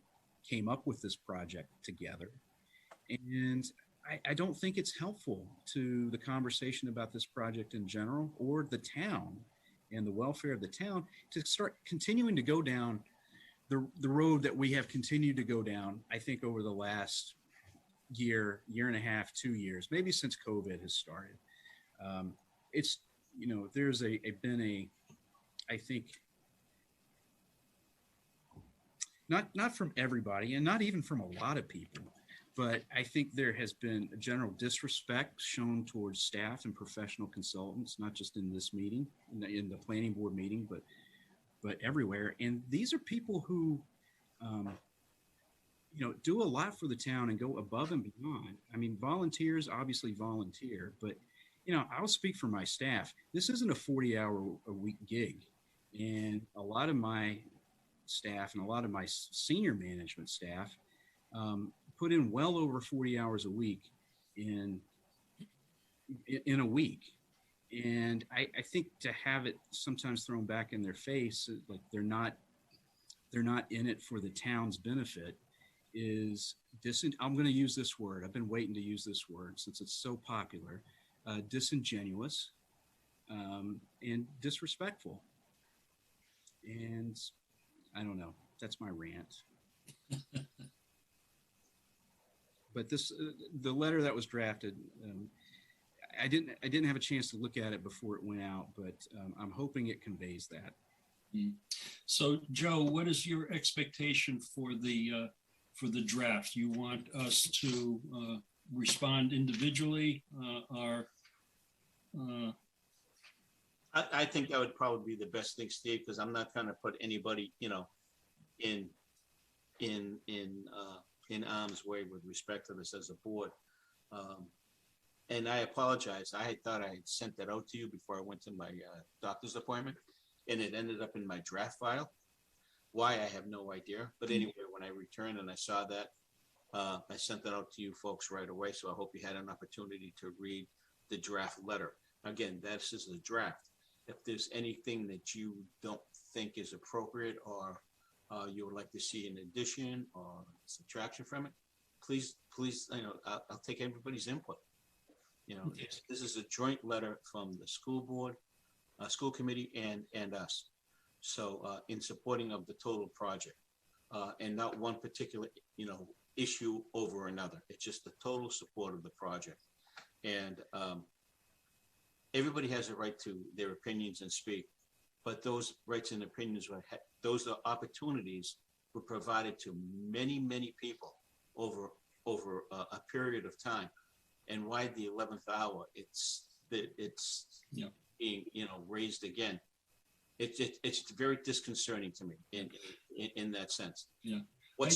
Speaker 9: came up with this project together. And I don't think it's helpful to the conversation about this project in general or the town and the welfare of the town to start continuing to go down the road that we have continued to go down, I think, over the last year and a half, 2 years, maybe since COVID has started. It's, you know, there's been a, I think, not from everybody and not even from a lot of people, but I think there has been a general disrespect shown towards staff and professional consultants, not just in this meeting, in the planning board meeting, but everywhere. And these are people who, you know, do a lot for the town and go above and beyond. I mean, volunteers obviously volunteer, but, you know, I'll speak for my staff. This isn't a 40-hour-a-week gig. And a lot of my staff and a lot of my senior management staff put in well over 40 hours a week in a week. And I think to have it sometimes thrown back in their face, like they're not in it for the town's benefit, is I'm going to use this word. I've been waiting to use this word since it's so popular, disingenuous and disrespectful. And I don't know, that's my rant. But this, the letter that was drafted, I didn't have a chance to look at it before it went out, but I'm hoping it conveys that.
Speaker 5: So, Joe, what is your expectation for the draft? You want us to respond individually,
Speaker 1: I think that would probably be the best thing, Steve, because I'm not going to put anybody, you know, in harm's way with respect to this as a board. And I apologize. I thought I had sent that out to you before I went to my doctor's appointment, and it ended up in my draft file. Why, I have no idea. But anyway, when I returned and I saw that, I sent that out to you folks right away. So I hope you had an opportunity to read the draft letter. Again, this is the draft. If there's anything that you don't think is appropriate or you would like to see an addition or subtraction from it, please, you know, I'll take everybody's input. You know, this is a joint letter from the school board, school committee, and us. So in supporting of the total project, and not one particular, you know, issue over another. It's just the total support of the project. And everybody has a right to their opinions and speak, but those rights and opinions, those are opportunities were provided to many, many people over a period of time. And why the 11th hour? It's being, you know, raised again. It's very disconcerting to me in that sense.
Speaker 5: Yeah.
Speaker 1: What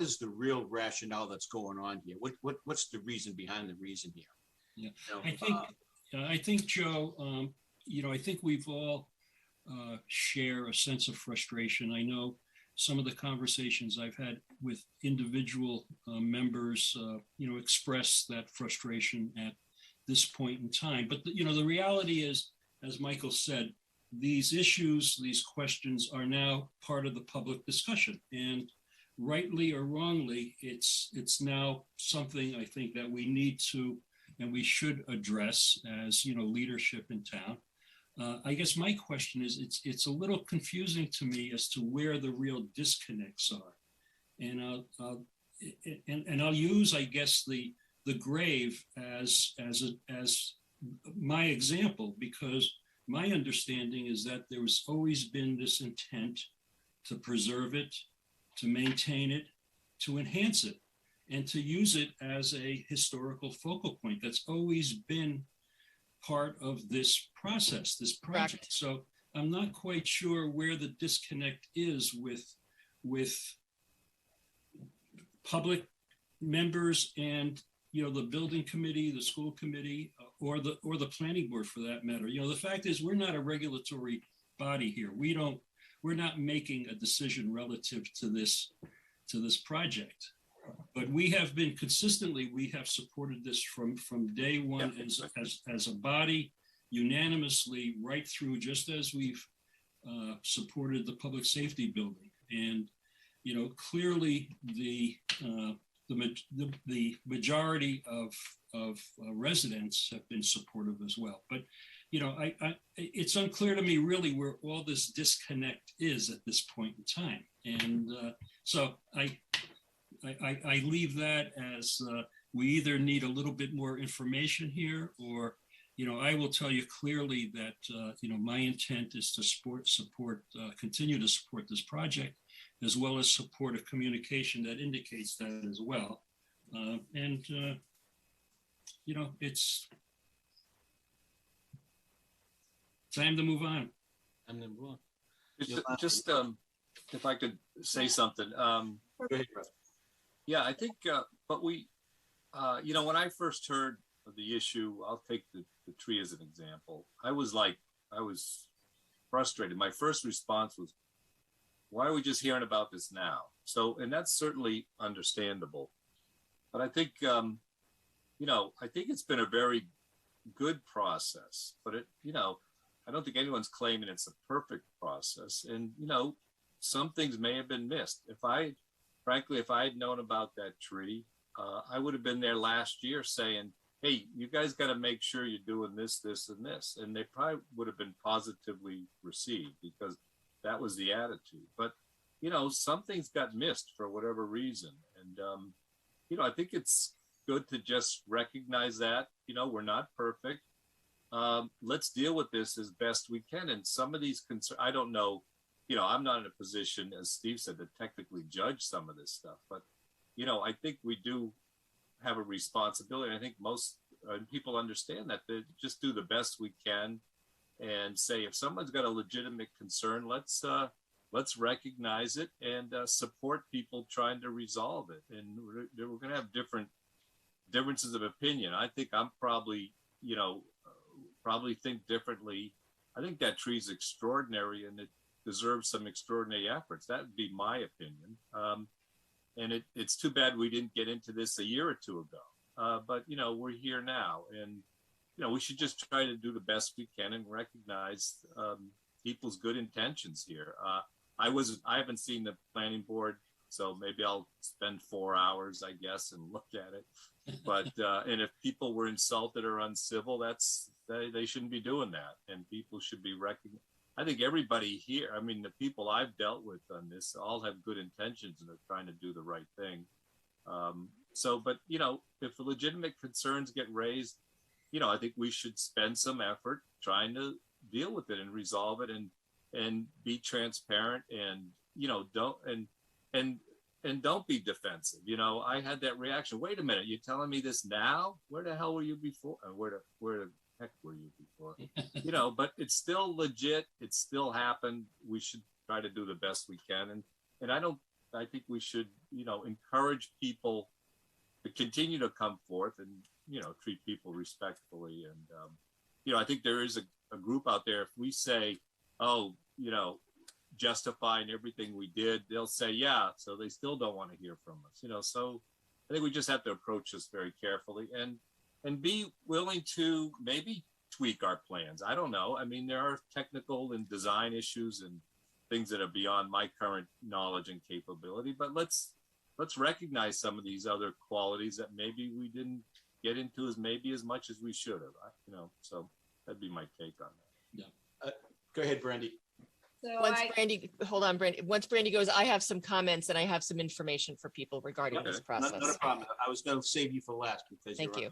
Speaker 1: is the real rationale that's going on here? What's the reason behind the reason here?
Speaker 5: Yeah.
Speaker 1: You know,
Speaker 5: I think, Joe, you know, I think we've all share a sense of frustration. I know some of the conversations I've had with individual members, you know, express that frustration at this point in time. But, you know, the reality is, as Michael said, these issues, these questions are now part of the public discussion. And rightly or wrongly, it's now something I think that we need to and we should address as, you know, leadership in town. I guess my question is, it's a little confusing to me as to where the real disconnects are. And I'll use, I guess, the grave as my example, because my understanding is that there has always been this intent to preserve it, to maintain it, to enhance it and to use it as a historical focal point. That's always been part of this process, this project.
Speaker 7: Correct.
Speaker 5: So I'm not quite sure where the disconnect is with public members and, you know, the building committee, the school committee, or the planning board for that matter. You know, the fact is we're not a regulatory body here. We're not making a decision relative to this project. But we have been consistently, we have supported this from day one as a body, unanimously, right through, just as we've supported the public safety building. And, you know, clearly the majority of residents have been supportive as well. But, you know, it's unclear to me really where all this disconnect is at this point in time. And so I leave that as we either need a little bit more information here, or, you know, I will tell you clearly that, you know, my intent is to continue to support this project, as well as support a communication that indicates that as well. And, you know, it's time to move on.
Speaker 1: I'm gonna move on.
Speaker 6: Just if I could say something.
Speaker 1: Go ahead, Russ.
Speaker 6: Yeah, I think, but we, you know, when I first heard of the issue, I'll take the tree as an example. I was frustrated. My first response was, why are we just hearing about this now? So, and that's certainly understandable. But I think, you know, I think it's been a very good process, but it, you know, I don't think anyone's claiming it's a perfect process. And, you know, some things may have been missed. Frankly, if I had known about that tree, I would have been there last year saying, hey, you guys got to make sure you're doing this, this, and this. And they probably would have been positively received because that was the attitude. But, you know, some things got missed for whatever reason. And, you know, I think it's good to just recognize that, you know, we're not perfect. Let's deal with this as best we can. And some of these concerns, I don't know, you know, I'm not in a position, as Steve said, to technically judge some of this stuff. But, you know, I think we do have a responsibility. I think most people understand that. They just do the best we can and say, if someone's got a legitimate concern, let's recognize it and support people trying to resolve it. And we're going to have differences of opinion. I think I'm probably, you know, probably think differently. I think that tree's extraordinary and it deserves some extraordinary efforts. That would be my opinion. And it's too bad we didn't get into this a year or two ago. But, you know, we're here now. And, you know, we should just try to do the best we can and recognize people's good intentions here. I haven't seen the planning board, so maybe I'll spend 4 hours, I guess, and look at it. But, and if people were insulted or uncivil, they shouldn't be doing that. And people should be recognized. I think everybody here, I mean, the people I've dealt with on this all have good intentions and are trying to do the right thing. But, you know, if legitimate concerns get raised, you know, I think we should spend some effort trying to deal with it and resolve it and be transparent and, you know, don't be defensive. You know, I had that reaction. Wait a minute, you're telling me this now? Where the hell were you before? Where the heck were you before? You know, but it's still legit. It still happened. We should try to do the best we can. And I think we should, you know, encourage people to continue to come forth and, you know, treat people respectfully. And, you know, I think there is a group out there. If we say, oh, you know, justifying everything we did, they'll say, yeah. So they still don't want to hear from us, you know. So I think we just have to approach this very carefully and be willing to maybe tweak our plans. I don't know. I mean, there are technical and design issues and things that are beyond my current knowledge and capability, but let's recognize some of these other qualities that maybe we didn't get into as much as we should have, you know. So that'd be my take on that.
Speaker 1: Yeah. Go ahead, Brandy.
Speaker 8: So
Speaker 7: Hold on, Brandy. Once Brandy goes, I have some comments and I have some information for people regarding this process.
Speaker 1: Not a problem. I was going to save you for last because
Speaker 7: Thank you.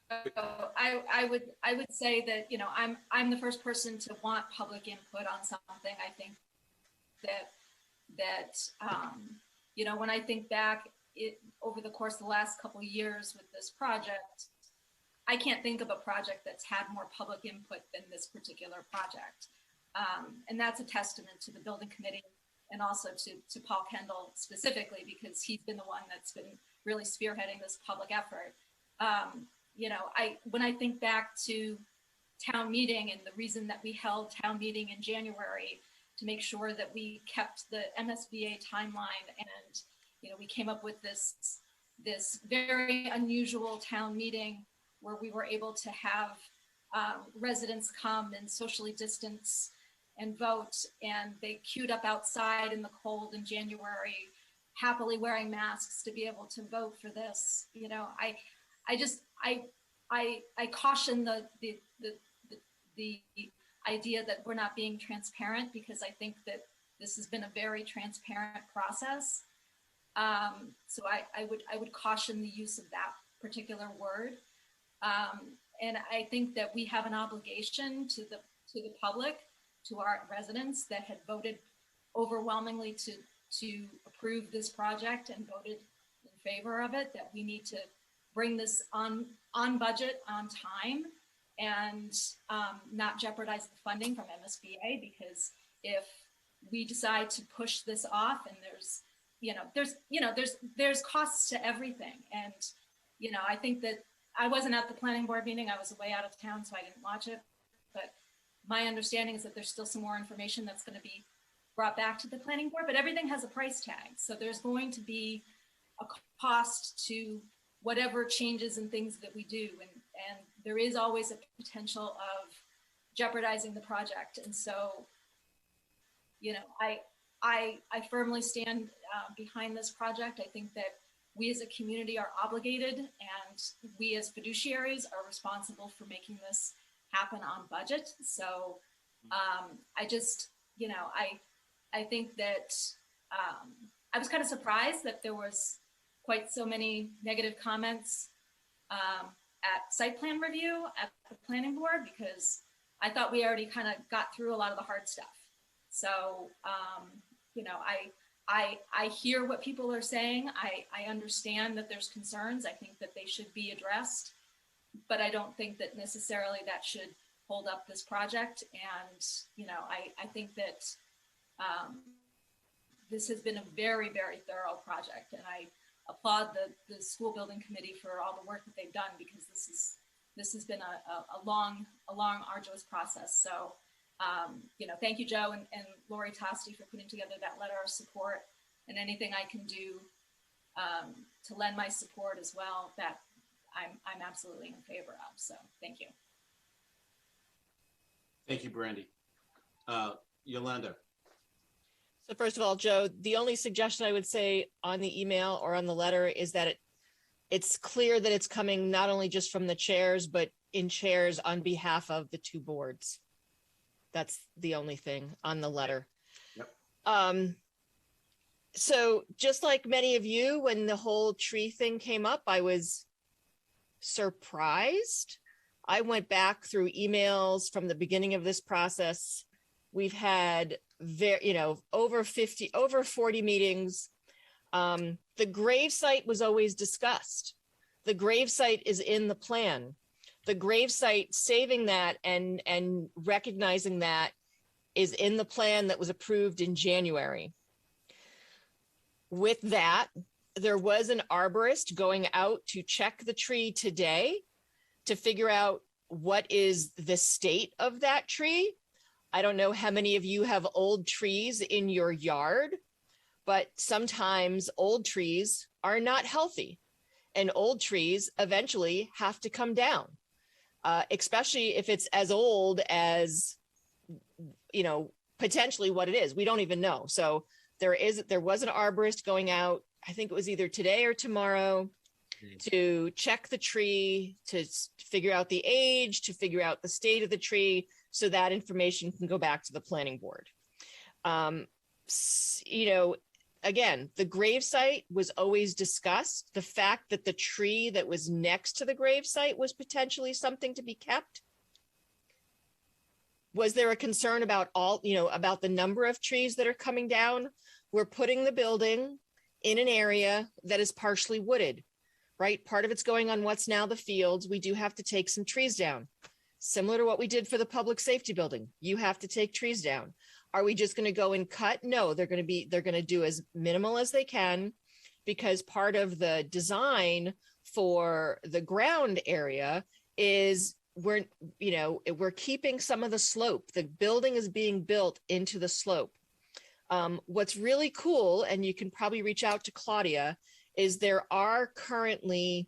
Speaker 8: I would say that, you know, I'm the first person to want public input on something. I think that that, when I think back over the course of the last couple of years with this project, I can't think of a project that's had more public input than this particular project. And that's a testament to the building committee and also to Paul Kendall specifically, because he's been the one that's been really spearheading this public effort. When I think back to town meeting and the reason that we held town meeting in January to make sure that we kept the MSBA timeline, and we came up with this very unusual town meeting where we were able to have residents come and socially distance and vote, and they queued up outside in the cold in January, happily wearing masks to be able to vote for this. I caution the idea that we're not being transparent, because I think that this has been a very transparent process. So I would caution the use of that particular word. And I think that we have an obligation to the public, to our residents that had voted overwhelmingly to approve this project and voted in favor of it, that we need to bring this on budget, on time, and not jeopardize the funding from MSBA, because if we decide to push this off, and there's costs to everything. And, I think that I wasn't at the planning board meeting. I was away out of town, so I didn't watch it. But my understanding is that there's still some more information that's going to be brought back to the planning board, but everything has a price tag. So there's going to be a cost to whatever changes and things that we do. And there is always a potential of jeopardizing the project. And so, I firmly stand behind this project. I think that we as a community are obligated, and we as fiduciaries are responsible for making this happen on budget. So I think that I was kind of surprised that there was quite so many negative comments at site plan review at the planning board, because I thought we already kind of got through a lot of the hard stuff. So, I hear what people are saying. I understand that there's concerns. I think that they should be addressed, but I don't think that necessarily that should hold up this project. And, I think that this has been a very, very thorough project, and I applaud the school building committee for all the work that they've done, because this has been a long, arduous process. So, thank you, Joe and Lori Tosti, for putting together that letter of support, and anything I can do to lend my support as well, that I'm absolutely in favor of. So thank you.
Speaker 1: Thank you, Brandy. Yolanda.
Speaker 7: So first of all, Joe, the only suggestion I would say on the email or on the letter is that it's clear that it's coming not only just from the chairs, but in chairs on behalf of the two boards. That's the only thing on the letter.
Speaker 1: Yep.
Speaker 7: So just like many of you, when the whole tree thing came up, I was surprised. I went back through emails from the beginning of this process. We've had over 40 meetings. The grave site was always discussed. The grave site is in the plan. The grave site, saving that and recognizing that, is in the plan that was approved in January. With that, there was an arborist going out to check the tree today to figure out what is the state of that tree. I don't know how many of you have old trees in your yard, but sometimes old trees are not healthy, and old trees eventually have to come down. Especially if it's as old as, potentially what it is. We don't even know. So there was an arborist going out, I think it was either today or tomorrow, to check the tree, to figure out the age, to figure out the state of the tree, so that information can go back to the planning board. Again, the gravesite was always discussed. The fact that the tree that was next to the gravesite was potentially something to be kept. Was there a concern about about the number of trees that are coming down? we're putting the building in an area that is partially wooded, right? Part of it's going on what's now the fields. We do have to take some trees down, similar to what we did for the public safety building. You have to take trees down. Are we just going to go and cut? No, they're going to do as minimal as they can, because part of the design for the ground area is we're keeping some of the slope. The building is being built into the slope. What's really cool, and you can probably reach out to Claudia, is there are currently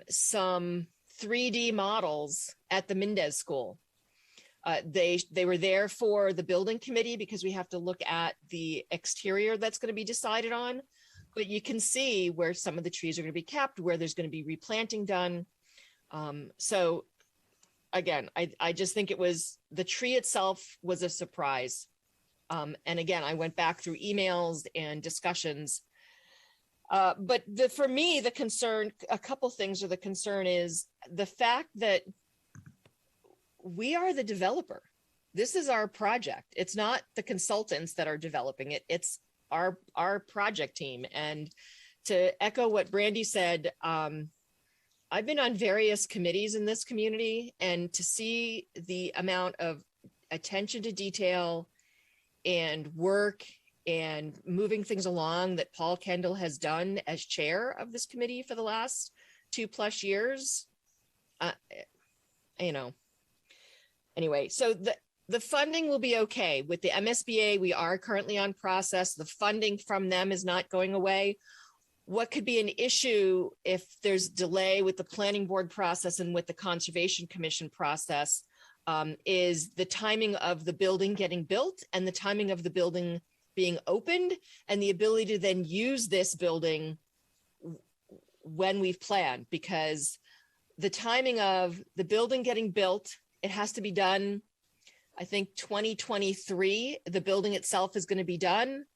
Speaker 7: some 3D models at the Mendez School. They were there for the building committee because we have to look at the exterior that's going to be decided on. But you can see where some of the trees are going to be kept, where there's going to be replanting done. So again, I just think the tree itself was a surprise. And again, I went back through emails and discussions. But for me, the concern, a couple things are the concern is the fact that we are the developer. This is our project. It's not the consultants that are developing it. It's our project team. And to echo what Brandy said, I've been on various committees in this community, and to see the amount of attention to detail and work and moving things along that Paul Kendall has done as chair of this committee for the last 2+ years, anyway, so the funding will be okay. With the MSBA, we are currently on process. The funding from them is not going away. What could be an issue if there's delay with the planning board process and with the Conservation Commission process is the timing of the building getting built and the timing of the building being opened, and the ability to then use this building when we've planned, because the timing of the building getting built, it has to be done, I think 2023, the building itself is going to be done.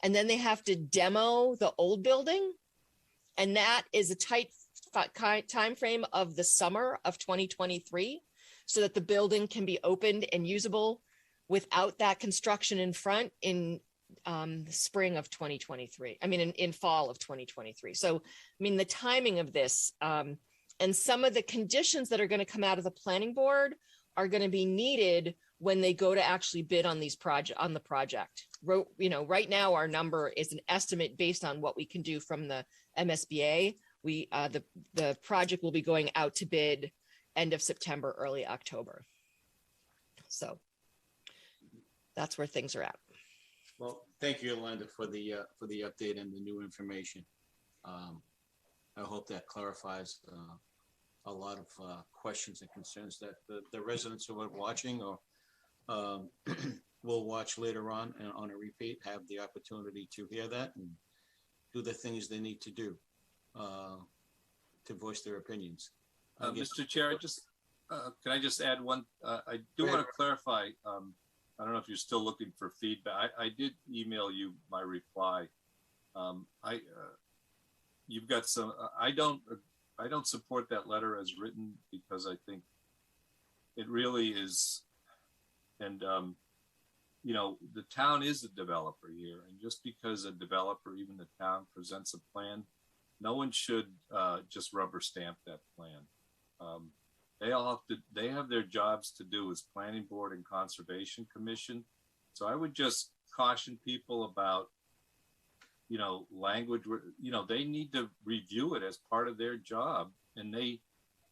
Speaker 7: And then they have to demo the old building. And that is a tight time frame of the summer of 2023, so that the building can be opened and usable without that construction in front in the spring of 2023. I mean, in fall of 2023. So, I mean, the timing of this and some of the conditions that are going to come out of the planning board are going to be needed when they go to actually bid on the project. Right now, our number is an estimate based on what we can do from the MSBA. The project will be going out to bid end of September, early October. So that's where things are at.
Speaker 1: Well, thank you, Yolanda, for the update and the new information. I hope that clarifies a lot of questions and concerns that the residents who are watching or will watch later on and on a repeat have the opportunity to hear that and do the things they need to do to voice their opinions.
Speaker 6: Mr. Chair, can I just add one? I do want to clarify. I don't know if you're still looking for feedback. I did email you my reply. You've got some. I don't support that letter as written, because I think it really is. And the town is a developer here, and just because a developer, even the town, presents a plan, no one should just rubber stamp that plan. They have their jobs to do as Planning Board and Conservation Commission. So I would just caution people about, language. They need to review it as part of their job, and they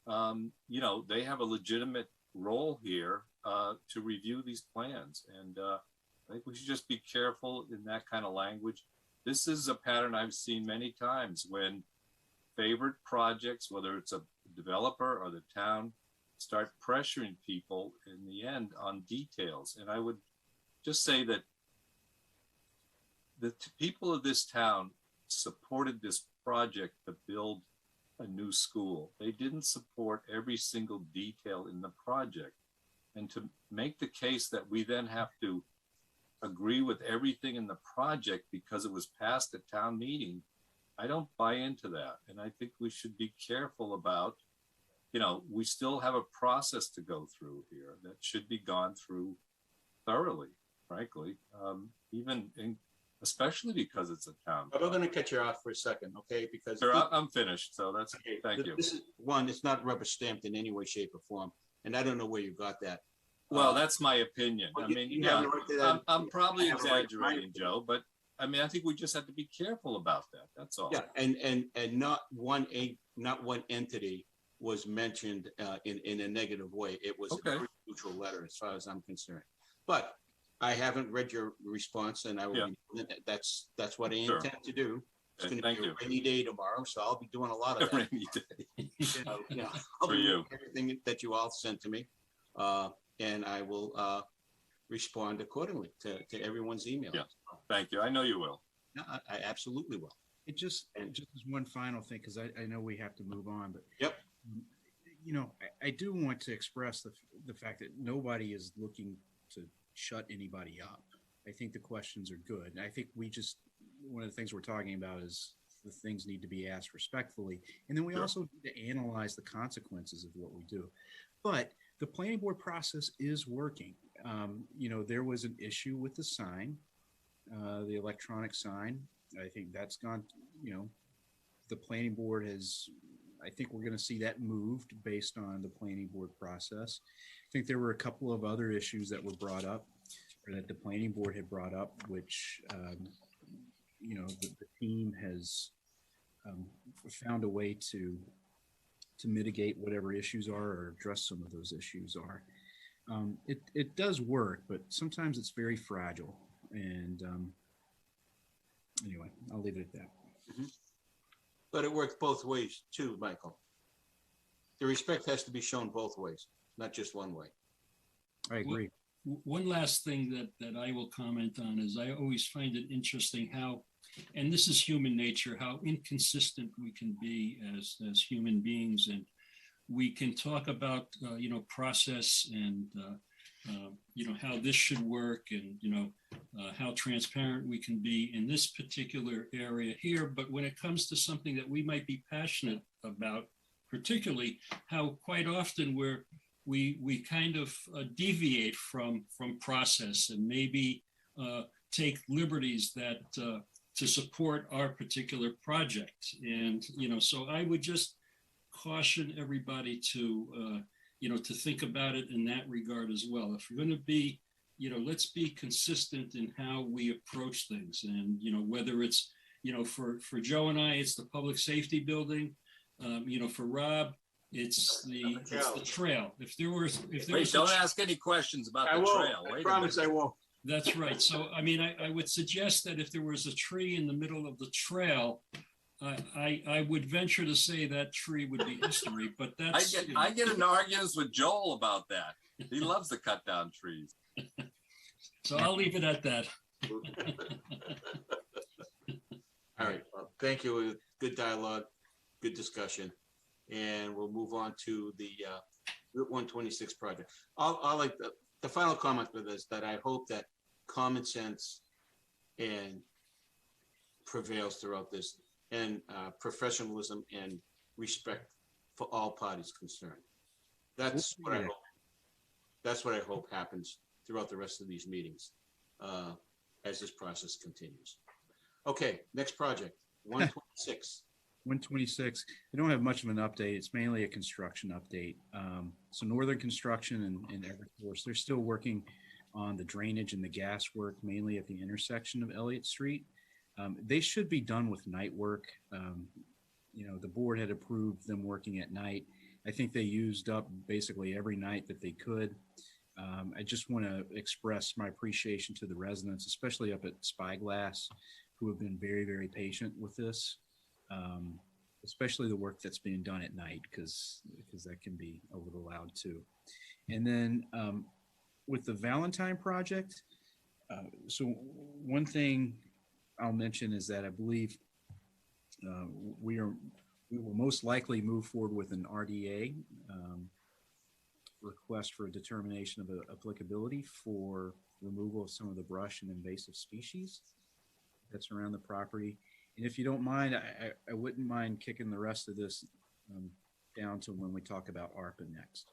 Speaker 6: have a legitimate role here to review these plans. And I think we should just be careful in that kind of language. This is a pattern I've seen many times when favorite projects, whether it's a developer or the town, start pressuring people in the end on details. And I would just say that the people of this town supported this project to build a new school. They didn't support every single detail in the project. And to make the case that we then have to agree with everything in the project because it was passed at town meeting, I don't buy into that. And I think we should be careful about, we still have a process to go through here that should be gone through thoroughly, frankly. Even especially because it's a town.
Speaker 1: I'm going to cut you off for a second, okay? Because
Speaker 6: Sure, I'm finished, so that's,
Speaker 1: okay,
Speaker 6: thank you.
Speaker 1: This is one, it's not rubber stamped in any way, shape, or form, and I don't know where you got that.
Speaker 6: Well, that's my opinion.
Speaker 1: well,
Speaker 6: I
Speaker 1: you-
Speaker 6: mean,
Speaker 1: you
Speaker 6: yeah,
Speaker 1: have the right to that.
Speaker 6: I'm probably
Speaker 1: I have the right to
Speaker 6: exaggerating,
Speaker 1: my
Speaker 6: Joe, but I mean, I think we just have to be careful about that. That's all.
Speaker 1: Yeah, and not one entity was mentioned in a negative way. It was a
Speaker 6: Okay.
Speaker 1: very neutral letter as far as I'm concerned. But I haven't read your response, and I will.
Speaker 6: Yeah.
Speaker 1: That's what I
Speaker 6: Sure.
Speaker 1: intend to do. It's
Speaker 6: Okay,
Speaker 1: going to
Speaker 6: thank
Speaker 1: be a
Speaker 6: you.
Speaker 1: rainy day tomorrow, so I'll be doing a lot of that.
Speaker 6: Rainy day.
Speaker 1: I'll
Speaker 6: For
Speaker 1: be
Speaker 6: you.
Speaker 1: reading everything that you all sent to me, and I will respond accordingly to everyone's email.
Speaker 6: Yeah. Thank you. I know you will.
Speaker 1: No, I absolutely will.
Speaker 9: It just as one final thing, because I know we have to move on, but
Speaker 1: Yep.
Speaker 9: You know, I do want to express the fact that nobody is looking to shut anybody up. I think the questions are good. And I think one of the things we're talking about is the things need to be asked respectfully. And then we
Speaker 6: Sure.
Speaker 9: also need to analyze the consequences of what we do. But the planning board process is working. You know, there was an issue with the sign, the electronic sign. I think that's gone, you know, the planning board I think we're going to see that moved based on the planning board process. I think there were a couple of other issues that were brought up, or that the planning board had brought up, which, you know, the team has found a way to mitigate whatever issues are or address some of those issues are. It does work, but sometimes it's very fragile. And anyway, I'll leave it at that.
Speaker 1: Mm-hmm. But it works both ways too, Michael. The respect has to be shown both ways, not just one way.
Speaker 9: I agree.
Speaker 5: One last thing that I will comment on is I always find it interesting how, and this is human nature, how inconsistent we can be as human beings. And we can talk about, you know, process and, you know, how this should work and, you know, how transparent we can be in this particular area here. But when it comes to something that we might be passionate about, particularly how quite often we kind of deviate from process and maybe take liberties that to support our particular project. And, you know, so I would just caution everybody to, you know, to think about it in that regard as well. If we're going to be, you know, let's be consistent in how we approach things. And, you know, whether it's, you know, for Joe and I, it's the public safety building. You know, for Rob, it's the trail. If there was
Speaker 6: Don't ask any questions about the trail.
Speaker 1: I promise I won't.
Speaker 5: That's right. So, I mean, I would suggest that if there was a tree in the middle of the trail, I would venture to say that tree would be history, but that's...
Speaker 6: I get in arguments with Joel about that. He loves to cut down trees.
Speaker 5: So I'll leave it at that.
Speaker 1: All right. Well, thank you. Good dialogue, good discussion. And we'll move on to the Route 126 project. I'll like the final comment for this, that I hope that common sense and prevails throughout this, and professionalism and respect for all parties concerned. That's what I hope. That's what I hope happens throughout the rest of these meetings as this process continues. Okay, next project, 126.
Speaker 9: 126. I don't have much of an update. It's mainly a construction update. So Northern Construction and Eversource, they're still working on the drainage and the gas work, mainly at the intersection of Elliott Street. They should be done with night work. You know, the board had approved them working at night. I think they used up basically every night that they could. I just want to express my appreciation to the residents, especially up at Spyglass, who have been very, very patient with this. Especially the work that's being done at night, because that can be a little loud too. And then with the Valentine project, so one thing I'll mention is that I believe we will most likely move forward with an RDA request for a determination of applicability for removal of some of the brush and invasive species that's around the property. And if you don't mind, I wouldn't mind kicking the rest of this down to when we talk about ARPA next.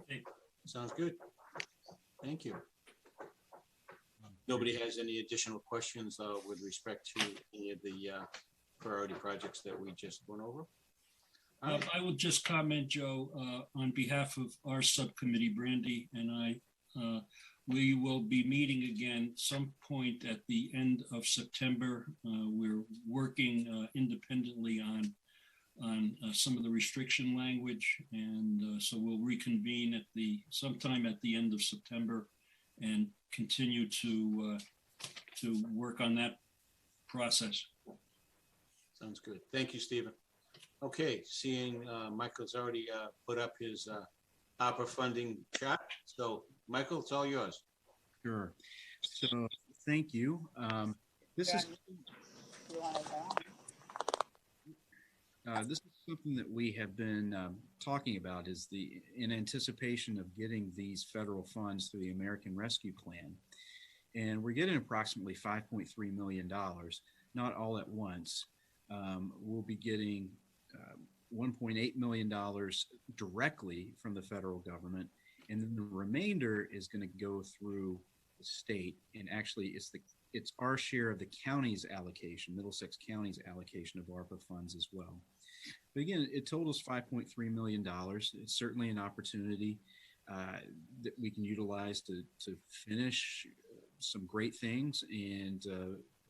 Speaker 1: Okay. Sounds good. Thank you. nobody has any additional questions with respect to any of the priority projects that we just went over.
Speaker 5: I will just comment, Joe, on behalf of our subcommittee, Brandy and I, we will be meeting again some point at the end of September. We're working independently on some of the restriction language, and so we'll reconvene at sometime at the end of September and continue to work on that process.
Speaker 1: Sounds good. Thank you, Stephen. Okay, seeing Michael's already put up his ARPA funding chart. So Michael, it's all yours.
Speaker 9: Sure. So thank you. This is something that we have been talking about, is in anticipation of getting these federal funds through the American Rescue Plan. And we're getting approximately $5.3 million, not all at once. We'll be getting $1.8 million directly from the federal government, and then the remainder is going to go through the state. And actually, it's our share of the county's allocation, Middlesex County's allocation of ARPA funds as well. But again, it totals $5.3 million. It's certainly an opportunity that we can utilize to finish some great things and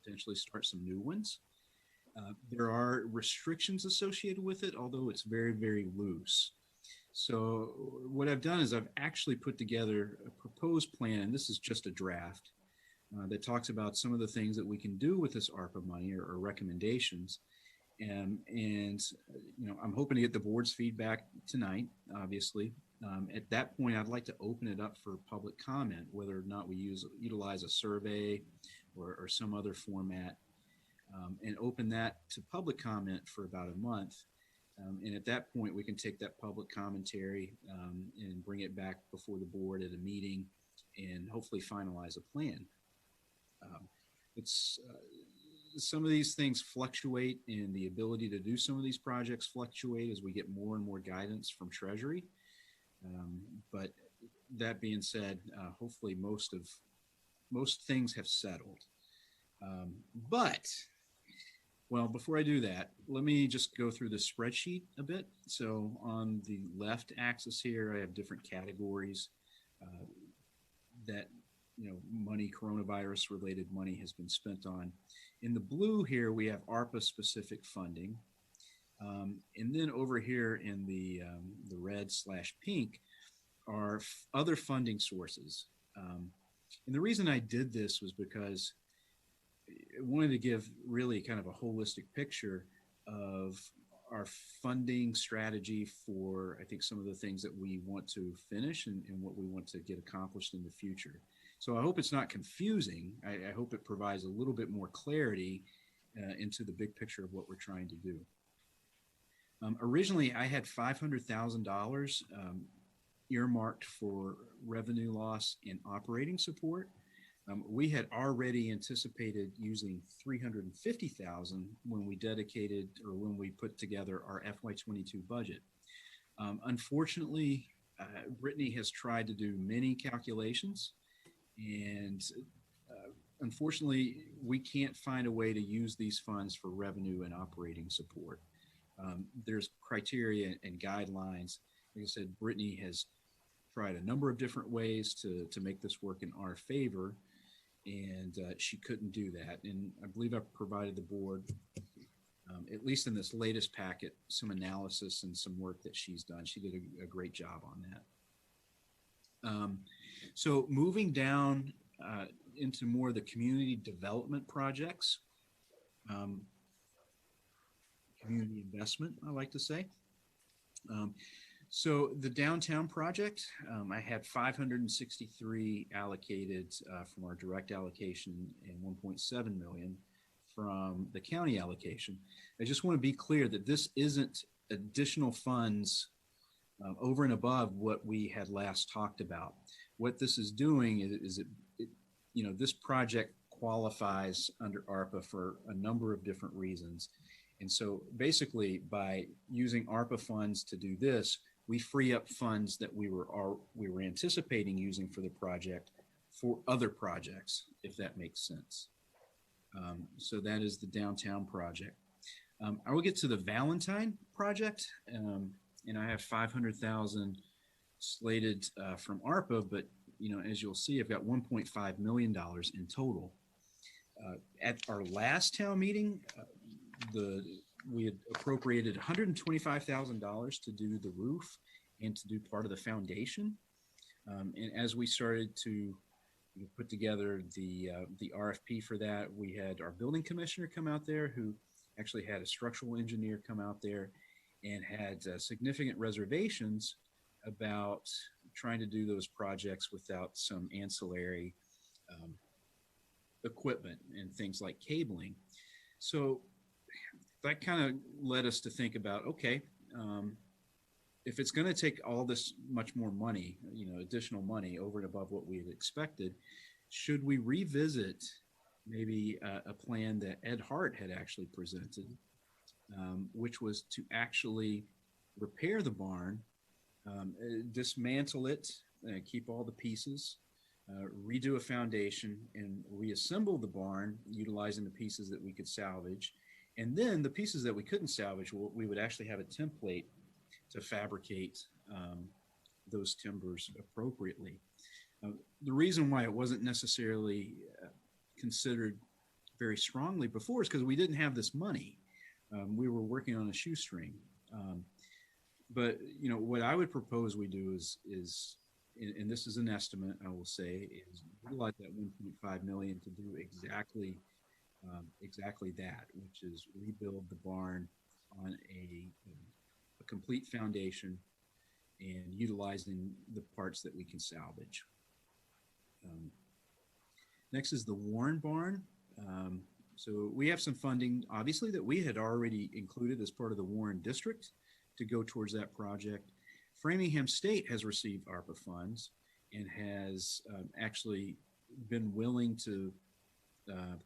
Speaker 9: potentially start some new ones. There are restrictions associated with it, although it's very, very loose. So what I've done is I've actually put together a proposed plan, and this is just a draft, that talks about some of the things that we can do with this ARPA money, or recommendations. And you know, I'm hoping to get the board's feedback tonight, obviously. At that point, I'd like to open it up for public comment, whether or not we utilize a survey or some other format, and open that to public comment for about a month. And at that point, we can take that public commentary and bring it back before the board at a meeting and hopefully finalize a plan. Some of these things fluctuate, and the ability to do some of these projects fluctuate as we get more and more guidance from Treasury. But that being said, hopefully most things have settled. Well, before I do that, let me just go through the spreadsheet a bit. So on the left axis here, I have different categories that, you know, coronavirus related money has been spent on. In the blue here, we have ARPA specific funding. And then over here in the red/pink are other funding sources. And the reason I did this was because I wanted to give really kind of a holistic picture of our funding strategy for, I think, some of the things that we want to finish and what we want to get accomplished in the future. So I hope it's not confusing. I hope it provides a little bit more clarity into the big picture of what we're trying to do. Originally, I had $500,000 earmarked for revenue loss and operating support. We had already anticipated using $350,000 when we put together our FY22 budget. Unfortunately, Brittany has tried to do many calculations, and unfortunately, we can't find a way to use these funds for revenue and operating support. There's criteria and guidelines. Like I said, Brittany has tried a number of different ways to make this work in our favor, and she couldn't do that. And I believe I've provided the board, at least in this latest packet, some analysis and some work that she's done. She did a great job on that. So moving down into more of the community development projects, community investment, I like to say. So the downtown project, I had 563 allocated from our direct allocation and 1.7 million from the county allocation. I just want to be clear that this isn't additional funds over and above what we had last talked about. What this is doing is you know, this project qualifies under ARPA for a number of different reasons. And so basically by using ARPA funds to do this, we free up funds that we were anticipating using for the project for other projects, if that makes sense. So that is the downtown project. I will get to the Valentine project, and I have 500,000 slated from ARPA, but as you'll see, I've got $1.5 million in total. At our last town meeting, we had appropriated $125,000 to do the roof and to do part of the foundation. And as we started to put together the RFP for that, we had our building commissioner come out there, who actually had a structural engineer come out there and had significant reservations about trying to do those projects without some ancillary equipment and things like cabling. So that kind of led us to think about, okay, if it's going to take all this much more money, additional money over and above what we had expected, should we revisit maybe a plan that Ed Hart had actually presented, which was to actually repair the barn, dismantle it, keep all the pieces, redo a foundation, and reassemble the barn utilizing the pieces that we could salvage. And then the pieces that we couldn't salvage, we would actually have a template to fabricate those timbers appropriately. The reason why it wasn't necessarily considered very strongly before is because we didn't have this money. We were working on a shoestring. But what I would propose we do is, and this is an estimate, I will say, is utilize that 1.5 million to do exactly that, which is rebuild the barn on a complete foundation and utilizing the parts that we can salvage. Next is the Warren barn. So we have some funding, obviously, that we had already included as part of the Warren district to go towards that project. Framingham State has received ARPA funds and has actually been willing to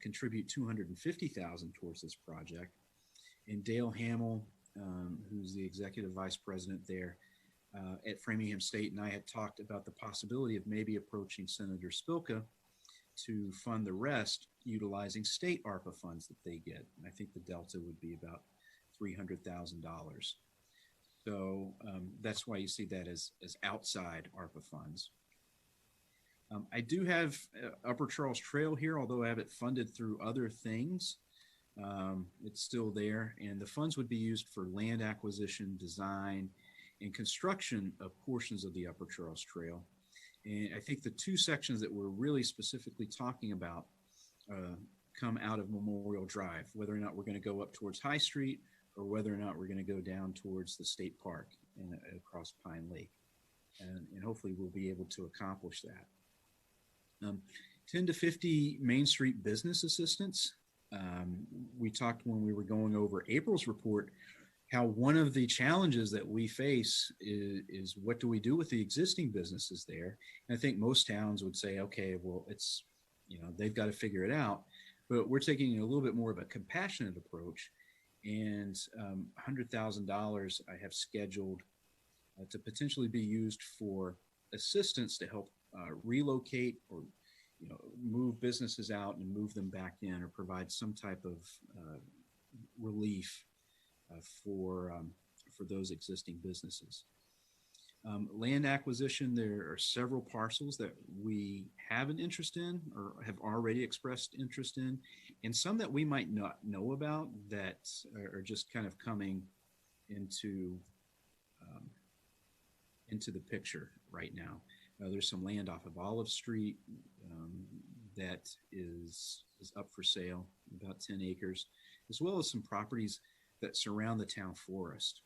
Speaker 9: contribute $250,000 towards this project. And Dale Hamill, who's the executive vice president there at Framingham State, and I had talked about the possibility of maybe approaching Senator Spilka to fund the rest utilizing state ARPA funds that they get. And I think the delta would be about $300,000. So that's why you see that as outside ARPA funds. I do have Upper Charles Trail here, although I have it funded through other things. It's still there, and the funds would be used for land acquisition, design, and construction of portions of the Upper Charles Trail. And I think the two sections that we're really specifically talking about come out of Memorial Drive, whether or not we're going to go up towards High Street or whether or not we're going to go down towards the state park and across Pine Lake. And hopefully we'll be able to accomplish that. 10 to 50 Main Street business assistants. We talked when we were going over April's report, how one of the challenges that we face is what do we do with the existing businesses there? And I think most towns would say, okay, well, it's, they've got to figure it out. But we're taking a little bit more of a compassionate approach. And $100,000 I have scheduled to potentially be used for assistance to help relocate or move businesses out and move them back in, or provide some type of relief for those existing businesses. Land acquisition, there are several parcels that we have an interest in or have already expressed interest in, and some that we might not know about that are just kind of coming into the picture right now. There's some land off of Olive Street that is up for sale, about 10 acres, as well as some properties that surround the town forest.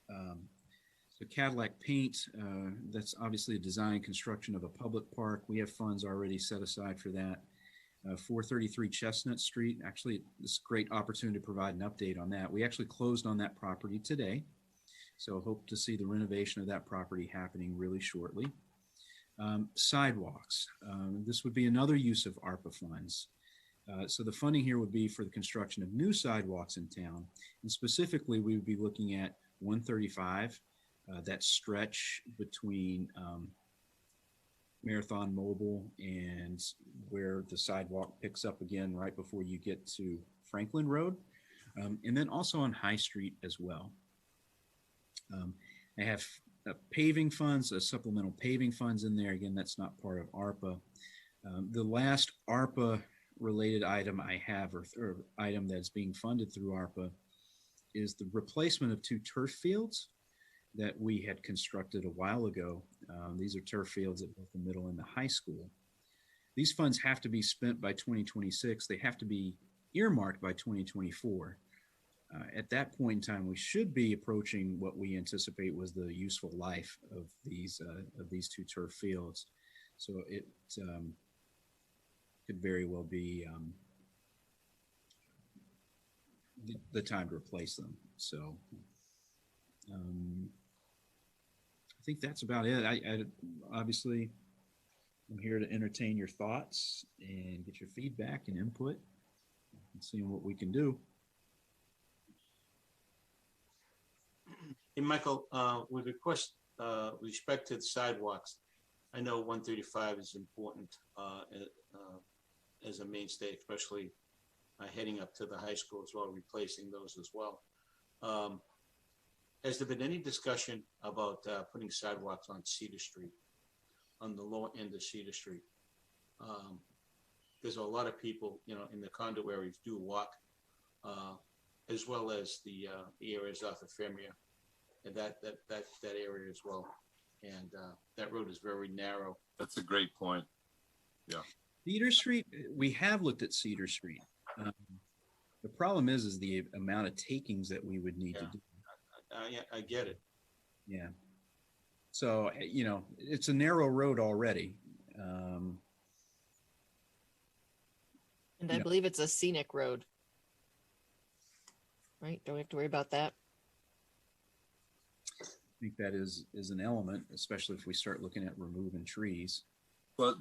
Speaker 9: So Cadillac Paint, that's obviously a design construction of a public park. We have funds already set aside for that. 433 Chestnut Street, actually, this is a great opportunity to provide an update on that. We actually closed on that property today, so hope to see the renovation of that property happening really shortly. Sidewalks, this would be another use of ARPA funds. So the funding here would be for the construction of new sidewalks in town, and specifically we would be looking at 135, that stretch between Marathon Mobile and where the sidewalk picks up again right before you get to Franklin Road, and then also on High Street as well. I have paving funds, supplemental paving funds in there. Again, that's not part of ARPA. The last ARPA related item I have, or item that's being funded through ARPA, is the replacement of 2 turf fields that we had constructed a while ago. These are turf fields at both the middle and the high school. These funds have to be spent by 2026. They have to be earmarked by 2024. At that point in time, we should be approaching what we anticipate was the useful life of these 2 turf fields. So it could very well be the time to replace them. So I think that's about it. I obviously I'm here to entertain your thoughts and get your feedback and input and seeing what we can do.
Speaker 1: Hey, Michael, with respect to the sidewalks, I know 135 is important as a mainstay, especially heading up to the high school as well, replacing those as well. Has there been any discussion about putting sidewalks on Cedar Street, on the lower end of Cedar Street? There's a lot of people, in the condo areas do walk, as well as the areas off of Fermier, and that area as well. And that road is very narrow.
Speaker 6: That's a great point. Yeah.
Speaker 9: Cedar Street, we have looked at Cedar Street. The problem is the amount of takings that we would need to do.
Speaker 1: I get it.
Speaker 9: Yeah. So, it's a narrow road already.
Speaker 7: And I believe it's a scenic road. Right? Don't we have to worry about that?
Speaker 9: I think that is an element, especially if we start looking at removing trees.
Speaker 6: Well,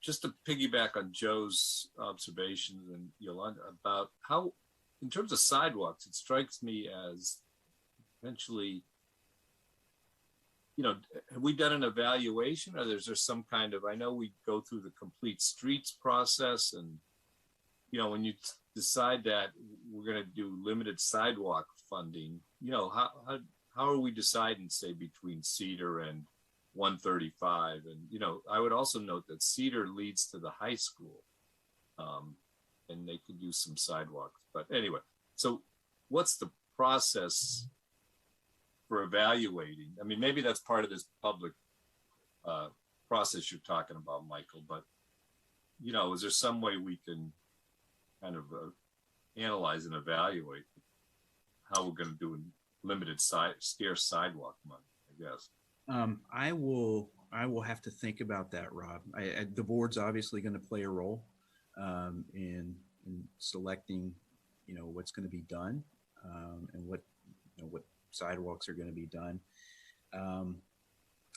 Speaker 6: just to piggyback on Joe's observations and Yolanda about how, in terms of sidewalks, it strikes me as eventually, have we done an evaluation, or is there some kind of, I know we go through the complete streets process, and, when you decide that we're going to do limited sidewalk funding, how are we deciding, say, between Cedar and 135? And, I would also note that Cedar leads to the high school, and they could use some sidewalks. But anyway, so what's the process for evaluating? I mean, maybe that's part of this public process you're talking about, Michael, but, is there some way we can kind of analyze and evaluate how we're going to do limited scarce sidewalk money, I guess?
Speaker 9: I will have to think about that, Rob. The board's obviously going to play a role in selecting, what's going to be done, and what sidewalks are going to be done.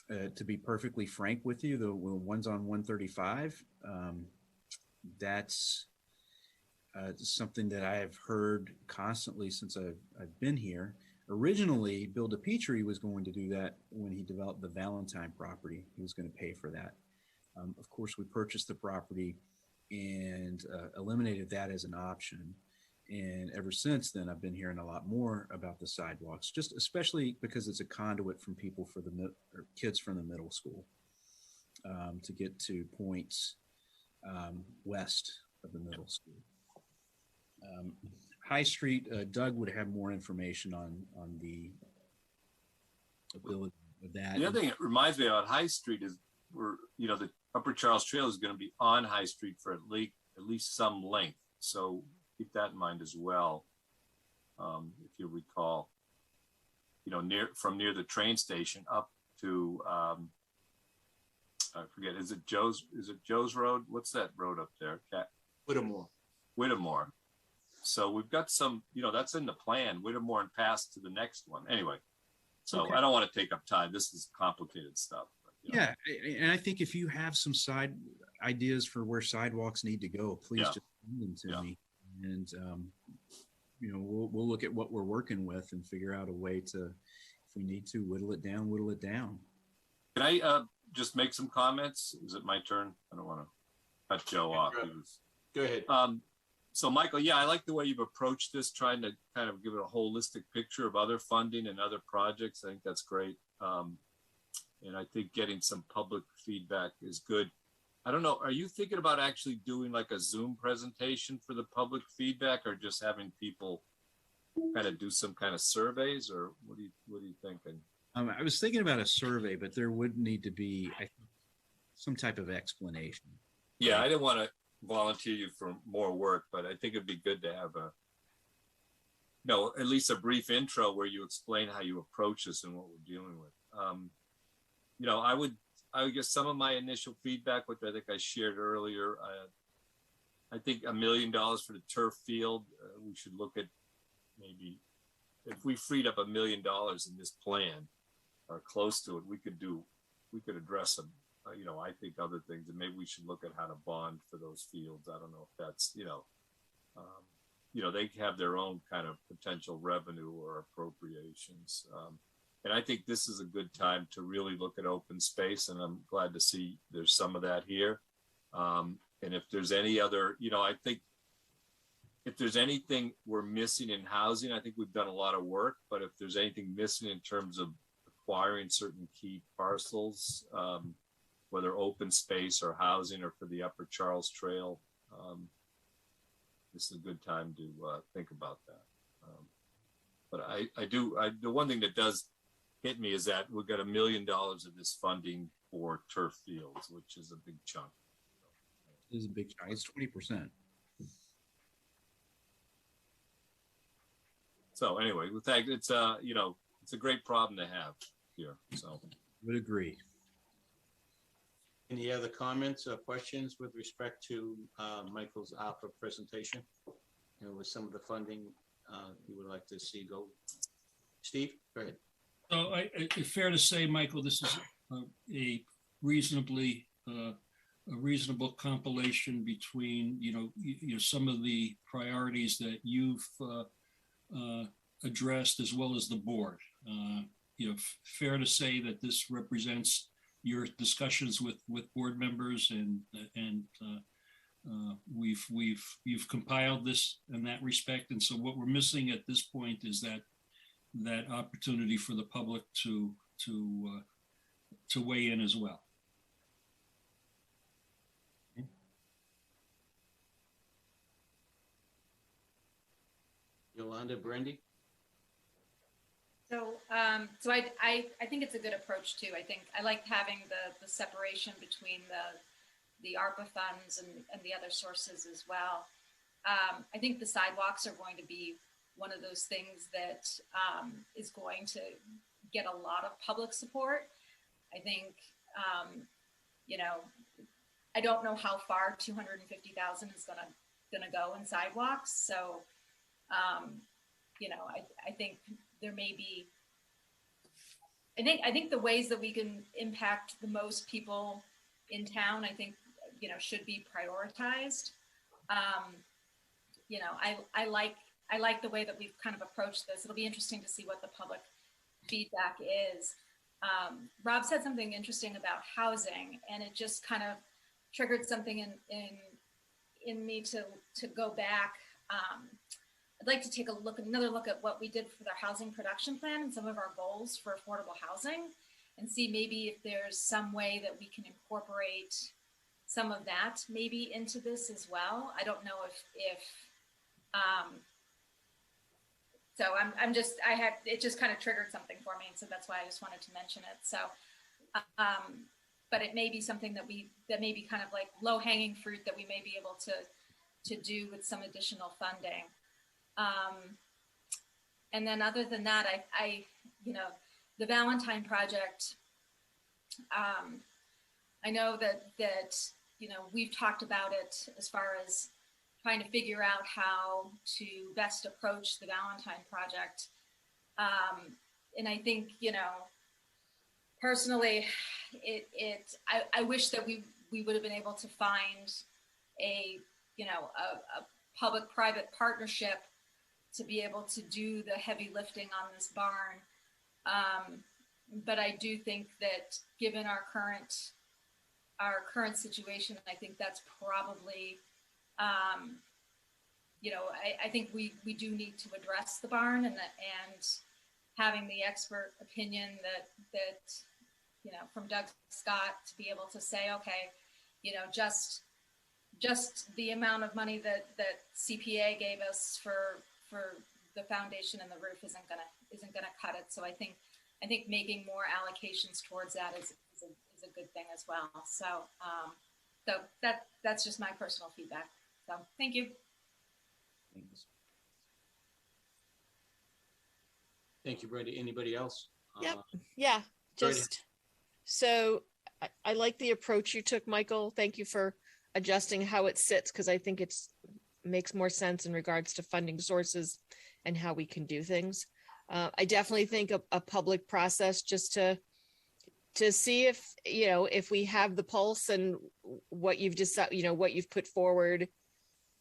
Speaker 9: To be perfectly frank with you, the ones on 135, that's something that I have heard constantly since I've been here. Originally, Bill DePietri was going to do that when he developed the Valentine property. He was going to pay for that. Of course, we purchased the property and eliminated that as an option. And ever since then, I've been hearing a lot more about the sidewalks, just especially because it's a conduit from people or kids from the middle school to get to points west of the middle school. High Street, Doug would have more information on the ability of that.
Speaker 6: The other thing it reminds me about High Street is the Upper Charles Trail is going to be on High Street for at least some length. So keep that in mind as well. If you recall, from near the train station up to I forget, is it Joe's Road? What's that road up there? Whittemore. So we've got some, that's in the plan, Whittemore and pass to the next one. Anyway, so okay. I don't want to take up time. This is complicated stuff. But,
Speaker 9: Yeah, and I think if you have some side ideas for where sidewalks need to go, please just send them to me. And, we'll look at what we're working with and figure out a way to, if we need to, whittle it down.
Speaker 6: Can I just make some comments? Is it my turn? I don't want to cut Joe off.
Speaker 1: Go ahead.
Speaker 6: So Michael, yeah, I like the way you've approached this, trying to kind of give it a holistic picture of other funding and other projects. I think that's great. And I think getting some public feedback is good. I don't know, are you thinking about actually doing like a Zoom presentation for the public feedback, or just having people kind of do some kind of surveys, or what are you thinking?
Speaker 9: I was thinking about a survey, but there would need to be some type of explanation.
Speaker 6: Yeah, I didn't want to volunteer you for more work, but I think it'd be good to have at least a brief intro where you explain how you approach this and what we're dealing with. I would guess some of my initial feedback, which I think I shared earlier. I think $1 million for the turf field. We should look at maybe if we freed up $1 million in this plan or close to it, we could address some, I think other things, and maybe we should look at how to bond for those fields. I don't know if that's, they have their own kind of potential revenue or appropriations. And I think this is a good time to really look at open space, and I'm glad to see there's some of that here. And if there's any other, I think if there's anything we're missing in housing, I think we've done a lot of work, but if there's anything missing in terms of acquiring certain key parcels, whether open space or housing or for the Upper Charles Trail, this is a good time to think about that. But the one thing that does hit me is that we've got $1 million of this funding for turf fields, which is a big chunk.
Speaker 9: It is a big chunk. It's 20%.
Speaker 6: So anyway, with that, it's a great problem to have here. So
Speaker 9: Would agree.
Speaker 1: Any other comments or questions with respect to Michael's ARPA presentation? With some of the funding you would like to see go? Steve, go ahead.
Speaker 5: So it's fair to say, Michael, this is a reasonable compilation between, some of the priorities that you've addressed, as well as the board. Fair to say that this represents your discussions with board members, and you've compiled this in that respect. And so what we're missing at this point is that opportunity for the public to weigh in as well.
Speaker 1: Yolanda, Brandy?
Speaker 8: So I think it's a good approach too. I think I like having the separation between the ARPA funds and the other sources as well. I think the sidewalks are going to be one of those things that is going to get a lot of public support. I think, I don't know how far 250,000 is gonna go in sidewalks. So, I think there may be, I think the ways that we can impact the most people in town, I think, should be prioritized. I like the way that we've kind of approached this. It'll be interesting to see what the public feedback is. Rob said something interesting about housing, and it just kind of triggered something in me to go back. I'd like to take another look at what we did for the housing production plan and some of our goals for affordable housing, and see maybe if there's some way that we can incorporate some of that maybe into this as well. I don't know if so it just kind of triggered something for me. And so that's why I just wanted to mention it. So, but it may be something that may be kind of like low hanging fruit that we may be able to do with some additional funding. And then other than that, I the Valentine project, I know that we've talked about it as far as trying to figure out how to best approach the Valentine project. And I think, personally, I wish that we would have been able to find a public-private partnership to be able to do the heavy lifting on this barn. but I do think that given our current situation, I think that's probably, I think we do need to address the barn and having the expert opinion that from Doug Scott to be able to say, okay, just the amount of money that CPA gave us for the foundation and the roof isn't gonna cut it. So I think making more allocations towards that is a good thing as well. So that's just my personal feedback. So thank you.
Speaker 9: Thanks.
Speaker 1: Thank you, Brenda. Anybody else?
Speaker 7: Yep. Yeah.
Speaker 1: go ahead.
Speaker 7: Just so I like the approach you took, Michael. Thank you for adjusting how it sits, because I think makes more sense in regards to funding sources and how we can do things. I definitely think a public process just to see if we have the pulse and what you've decided, what you've put forward,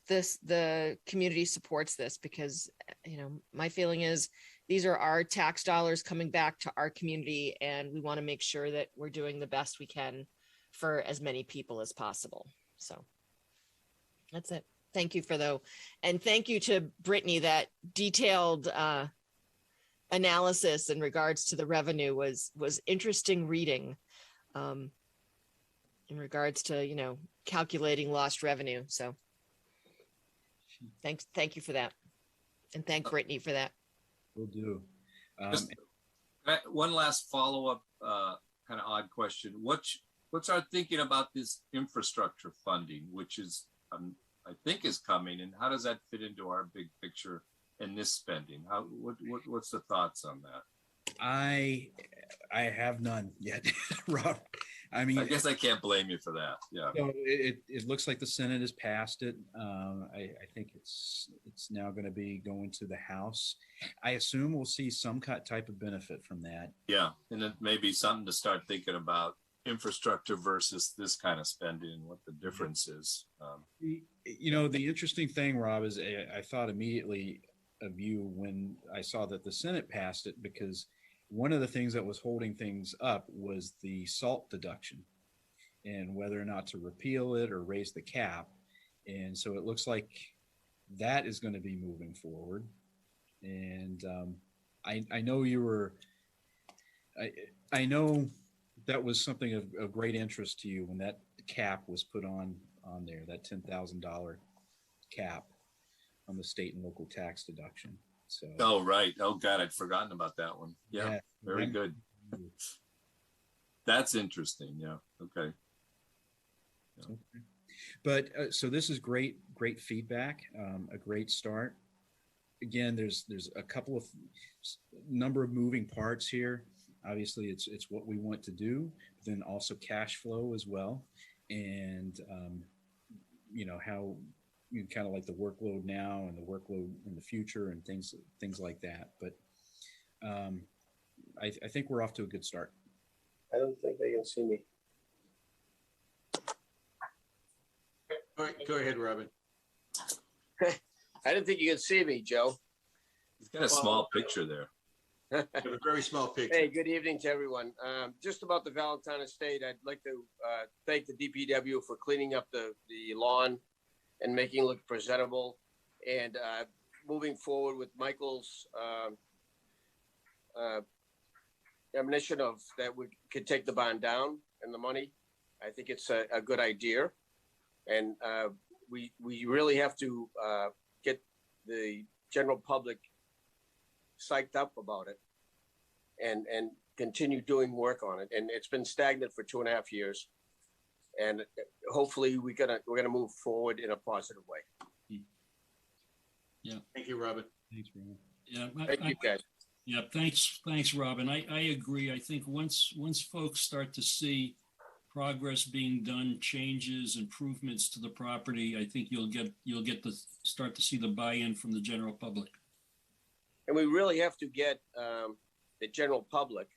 Speaker 7: the community supports this, because my feeling is these are our tax dollars coming back to our community, and we want to make sure that we're doing the best we can for as many people as possible. So that's it. Thank you and thank you to Brittany. That detailed analysis in regards to the revenue was interesting reading, in regards to calculating lost revenue. So thank you for that, and thank Brittany for that.
Speaker 9: Will do.
Speaker 6: Just, one last follow-up, kind of odd question. What's our thinking about this infrastructure funding, which is, I think is coming, and how does that fit into our big picture in this spending? What's the thoughts on that?
Speaker 9: I have none yet, Rob. I mean,
Speaker 6: I guess I can't blame you for that. Yeah.
Speaker 9: So it looks like the Senate has passed it. I think it's now going to be going to the House. I assume we'll see some type of benefit from that.
Speaker 6: Yeah, and it may be something to start thinking about infrastructure versus this kind of spending and what the difference is.
Speaker 9: The interesting thing, Rob, is I thought immediately of you when I saw that the Senate passed it, because one of the things that was holding things up was the SALT deduction and whether or not to repeal it or raise the cap. And so it looks like that is going to be moving forward. And I know I know that was something of great interest to you when that cap was put on there, that $10,000 cap on the state and local tax deduction. So.
Speaker 6: Oh, right. Oh, God, I'd forgotten about that one. Yeah, very good. That's interesting. Yeah. Okay. Yeah.
Speaker 9: Okay. But so this is great feedback, a great start. Again, there's a couple of number of moving parts here. Obviously, it's what we want to do, but then also cash flow as well, and how kind of like the workload now and the workload in the future and things like that. But I think we're off to a good start.
Speaker 13: I don't think they can see me.
Speaker 1: All right, go ahead, Robin.
Speaker 13: I didn't think you could see me, Joe.
Speaker 6: He's got a small picture there.
Speaker 1: You have a very small picture.
Speaker 13: Hey, good evening to everyone. Just about the Valentine Estate, I'd like to thank the DPW for cleaning up the lawn and making it look presentable, and moving forward with Michael's admonition of that we could take the bond down and the money. I think it's a good idea, and we really have to get the general public psyched up about it and continue doing work on it. And it's been stagnant for 2.5 years, and hopefully we're gonna move forward in a positive way.
Speaker 5: Yeah.
Speaker 1: Thank you, Robin.
Speaker 9: Thanks, Robin.
Speaker 5: Yeah.
Speaker 13: Thank you, guys.
Speaker 5: Yeah. Thanks, Robin. I agree. I think once folks start to see progress being done, changes, improvements to the property, I think you'll start to see the buy-in from the general public.
Speaker 13: And we really have to get the general public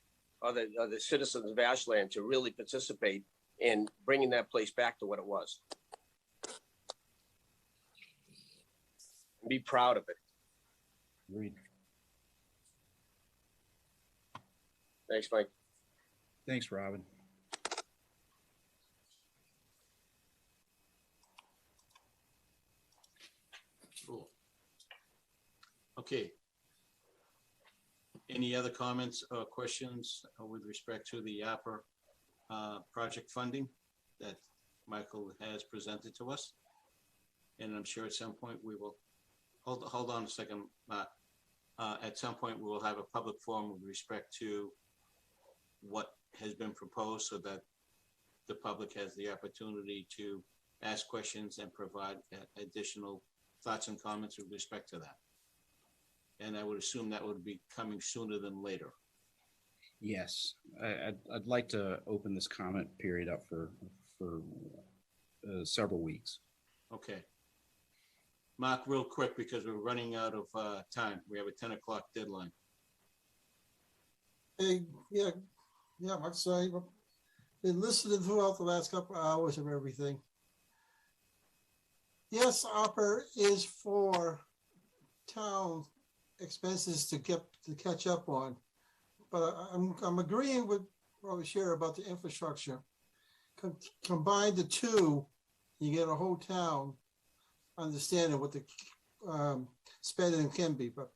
Speaker 13: or the citizens of Ashland to really participate in bringing that place back to what it was. Be proud of it.
Speaker 9: Agreed.
Speaker 13: Thanks, Mike.
Speaker 9: Thanks, Robin.
Speaker 1: Cool. Okay. Any other comments or questions with respect to the APR project funding that Michael has presented to us? And I'm sure at some point we will, hold on a second, at some point we will have a public forum with respect to what has been proposed so that the public has the opportunity to ask questions and provide additional thoughts and comments with respect to that. And I would assume that would be coming sooner than later.
Speaker 9: Yes, I'd like to open this comment period up for several weeks.
Speaker 1: Okay. Mark, real quick, because we're running out of time. We have a 10 o'clock deadline.
Speaker 2: Hey, yeah, Mark, sorry. Been listening throughout the last couple of hours of everything. Yes, APR is for town expenses to catch up on, but I'm agreeing with Robert Scherer about the infrastructure. Combine the two, you get a whole town understanding what the spending can be. But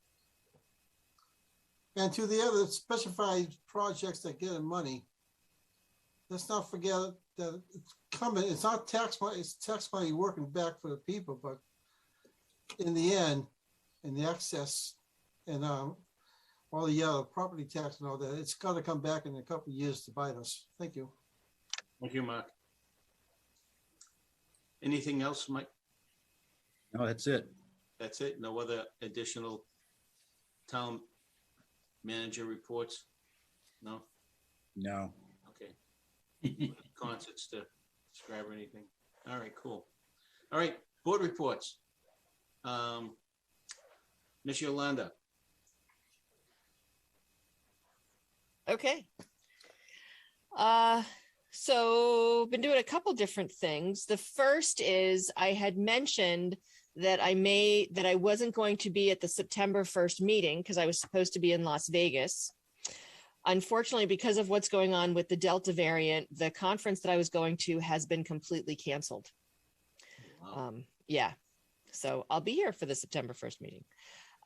Speaker 2: and to the other specified projects that get money, let's not forget that it's coming. It's not tax money. It's tax money working back for the people. But in the end, in the excess and all the property tax and all that, it's got to come back in a couple of years to bite us. Thank you.
Speaker 1: Thank you, Mark. Anything else, Mike?
Speaker 9: No, that's it.
Speaker 1: That's it? No other additional town manager reports? No?
Speaker 9: No.
Speaker 1: Okay. Concerts to describe or anything? All right, cool. All right, board reports. Ms. Yolanda.
Speaker 7: Okay. So been doing a couple different things. The first is I had mentioned that I wasn't going to be at the September 1st meeting because I was supposed to be in Las Vegas. Unfortunately, because of what's going on with the Delta variant, the conference that I was going to has been completely canceled.
Speaker 1: Wow.
Speaker 7: Yeah. So I'll be here for the September 1st meeting.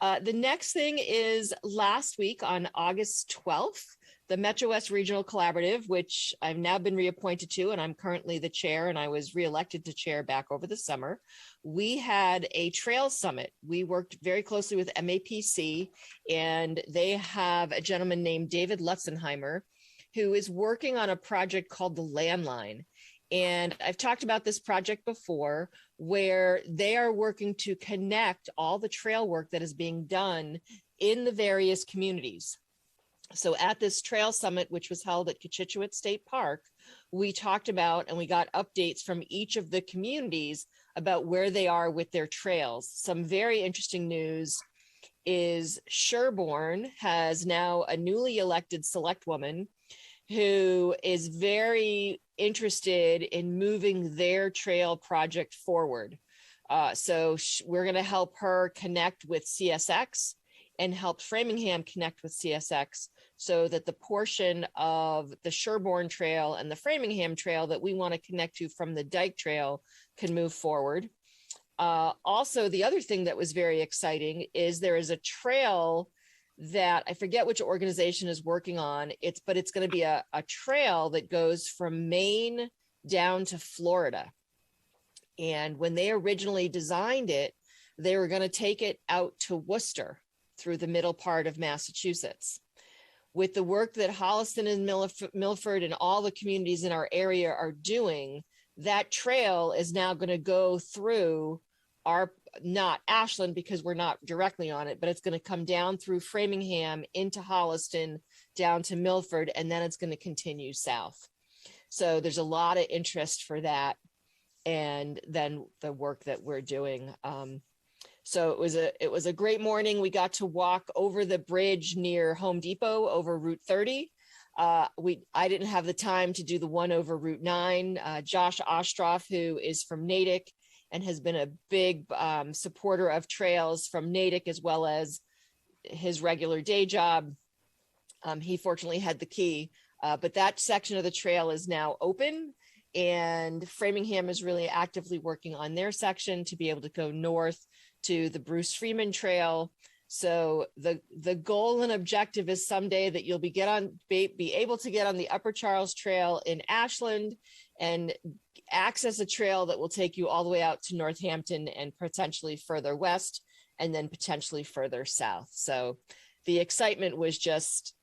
Speaker 7: The next thing is last week on August 12th, the Metro West Regional Collaborative, which I've now been reappointed to, and I'm currently the chair, and I was reelected to chair back over the summer. We had a trail summit. We worked very closely with MAPC, and they have a gentleman named David Lutzenheimer, who is working on a project called the Landline. And I've talked about this project before, where they are working to connect all the trail work that is being done in the various communities. So at this trail summit, which was held at Cochituate State Park, we talked about and we got updates from each of the communities about where they are with their trails. Some very interesting news is Sherborne has now a newly elected select woman who is very interested in moving their trail project forward. So we're going to help her connect with CSX and help Framingham connect with CSX so that the portion of the Sherborne Trail and the Framingham Trail that we want to connect to from the Dyke Trail can move forward. Also, the other thing that was very exciting is there is a trail that I forget which organization is working on. But it's going to be a trail that goes from Maine down to Florida. And when they originally designed it, they were going to take it out to Worcester through the middle part of Massachusetts. With the work that Holliston and Milford and all the communities in our area are doing, that trail is now going to go through not Ashland because we're not directly on it, but it's going to come down through Framingham into Holliston, down to Milford, and then it's going to continue south. So there's a lot of interest for that. And then the work that we're doing. So it was a great morning. We got to walk over the bridge near Home Depot over Route 30. I didn't have the time to do the one over Route 9. Josh Ostroff, who is from Natick and has been a big supporter of trails from Natick as well as his regular day job, He fortunately had the key, but that section of the trail is now open, and Framingham is really actively working on their section to be able to go north to the Bruce Freeman Trail. So the goal and objective is someday that you'll be able to get on the Upper Charles Trail in Ashland and access a trail that will take you all the way out to Northampton and potentially further west, and then potentially further south. So the excitement was just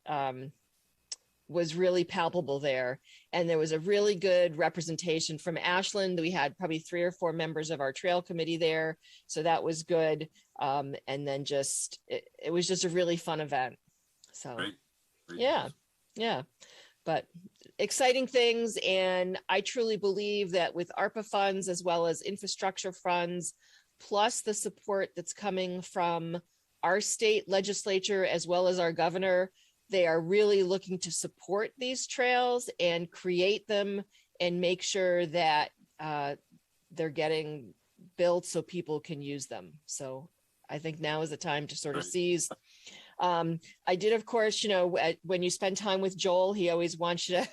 Speaker 7: was really palpable there. And there was a really good representation from Ashland. We had probably 3 or 4 members of our trail committee there. So that was good. And then just, it was just a really fun event. So yeah. But exciting things. And I truly believe that with ARPA funds, as well as infrastructure funds, plus the support that's coming from our state legislature, as well as our governor, they are really looking to support these trails and create them and make sure that they're getting built so people can use them. So I think now is the time to sort of seize. I did, of course, when you spend time with Joel, he always wants you to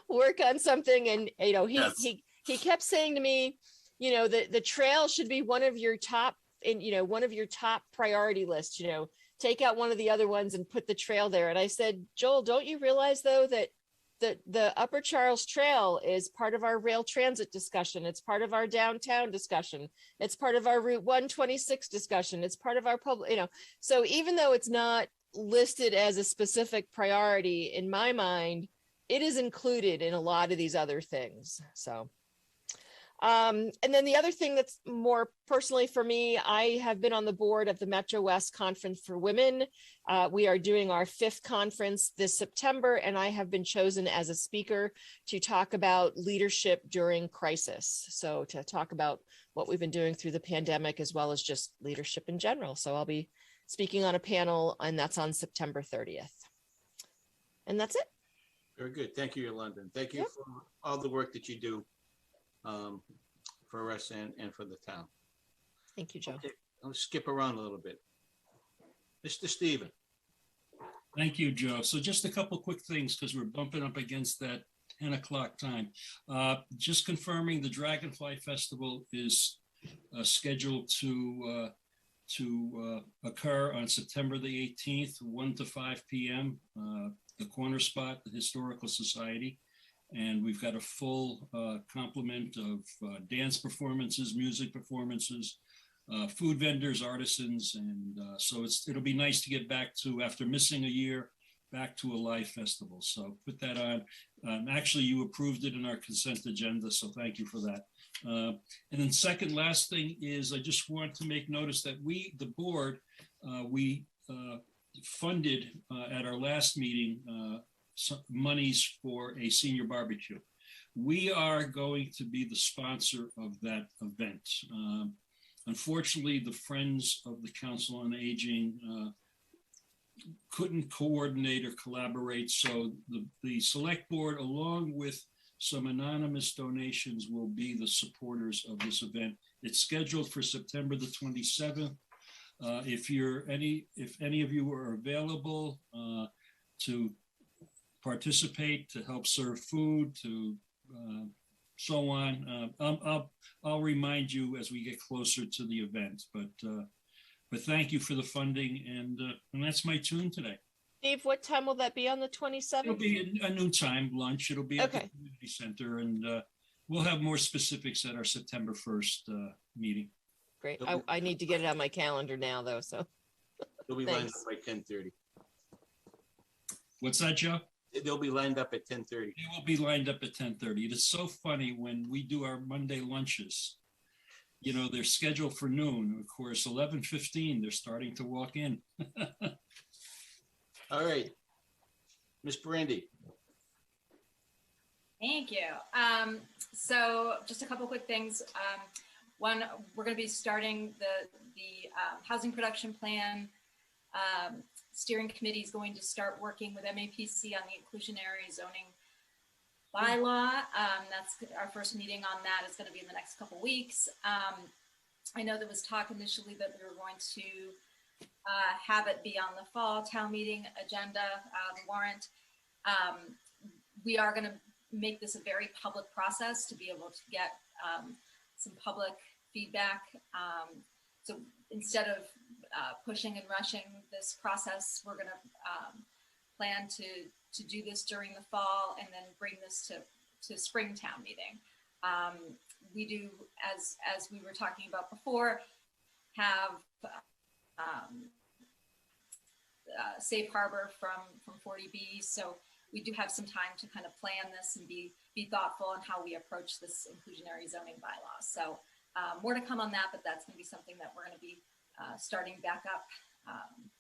Speaker 7: work on something. And, he kept saying to me, the trail should be one of your top priority lists, take out one of the other ones and put the trail there. And I said, Joel, don't you realize though, that the Upper Charles Trail is part of our rail transit discussion. It's part of our downtown discussion. It's part of our Route 126 discussion. It's part of our public, so even though it's not listed as a specific priority in my mind, it is included in a lot of these other things. So and then the other thing that's more personally for me, I have been on the board of the Metro West Conference for Women. We are doing our 5th conference this September, and I have been chosen as a speaker to talk about leadership during crisis. So to talk about what we've been doing through the pandemic, as well as just leadership in general. So I'll be speaking on a panel, and that's on September 30th. And that's it.
Speaker 1: Very good. Thank you, Yolanda. Thank you for all the work that you do for us and for the town.
Speaker 7: Thank you, Joe.
Speaker 1: Okay, I'll skip around a little bit. Mr. Steven.
Speaker 5: Thank you, Joe. So just a couple quick things, because we're bumping up against that 10 o'clock time. Just confirming the Dragonfly Festival is scheduled to occur on September the 18th, 1 to 5 p.m. The Corner Spot, the Historical Society. And we've got a full complement of dance performances, music performances, food vendors, artisans. And so it'll be nice to get back to, after missing a year, back to a live festival. So put that on. Actually, you approved it in our consent agenda, so thank you for that. And then last thing is I just want to make notice that the board, we funded at our last meeting monies for a senior barbecue. We are going to be the sponsor of that event. Unfortunately, the Friends of the Council on Aging couldn't coordinate or collaborate, so the select board, along with some anonymous donations, will be the supporters of this event. It's scheduled for September the 27th. If any of you are available to participate, to help serve food, to so on, I'll remind you as we get closer to the event. But thank you for the funding, and that's my tune today.
Speaker 7: Steve, what time will that be on the 27th?
Speaker 5: It'll be a noontime lunch. It'll be at the community center, and we'll have more specifics at our September 1st meeting.
Speaker 7: Great. I need to get it on my calendar now, though. So
Speaker 1: it'll be lined up by 10:30.
Speaker 5: What's that, Joe?
Speaker 1: They'll be lined up at 10:30.
Speaker 5: They will be lined up at 10:30. It is so funny when we do our Monday lunches. They're scheduled for noon. Of course, 11:15, they're starting to walk in.
Speaker 1: All right. Ms. Brandy.
Speaker 8: Thank you. So just a couple quick things. One, we're going to be starting the housing production plan. Steering committee is going to start working with MAPC on the inclusionary zoning bylaw. That's our first meeting on that. It's going to be in the next couple weeks. I know there was talk initially that we were going to have it be on the fall town meeting agenda, the warrant. We are going to make this a very public process to be able to get some public feedback. So instead of pushing and rushing this process, we're going to plan to do this during the fall and then bring this to spring town meeting. We do, as we were talking about before, have safe harbor from 40B. So we do have some time to kind of plan this and be thoughtful on how we approach this inclusionary zoning bylaw. So more to come on that, but that's going to be something that we're going to be starting back up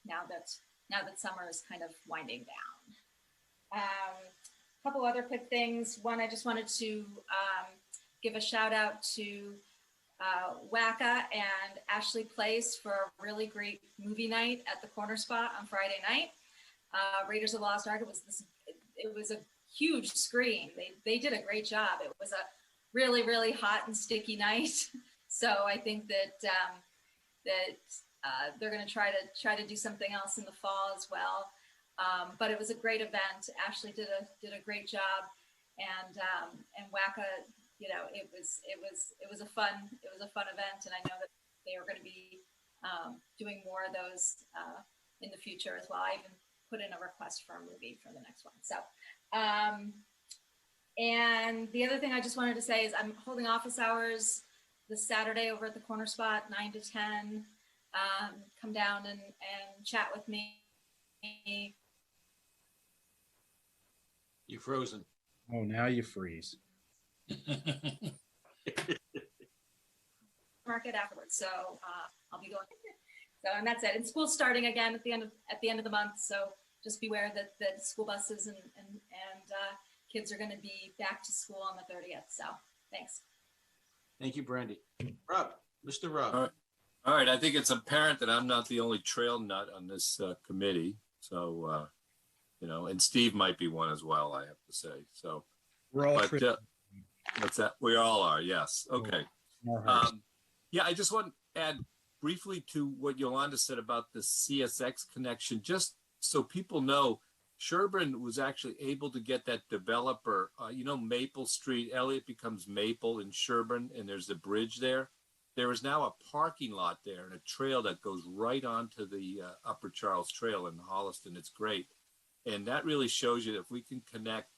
Speaker 8: now that summer is kind of winding down. A couple other quick things. One, I just wanted to give a shout out to WACA and Ashley Place for a really great movie night at the Corner Spot on Friday night. Raiders of the Lost Ark. It was a huge screen. They did a great job. It was a really, really hot and sticky night. So I think that they're going to try to do something else in the fall as well. But it was a great event. Ashley did a great job, and WACA, you know, it was a fun event, and I know that they are going to be doing more of those in the future as well. I even put in a request for a movie for the next one. So, and the other thing I just wanted to say is I'm holding office hours this Saturday over at the Corner Spot, 9 to 10. Come down and chat with me.
Speaker 1: You're frozen.
Speaker 9: Oh, now you freeze.
Speaker 8: Market afterwards, so I'll be going. So, and that's it. And school's starting again at the end of the month. So just beware that school buses and kids are going to be back to school on the 30th. So thanks.
Speaker 1: Thank you, Brandy. Rob, Mr. Rob.
Speaker 6: All right. I think it's apparent that I'm not the only trail nut on this committee. So, you know, and Steve might be one as well, I have to say. So,
Speaker 9: We're all
Speaker 6: what's that? We all are. Yes. Okay. Yeah, I just want to add briefly to what Yolanda said about the CSX connection, just so people know. Sherburne was actually able to get that developer, you know, Maple Street, Elliott becomes Maple in Sherburne, and there's a bridge there. There is now a parking lot there and a trail that goes right onto the Upper Charles Trail in Holliston. It's great. And that really shows you that if we can connect,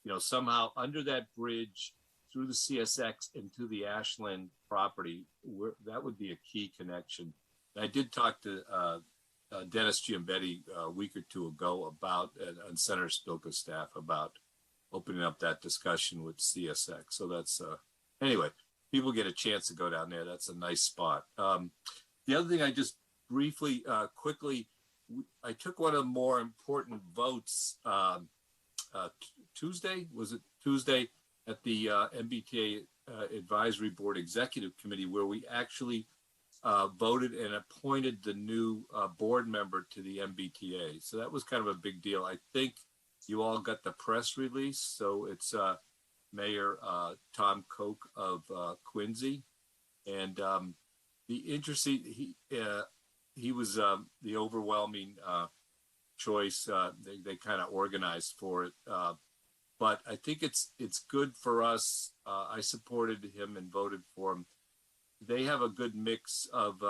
Speaker 6: you know, somehow under that bridge through the CSX and to the Ashland property, that would be a key connection. And I did talk to Dennis Giambetti a week or two ago about, and Senator Spilka's staff, about opening up that discussion with CSX. So that's, anyway, people get a chance to go down there. That's a nice spot. The other thing I just briefly, quickly, I took one of the more important votes Tuesday, was it Tuesday, at the MBTA Advisory Board Executive Committee, where we actually voted and appointed the new board member to the MBTA. So that was kind of a big deal. I think you all got the press release. So it's Mayor Tom Koch of Quincy. And the interesting, he was the overwhelming choice. They kind of organized for it. But I think it's good for us. I supported him and voted for him. They have a good mix of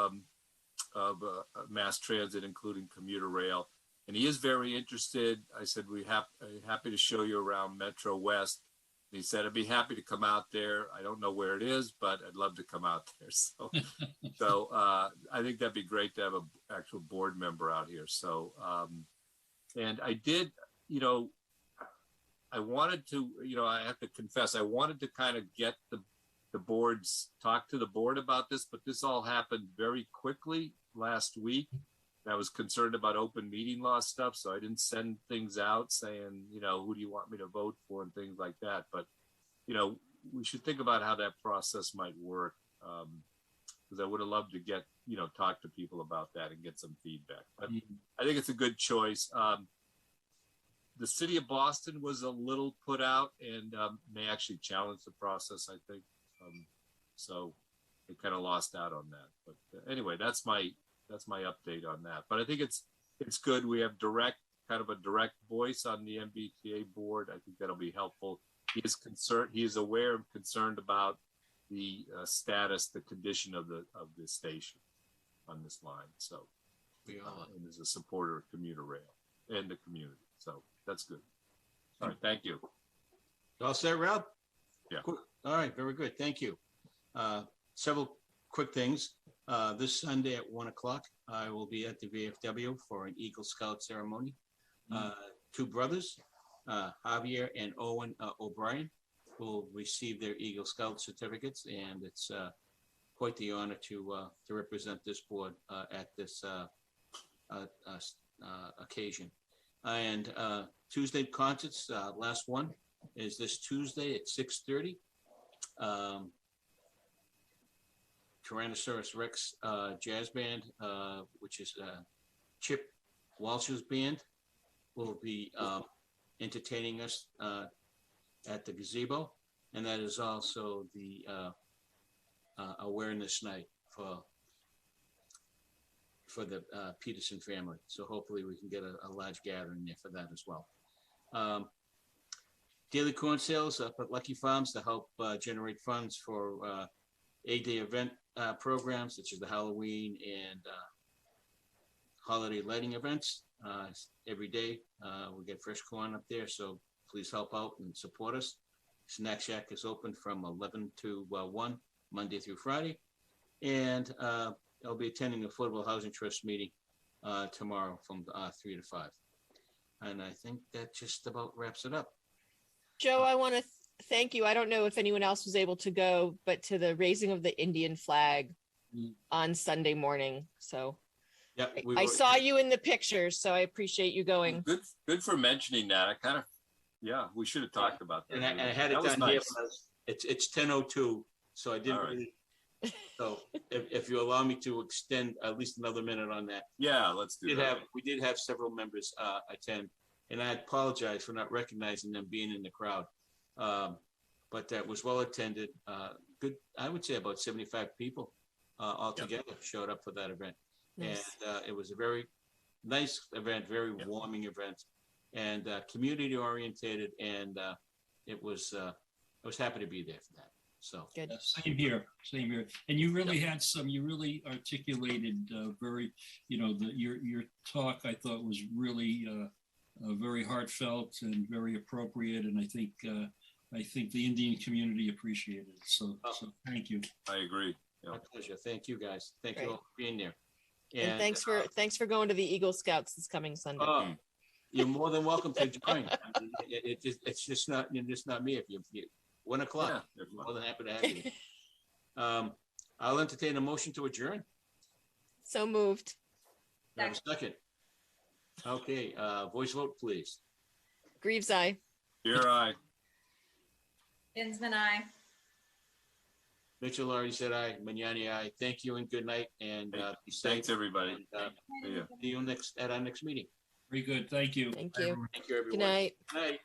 Speaker 6: mass transit, including commuter rail. And he is very interested. I said, we're happy to show you around Metro West. And he said, I'd be happy to come out there. I don't know where it is, but I'd love to come out there. So, I think that'd be great to have an actual board member out here. So, and I did, you know, I wanted to, you know, I have to confess, I wanted to kind of get the boards, talk to the board about this, but this all happened very quickly last week. I was concerned about open meeting law stuff, so I didn't send things out saying, you know, who do you want me to vote for and things like that. But, you know, we should think about how that process might work, because I would have loved to get, you know, talk to people about that and get some feedback. But I think it's a good choice. The city of Boston was a little put out and may actually challenge the process, I think. So they kind of lost out on that. But anyway, that's my that's my update on that. But I think it's good. We have kind of a direct voice on the MBTA board. I think that'll be helpful. He is concerned. He is aware and concerned about the status, the condition of the station on this line. So we are, and is a supporter of commuter rail and the community. So that's good. All right, thank you.
Speaker 1: All set, Rob?
Speaker 6: Yeah.
Speaker 1: Cool. All right, very good. Thank you. Several quick things. This Sunday at 1 o'clock, I will be at the VFW for an Eagle Scout ceremony. Two brothers, Javier and Owen O'Brien, will receive their Eagle Scout certificates, and it's quite the honor to represent this board at this occasion. And Tuesday concerts, last one is this Tuesday at 6:30. Tyrannosaurus Rex jazz band, which is Chip Walsh's band, will be entertaining us at the gazebo, and that is also the awareness night for the Peterson family. So hopefully we can get a large gathering there for that as well. Daily corn sales up at Lucky Farms to help generate funds for eight-day event programs such as the Halloween and holiday lighting events. Every day we get fresh corn up there, so please help out and support us. Snack Shack is open from 11 to 1, Monday through Friday. And I'll be attending the Affordable Housing Trust meeting tomorrow from 3 to 5. And I think that just about wraps it up.
Speaker 7: Joe, I want to thank you. I don't know if anyone else was able to go, but to the raising of the Indian flag on Sunday morning. So
Speaker 1: yeah,
Speaker 7: I saw you in the pictures, so I appreciate you going.
Speaker 6: Good for mentioning that. I kind of, we should have talked about that.
Speaker 1: And I had it
Speaker 6: that was
Speaker 1: down here.
Speaker 6: nice.
Speaker 1: It's 10:02, so I didn't really. So if you allow me to extend at least another minute on that.
Speaker 6: Yeah, let's do that.
Speaker 1: We did have several members attend, and I apologize for not recognizing them being in the crowd. But that was well attended. Good, I would say about 75 people altogether showed up for that event. Nice. And it was a very nice event, very warming event, and community oriented. And I was happy to be there for that. So
Speaker 7: good.
Speaker 5: Same here. And you really had you really articulated very, your talk I thought was really very heartfelt and very appropriate. And I think the Indian community appreciated it. So thank you.
Speaker 6: I agree.
Speaker 1: My pleasure. Thank you guys. Thank you all for being there.
Speaker 7: And thanks for going to the Eagle Scouts this coming Sunday.
Speaker 1: You're more than welcome to join. I mean, it's just not me. If you 1 o'clock, more than happy to have you. I'll entertain a motion to adjourn.
Speaker 7: So moved.
Speaker 1: Have a second. Okay, voice vote, please.
Speaker 7: Greaves, aye.
Speaker 6: Here, aye.
Speaker 8: Insman, aye.
Speaker 1: Mitchell already said aye. Magnani, aye. Thank you and good night. And
Speaker 6: thanks, everybody.
Speaker 1: And, see you at our next meeting.
Speaker 5: Very good. Thank you.
Speaker 7: Thank you.
Speaker 1: Thank you, everyone.
Speaker 7: Good night.
Speaker 1: Good night.